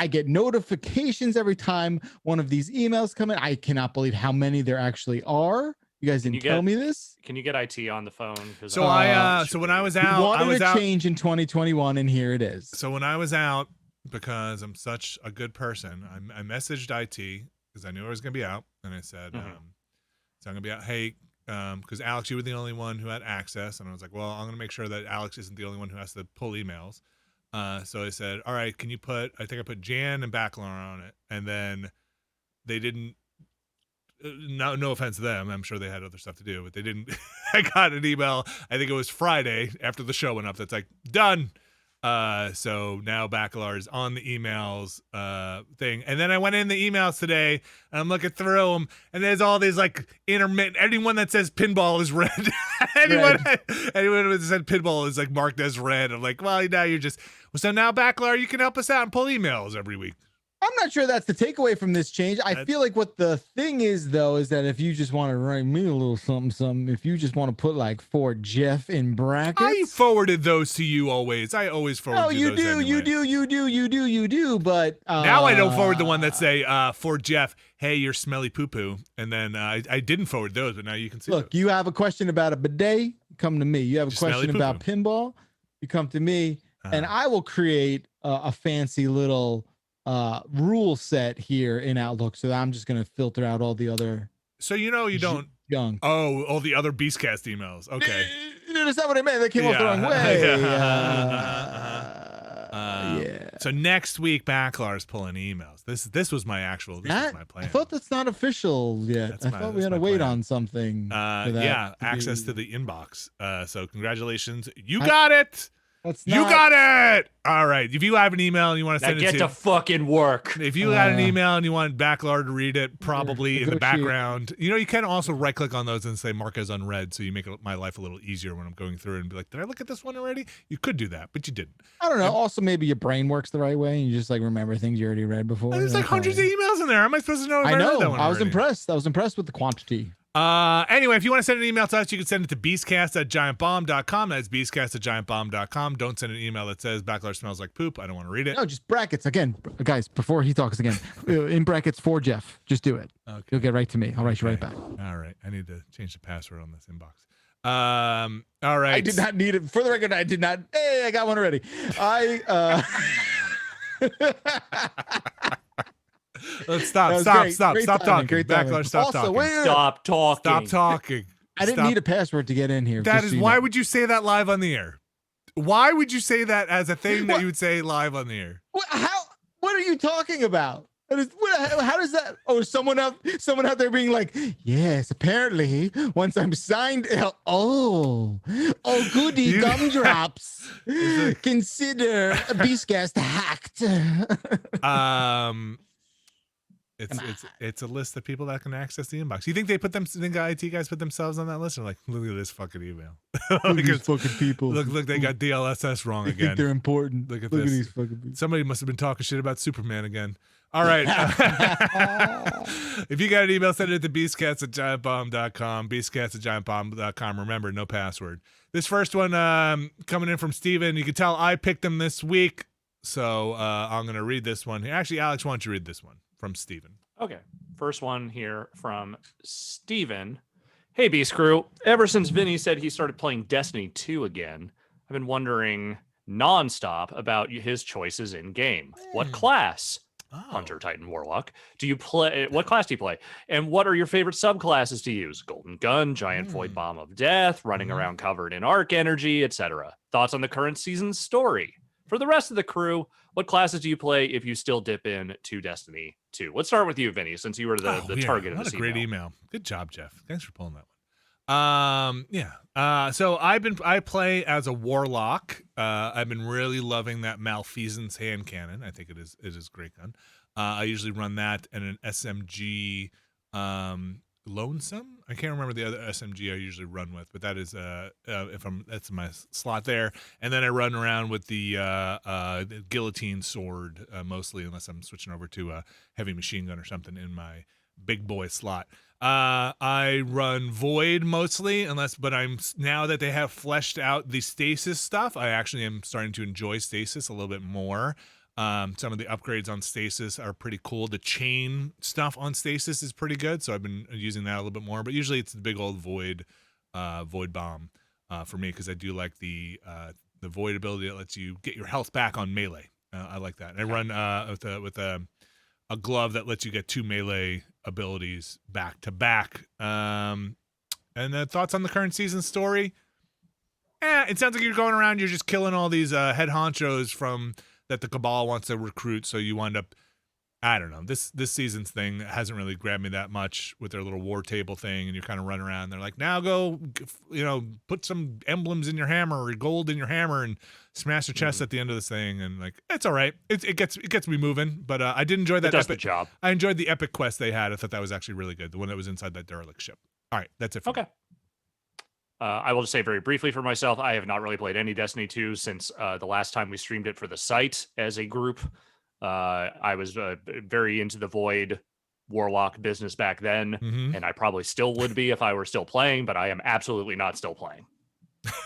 get notifications every time one of these emails come in. I cannot believe how many there actually are. You guys didn't tell me this. Can you get IT on the phone? So so when I was out, I wanted a change in 2021, and here it is. So when I was out, because I'm such a good person, I messaged IT because I knew I was going to be out, and I said, so I'm going to be out. Hey, because Alex, you were the only one who had access, and I was like, well, I'm going to make sure that Alex isn't the only one who has to pull emails. So I said, all right, can you I think I put Jan and Backlar on it, and then they didn't. No offense to them. I'm sure they had other stuff to do, but they didn't. I got an email. I think it was Friday after the show went up. That's like done. So now Backlar is on the emails thing. And then I went in the emails today and I'm looking through them and there's all these like intermittent, anyone that says pinball is red. anyone that said pinball is like marked as red. I'm like, well, now you're just, so now Backlar, you can help us out and pull emails every week. I'm not sure that's the takeaway from this change. I feel like what the thing is, though, is that if you just want to write me a little something, if you just want to put like for Jeff in brackets. I forwarded those to you always. I always forward you those anyway. You do. But now I don't forward the one that say for Jeff, hey, you're smelly poo-poo. And then I didn't forward those, but now you can see Look, you have a question about a bidet, come to me. You have a question about pinball, you come to me. And I will create a fancy little rule set here in Outlook, so that I'm just going to filter out all the other. So you don't junk. Oh, all the other Beastcast emails. Okay, that's not what I meant. That came off the wrong way. Yeah. So next week, Backlar is pulling emails. This was my actual. This was my plan. I thought that's not official yet. I thought we had to wait on something. Access to the inbox. So congratulations, you got it. You got it. All right. If you have an email and you want to send it to, get to fucking work. If you got an email and you want Backlar to read it, probably in the background, you can also right click on those and say mark as unread, so you make my life a little easier when I'm going through it and be like, did I look at this one already? You could do that, but you didn't. I don't know. Also, maybe your brain works the right way and you just like remember things you already read before. There's like hundreds of emails in there. How am I supposed to know? I know. I was impressed. I was impressed with the quantity. Anyway, if you want to send an email to us, you can send it to beastcast@giantbomb.com. That's beastcast@giantbomb.com. Don't send an email that says Backlar smells like poop. I don't want to read it. No, just brackets again, guys. Before he talks again, in brackets for Jeff. Just do it. Okay. You'll get right to me. I'll write you right back. All right. I need to change the password on this inbox. All right. I did not need it. For the record, I did not. Hey, I got one already. Let's stop talking. Backlar, stop talking. Stop talking. I didn't need a password to get in here. That is why would you say that live on the air? Why would you say that as a thing that you would say live on the air? What are you talking about? How does that? Oh, someone out there being like, yes, apparently once I'm signed. Oh, goody gumdrops. Consider Beastcast hacked. It's a list of people that can access the inbox. You think they put them? Think IT guys put themselves on that list? Or like, look at this fucking email. Look at these fucking people. Look, they got DLSS wrong again. Think they're important. Look at these fucking people. Somebody must have been talking shit about Superman again. All right. If you got an email, send it to beastcast@giantbomb.com. Beastcast@giantbomb.com. Remember, no password. This first one coming in from Steven. You can tell I picked him this week, so I'm going to read this one. Actually, Alex, why don't you read this one from Steven? Okay. First one here from Steven. Hey, Beast Crew. Ever since Vinny said he started playing Destiny 2 again, I've been wondering nonstop about his choices in game. What class? Hunter, Titan, Warlock. Do you play? What class do you play? And what are your favorite subclasses to use? Golden Gun, Giant Void Bomb of Death, running around covered in arc energy, etc. Thoughts on the current season's story? For the rest of the crew, what classes do you play if you still dip in to Destiny 2? Let's start with you, Vinny, since you were the target of this email. What a great email. Good job, Jeff. Thanks for pulling that one. So I play as a Warlock. I've been really loving that Malfeasance hand cannon. I think it is a great gun. I usually run that and an SMG Lonesome. I can't remember the other SMG I usually run with, but that is that's my slot there. And then I run around with the guillotine sword mostly, unless I'm switching over to a heavy machine gun or something in my big boy slot. I run Void mostly, but now that they have fleshed out the stasis stuff, I actually am starting to enjoy stasis a little bit more. Some of the upgrades on stasis are pretty cool. The chain stuff on stasis is pretty good, so I've been using that a little bit more. But usually it's the big old void bomb for me, because I do like the void ability that lets you get your health back on melee. I like that. And I run with a glove that lets you get 2 melee abilities back to back. And thoughts on the current season story? It sounds like you're going around, you're just killing all these head honchos that the Cabal wants to recruit, so you wind up, I don't know, this season's thing hasn't really grabbed me that much with their little war table thing, and you're kind of running around. They're like, now go, put some emblems in your hammer or gold in your hammer and smash your chest at the end of this thing, and like, it's all right. It gets me moving, but I did enjoy that. It does the job. I enjoyed the epic quest they had. I thought that was actually really good, the one that was inside that derelict ship. All right, that's it for me. I will just say very briefly for myself, I have not really played any Destiny 2 since the last time we streamed it for the site as a group. I was very into the Void Warlock business back then, and I probably still would be if I were still playing, but I am absolutely not still playing.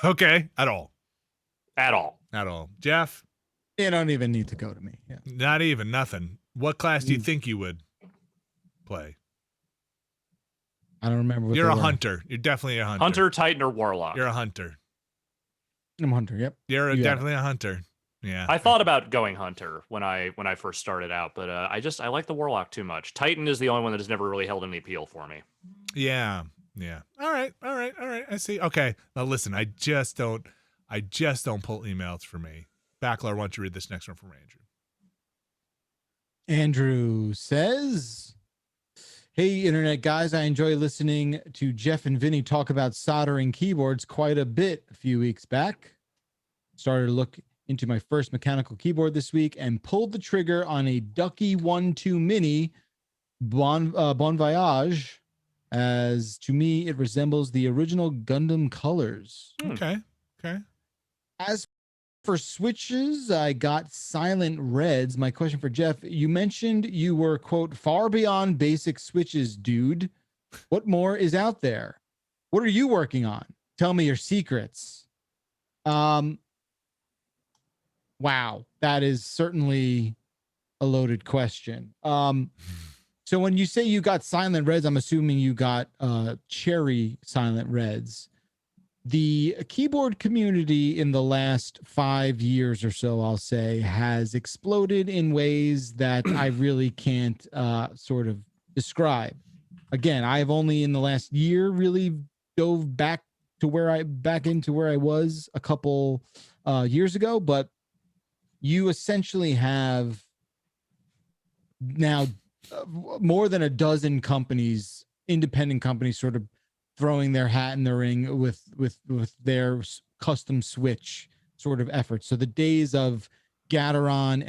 Okay, at all. At all. At all. Jeff? You don't even need to go to me. Yeah. Not even, nothing. What class do you think you would play? I don't remember what You're a hunter. You're definitely a hunter. Hunter, Titan, or Warlock. You're a hunter. I'm a hunter, yep. You're definitely a hunter. Yeah. I thought about going Hunter when I first started out, but I like the Warlock too much. Titan is the only one that has never really held any appeal for me. Yeah. Yeah. All right. I see. Okay. Now listen, I just don't pull emails for me. Backlar, why don't you read this next one from Andrew? Andrew says, hey, internet guys, I enjoy listening to Jeff and Vinny talk about soldering keyboards quite a bit a few weeks back. Started to look into my first mechanical keyboard this week and pulled the trigger on a Ducky 1-2 Mini Bon Voyage, as to me, it resembles the original Gundam colors. Okay. As for switches, I got Silent Reds. My question for Jeff, you mentioned you were, quote, far beyond basic switches, dude. What more is out there? What are you working on? Tell me your secrets. Wow, that is certainly a loaded question. So when you say you got Silent Reds, I'm assuming you got Cherry Silent Reds. The keyboard community in the last 5 years or so, I'll say, has exploded in ways that I really can't sort of describe. Again, I've only in the last year really dove back into where I was a couple years ago, but you essentially have now more than a dozen companies, independent companies, sort of throwing their hat in the ring with their custom switch sort of efforts. So the days of Gateron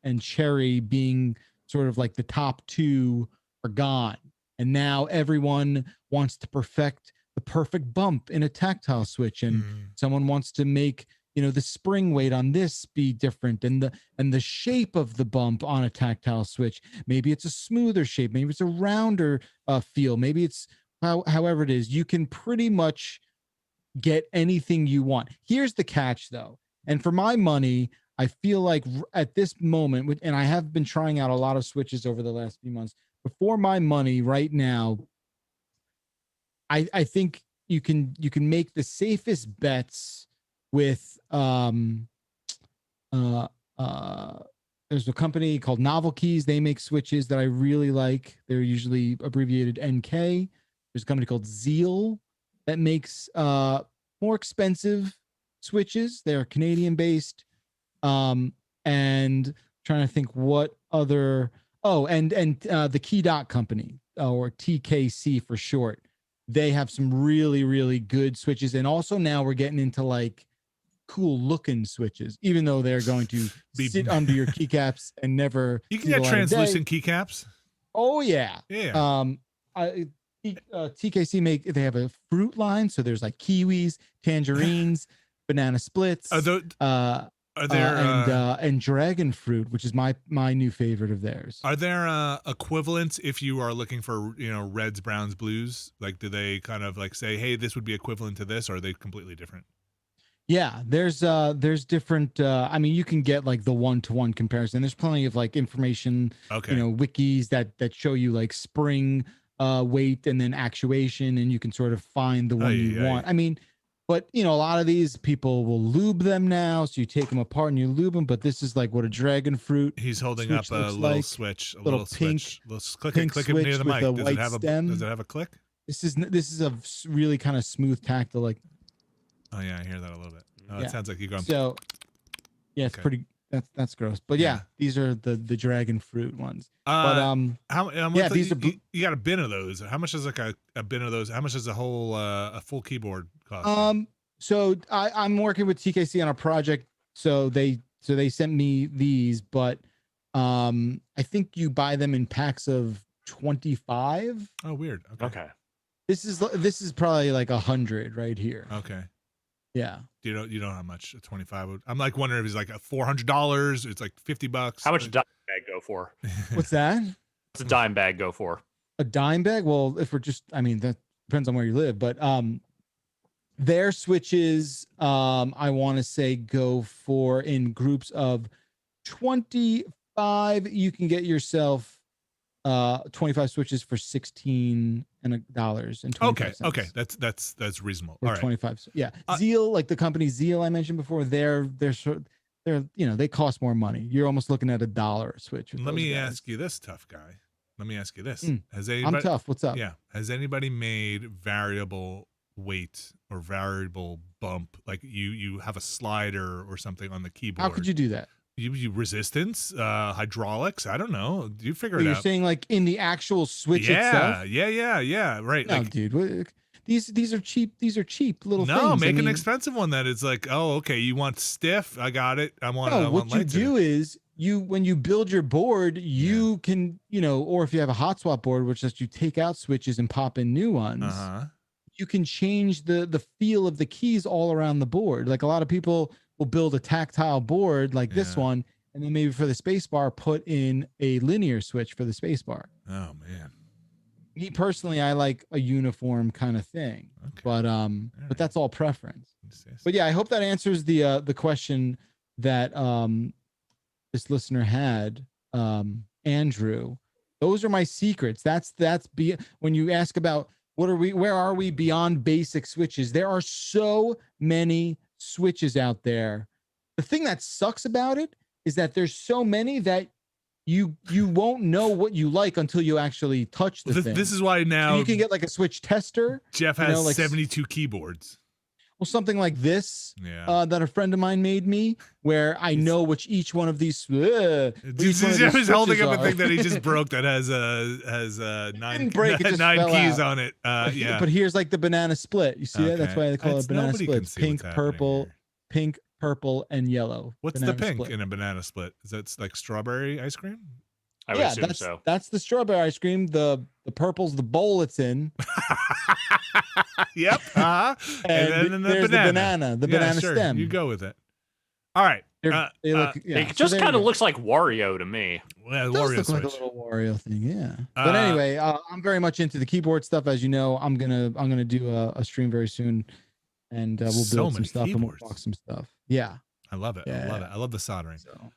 and Cherry being sort of like the top two are gone. And now everyone wants to perfect the perfect bump in a tactile switch. And someone wants to make, the spring weight on this be different, and the shape of the bump on a tactile switch. Maybe it's a smoother shape. Maybe it's a rounder feel. Maybe it's however it is. You can pretty much get anything you want. Here's the catch, though. And for my money, I feel like at this moment, and I have been trying out a lot of switches over the last few months, but for my money right now, I think you can make the safest bets with there's a company called Novel Keys. They make switches that I really like. They're usually abbreviated NK. There's a company called Zeal that makes more expensive switches. They're Canadian based. And trying to think what other, and the Key Dot Company, or TKC for short. They have some really, really good switches. And also now we're getting into like cool looking switches, even though they're going to sit under your keycaps and never. You can get translucent keycaps. Oh yeah. Yeah. TKC they have a fruit line, so there's like kiwis, tangerines, banana splits. Are there and dragon fruit, which is my new favorite of theirs. Are there equivalents if you are looking for reds, browns, blues? Like, do they kind of like say, hey, this would be equivalent to this, or are they completely different? Yeah, there's different. I mean, you can get like the 1-to-1 comparison. There's plenty of like information, Okay. wikis that show you like spring weight and then actuation, and you can sort of find the one you want. I mean, but a lot of these people will lube them now, so you take them apart and you lube them. But this is like what a dragon fruit. He's holding up a little like, switch, a little pink, switch. Let's click it near the mic. Does it have a click? This is a really kind of smooth tactile, like. Oh yeah, I hear that a little bit. Oh, yeah. It sounds like you're going. So, yeah, it's pretty. That's gross. But yeah, these are the dragon fruit ones. These are. You got a bin of those. How much is like a bin of those? How much does a whole a full keyboard cost? So I'm working with TKC on a project. So they sent me these, but I think you buy them in packs of 25. Oh, weird. Okay. This is probably like 100 right here. Okay. Yeah. You know how much a 25 would. I'm like wondering if it's like a $400. It's like $50. How much a dime bag go for? What's that? What's a dime bag go for? A dime bag? Well, if we're just, I mean, that depends on where you live, but their switches, I want to say go for in groups of 25. You can get yourself 25 switches for $16 and $25. Okay, that's reasonable. Or all right. 25. Yeah, Zeal, like the company Zeal I mentioned before, they're they cost more money. You're almost looking at $1 a switch. Let me ask you this, tough guy. Let me ask you this: Has anybody? I'm tough. What's up? Yeah, has anybody made variable weight or variable bump? Like you have a slider or something on the keyboard. How could you do that? You resistance, hydraulics. I don't know. You figure it You're out. saying like in the actual switch itself? Yeah. Right. No, like, dude. These are cheap. These are cheap little things. No, make an expensive one that it's like, oh, okay, you want stiff? I got it. What you do is when you build your board, you can, or if you have a hot swap board, which is you take out switches and pop in new ones. You can change the feel of the keys all around the board. Like a lot of people will build a tactile board like this one, and then maybe for the space bar, put in a linear switch for the space bar. Oh man. Me personally, I like a uniform kind of thing, but that's all preference. But yeah, I hope that answers the question that this listener had, Andrew. Those are my secrets. When you ask about where are we beyond basic switches? There are so many switches out there. The thing that sucks about it is that there's so many that you won't know what you like until you actually touch the thing. This is why now you can get like a switch tester. Jeff has 72 keyboards. Well, something like this that a friend of mine made me, where I know which each one of these. Jeff is holding up a thing that he just broke that has nine keys on it. Yeah, but here's like the banana split. You see that? That's why they call it banana split. It's pink, purple, and yellow. What's the pink in a banana split? Is that like strawberry ice cream? I would assume so. That's the strawberry ice cream. The purple's the bowl it's in. Yep. And then the banana. The banana stem. You go with it. All right. It just kind of looks like Wario to me. Well, it does look like a little Wario thing, yeah. But anyway, I'm very much into the keyboard stuff, as you know. I'm gonna do a stream very soon, and we'll build some stuff and we'll talk some stuff. Yeah. I love it. Yeah. I love it. I love the soldering. So,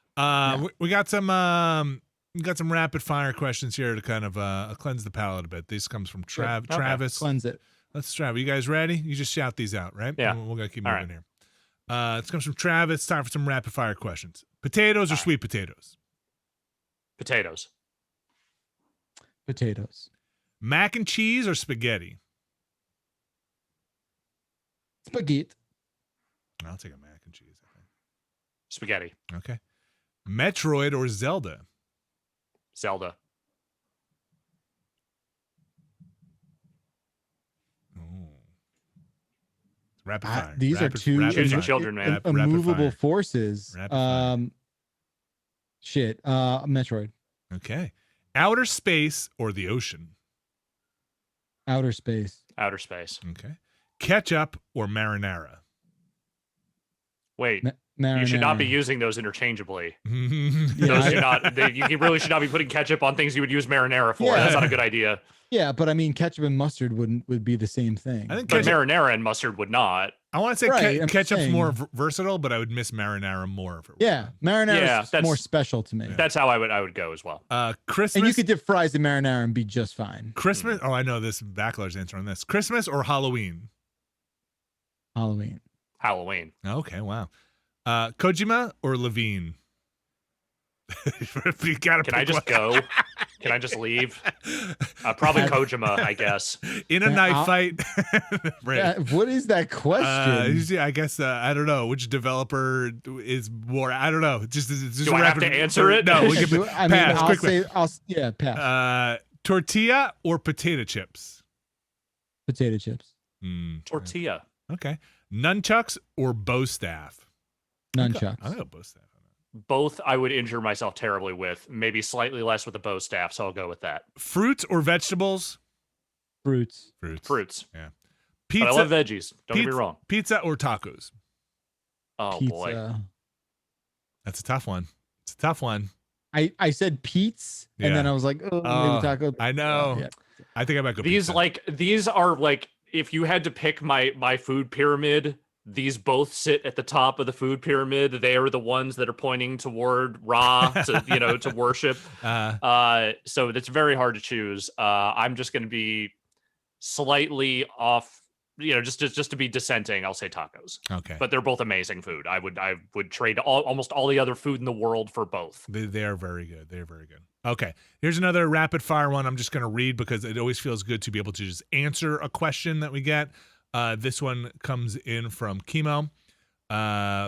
we got some. We got some rapid fire questions here to kind of cleanse the palate a bit. This comes from Travis. Cleanse it. Let's Travis. You guys ready? You just shout these out, right? Yeah. We're gonna keep moving here. This comes from Travis. Time for some rapid fire questions. Potatoes or sweet potatoes? Potatoes. Potatoes. Mac and cheese or spaghetti? Spaghetti. I'll take a mac and cheese, I think. Spaghetti. Okay. Metroid or Zelda? Zelda. Rapid fire. These are two choose your children, man. Immovable forces. Metroid. Okay. Outer space or the ocean? Outer space. Outer space. Okay. Ketchup or marinara? Wait, Marinara. you should not be using those interchangeably. Yeah, Those do not. You really should not be putting ketchup on things you would use marinara for. Yeah. That's not a good idea. Yeah, but I mean, ketchup and mustard would be the same thing. I think But ketchup, marinara and mustard would not. I want to say Right, I'm ketchup's saying. more versatile, but I would miss marinara more. If it Yeah, marinara Yeah, is that's- more special to me. That's how I would go as well. Christmas. And you could dip fries in marinara and be just fine. Christmas. Oh, I know this Backlar's answer on this. Christmas or Halloween? Halloween. Halloween. Okay, wow. Kojima or Levine? You gotta Can I pick just one. go? Can I just leave? Probably I- Kojima, I guess. In a Yeah, knife I'll- fight. Right. What is that question? I guess I don't know which developer is more. I don't know. Just Do I have to answer it? No, we can I mean, pass I'll quickly. say, pass. Tortilla or potato chips? Potato chips. Tortilla. Okay. Nunchucks or bow staff? Nunchucks. I'll go bow staff. Both I would injure myself terribly with. Maybe slightly less with the bow staff, so I'll go with that. Fruits or vegetables? Fruits. Fruits. Yeah. But Pizza. I love veggies. Don't get me wrong. Pizza or tacos? Oh Pizza. boy. That's a tough one. It's a tough one. I said Pete's, and then Yeah. I was like, oh, Oh, maybe taco. I know. Yeah. I think I might go These pizza. these are like, if you had to pick my food pyramid, these both sit at the top of the food pyramid. They are the ones that are pointing toward Ra to to worship. So it's very hard to choose. I'm just going to be slightly off, just to be dissenting. I'll say tacos, Okay. but they're both amazing food. I would trade almost all the other food in the world for both. They are very good. They're very good. Okay. Here's another rapid fire one I'm just going to read because it always feels good to be able to just answer a question that we get. This one comes in from Chemo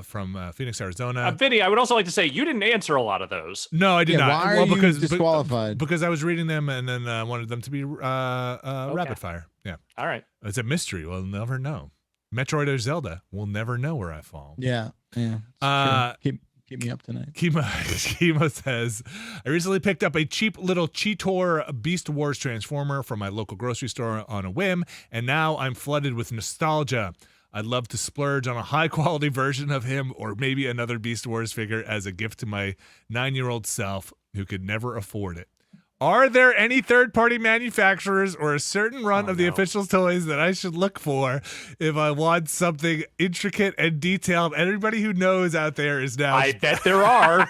from Phoenix, Arizona. Vinny, I would also like to say you didn't answer a lot of those. No, I did Yeah, not. why are you disqualified? Because I was reading them and then wanted them to be rapid fire. Yeah. All right. It's a mystery. We'll never know. Metroid or Zelda, we'll never know where I fall. Yeah. Uh, Keep me up tonight. Kima says, I recently picked up a cheap little Cheetor Beast Wars Transformer from my local grocery store on a whim, and now I'm flooded with nostalgia. I'd love to splurge on a high-quality version of him or maybe another Beast Wars figure as a gift to my 9-year-old self who could never afford it. Are there any third-party manufacturers or a certain run of the official toys that I should look for if I want something intricate and detailed? Everybody who knows out there is now I bet there are.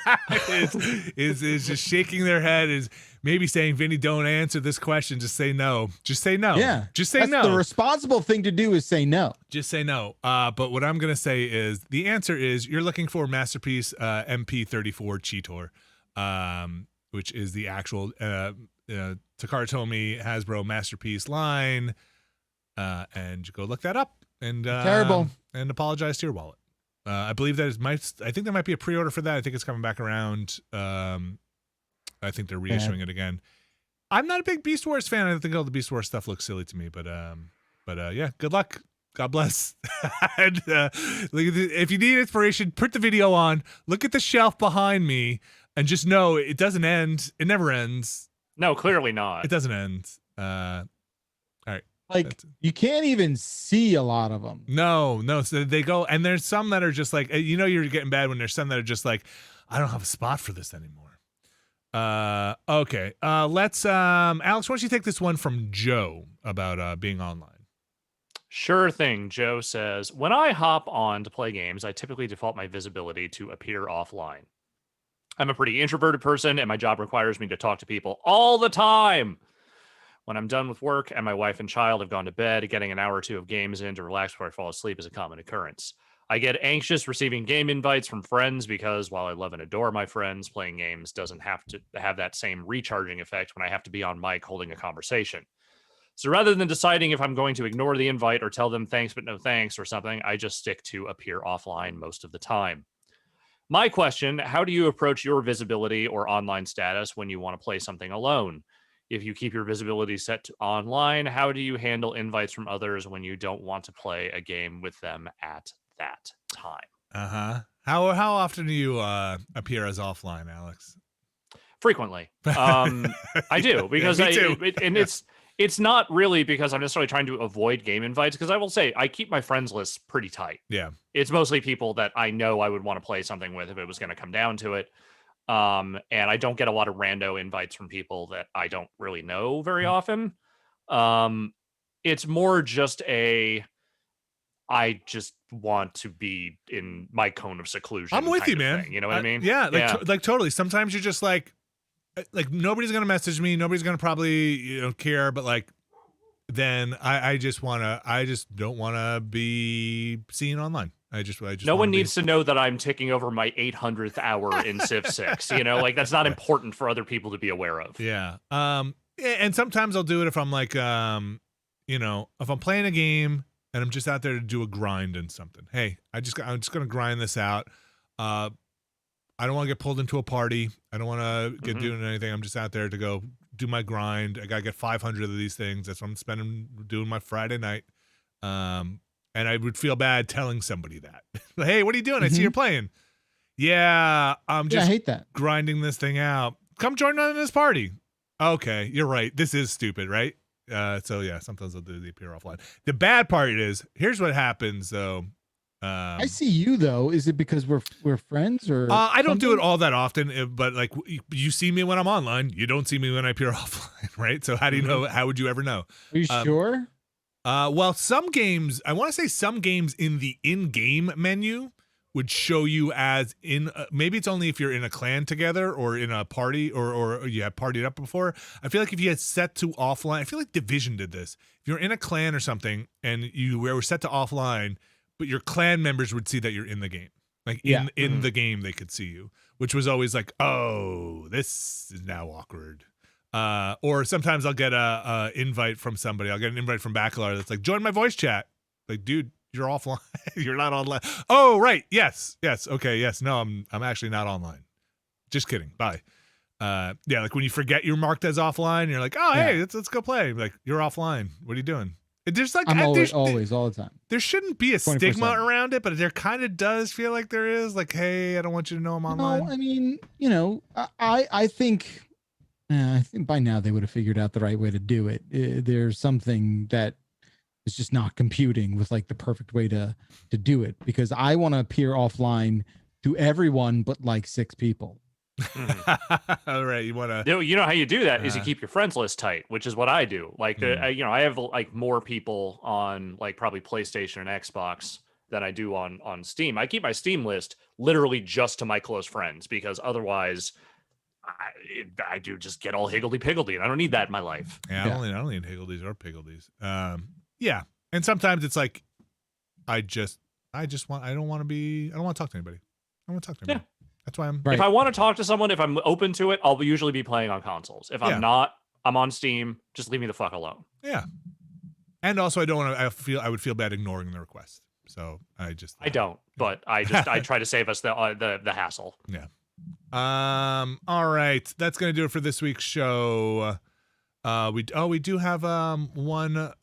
is just shaking their head, is maybe saying, Vinny, don't answer this question. Just say no. Just say no. Yeah. Just say That's no. The responsible thing to do is say no. Just say no. But what I'm going to say is the answer is you're looking for Masterpiece MP34 Cheetor, which is the actual Takara Tomy Hasbro Masterpiece line. And you go look that up and Terrible. And apologize to your wallet. I believe that I think there might be a pre-order for that. I think it's coming back around. I think they're reissuing it again. I'm not a big Beast Wars fan. I think all the Beast Wars stuff looks silly to me, but yeah, good luck. God bless. And, if you need inspiration, put the video on, look at the shelf behind me, and just know it doesn't end. It never ends. No, clearly not. It doesn't end. All right. Like, you can't even see a lot of them. No. So they go, and there's some that are just like, you're getting bad when there's some that are just like, I don't have a spot for this anymore. Okay. Let's, Alex, why don't you take this one from Joe about being online? Sure thing. Joe says, when I hop on to play games, I typically default my visibility to appear offline. I'm a pretty introverted person, and my job requires me to talk to people all the time. When I'm done with work and my wife and child have gone to bed, getting an hour or two of games in to relax before I fall asleep is a common occurrence. I get anxious receiving game invites from friends because while I love and adore my friends, playing games doesn't have to have that same recharging effect when I have to be on mic holding a conversation. So rather than deciding if I'm going to ignore the invite or tell them thanks but no thanks or something, I just stick to appear offline most of the time. My question, how do you approach your visibility or online status when you want to play something alone? If you keep your visibility set to online, how do you handle invites from others when you don't want to play a game with them at that time? How often do you appear as offline, Alex? Frequently. I do because Me too. It's not really because I'm necessarily trying to avoid game invites, because I will say I keep my friends list pretty tight. Yeah. It's mostly people that I know I would want to play something with if it was going to come down to it. And I don't get a lot of rando invites from people that I don't really know very often. It's more just I just want to be in my cone of seclusion. I'm with you, man. Thing, you know what I mean? Yeah, like totally. Sometimes you're just like nobody's gonna message me, nobody's gonna probably care, but like then I just don't wanna be seen online. I just no one needs to know that I'm ticking over my 800th hour in Civ 6. Like that's not important for other people to be aware of. Yeah. And sometimes I'll do it if I'm like if I'm playing a game and I'm just out there to do a grind and something. Hey, I'm just gonna grind this out. I don't want to get pulled into a party. I don't want to get doing anything. I'm just out there to go do my grind. I gotta get 500 of these things. That's what I'm doing my Friday night. And I would feel bad telling somebody that. Hey, what are you doing? I see you're playing. Yeah, I'm just I hate that. grinding this thing out. Come join on this party. Okay, you're right. This is stupid, right? So yeah, sometimes I'll do the appear offline. The bad part is, here's what happens though. I see you though. Is it because we're friends or? I don't do it all that often, but like you see me when I'm online. You don't see me when I appear offline, right? So how do you know? How would you ever know? Are you sure? Well, some games, I want to say some games in the in-game menu would show you as in, maybe it's only if you're in a clan together or in a party or you have partied up before. I feel like if you had set to offline, I feel like Division did this. If you're in a clan or something and you were set to offline, but your clan members would see that you're in the game. Like in the game, they could see you, which was always like, oh, this is now awkward. Or sometimes I'll get a invite from somebody. I'll get an invite from Bacalar that's like, join my voice chat. Like, dude, you're offline. You're not online. Oh, right. Yes. Okay. Yes. No, I'm actually not online. Just kidding. Bye. Yeah. Like when you forget you're marked as offline, you're like, oh, hey, let's go play. Like you're offline. What are you doing? There's like I'm always all the time. There shouldn't be a 24/7. stigma around it, but there kind of does feel like there is. Like, hey, I don't want you to know I'm online. No, I mean, I think by now they would have figured out the right way to do it. There's something that is just not computing with like the perfect way to do it, because I want to appear offline to everyone but like 6 people. All right, you want to? You know how you do that is you keep your friends list tight, which is what I do. Like, I have like more people on like probably PlayStation and Xbox than I do on Steam. I keep my Steam list literally just to my close friends, because otherwise I do just get all higgledy-piggledy, and I don't need that in my life. Yeah, I don't need higgledies or piggledies. Yeah, and sometimes it's like I don't want to talk to anybody. I don't want to talk to anybody. Yeah. That's why I'm. Right. If I want to talk to someone, if I'm open to it, I'll usually be playing on consoles. If I'm not, I'm on Steam. Just leave me the fuck alone. Yeah, and also I don't want to. I would feel bad ignoring the request. So I don't, but I try to save us the hassle. Yeah. All right, that's gonna do it for this week's show. We do have one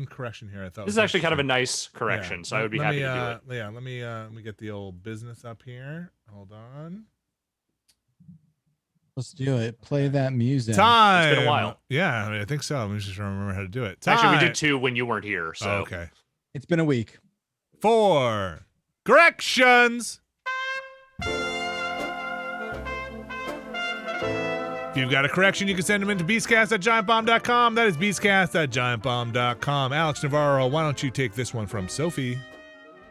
correction here. I thought this is actually kind of a nice correction, so I would be happy to do it. Yeah, let me get the old business up here. Hold on. Let's do it. Play that music. Time. It's been a while. Yeah, I think so. Let me just remember how to do it. Actually, we did 2 when you weren't here. So okay. It's been a week. 4 corrections. If you've got a correction, you can send them into beastcast@giantbomb.com. That is beastcast@giantbomb.com. Alex Navarro, why don't you take this one from Sophie?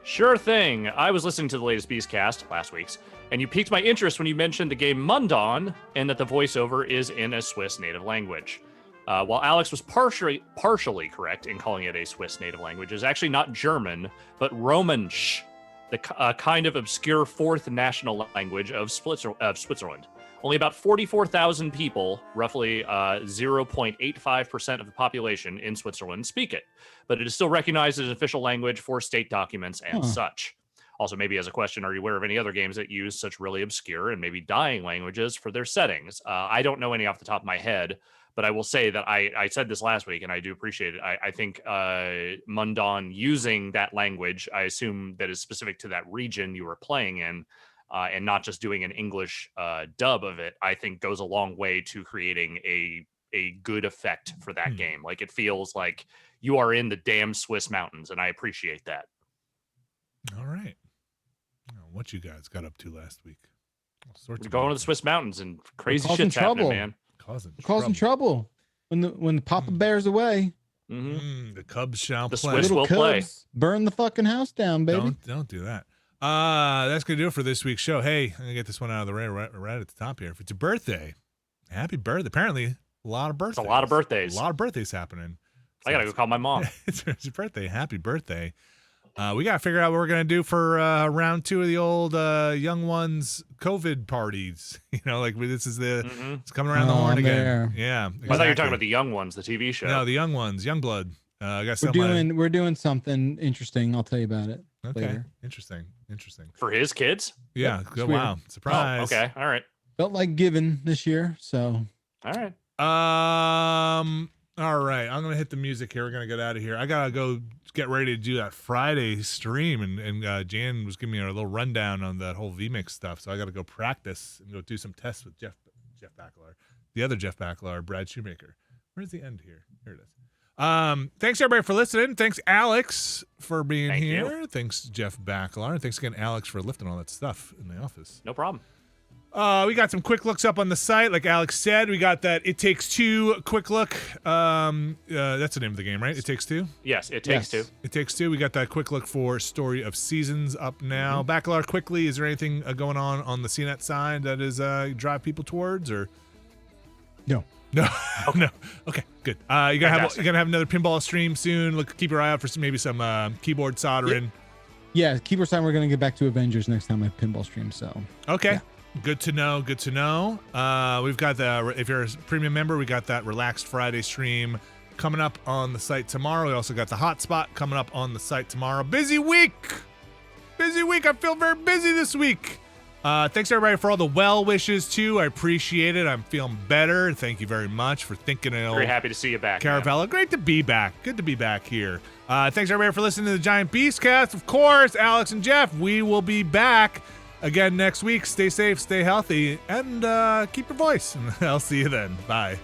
Sure thing. I was listening to the latest Beastcast, last week's, and you piqued my interest when you mentioned the game Mundon and that the voiceover is in a Swiss native language. While Alex was partially correct in calling it a Swiss native language, it's actually not German, but Romansch, the kind of obscure 4th national language of Switzerland. Only about 44,000 people, roughly 0.85% of the population in Switzerland, speak it, but it is still recognized as an official language for state documents and such. Also, maybe as a question, are you aware of any other games that use such really obscure and maybe dying languages for their settings? I don't know any off the top of my head, but I will say that I said this last week, and I do appreciate it. I think Mundon using that language, I assume that is specific to that region you were playing in, and not just doing an English dub of it, I think goes a long way to creating a a good effect for that game. Like it feels like you are in the damn Swiss mountains, and I appreciate that. All right. What you guys got up to last week? We're going to the Swiss mountains and crazy causing shit's happening, trouble. man. Causing trouble. When the Papa Bear's away, the Cubs shall the play. Swiss little will Cubs play. burn the fucking house down, baby. Don't do that. That's gonna do it for this week's show. Hey, I'm gonna get this one out of the way right at the top here. If it's your birthday, happy birthday. Apparently, a lot of birthdays. It's a lot of birthdays. A lot of birthdays happening. I gotta go call my mom. It's your birthday. Happy birthday. We gotta figure out what we're gonna do for round 2 of the old young ones COVID parties. You know, like this is it's coming around the horn again. There. Yeah. Exactly. I thought you were talking about the young ones, the TV show. No, the young ones, young blood. I got we're doing something interesting. I'll tell you about it. Okay. Later. Interesting. For his kids? Yeah. Yep, Good. Wow. Surprise. Oh, okay. All right. Felt like giving this year, so. All right. All right. I'm gonna hit the music here. We're gonna get out of here. I gotta go get ready to do that Friday stream, and Jan was giving me a little rundown on that whole VMix stuff. So I gotta go practice and go do some tests with Jeff Baclar, the other Jeff Baclar, Brad Shoemaker. Where's the end here? Here it is. Thanks everybody for listening. Thanks Alex for being here. You. Thanks Jeff Baclar. And thanks again Alex for lifting all that stuff in the office. No problem. We got some quick looks up on the site. Like Alex said, we got that It Takes Two quick look. That's the name of the game, right? It Takes Two? Yes, It Takes Two. It Takes Two. We got that quick look for Story of Seasons up now. Baclar, quickly, is there anything going on the CNET side that is drive people towards, or? No. No. No. Okay, good. You're gonna have another pinball stream soon. Keep your eye out for some keyboard soldering. Yeah, keyboard soldering. We're gonna get back to Avengers next time I pinball stream. So. Okay. Yeah. Good to know. We've got if you're a premium member, we got that Relaxed Friday stream coming up on the site tomorrow. We also got the Hotspot coming up on the site tomorrow. Busy week. I feel very busy this week. Thanks everybody for all the well wishes too. I appreciate it. I'm feeling better. Thank you very much for thinking of Very happy to see you back. Caravella. Great to be back. Good to be back here. Thanks everybody for listening to the Giant Beastcast. Of course, Alex and Jeff, we will be back again next week. Stay safe, stay healthy, and keep your voice. I'll see you then. Bye.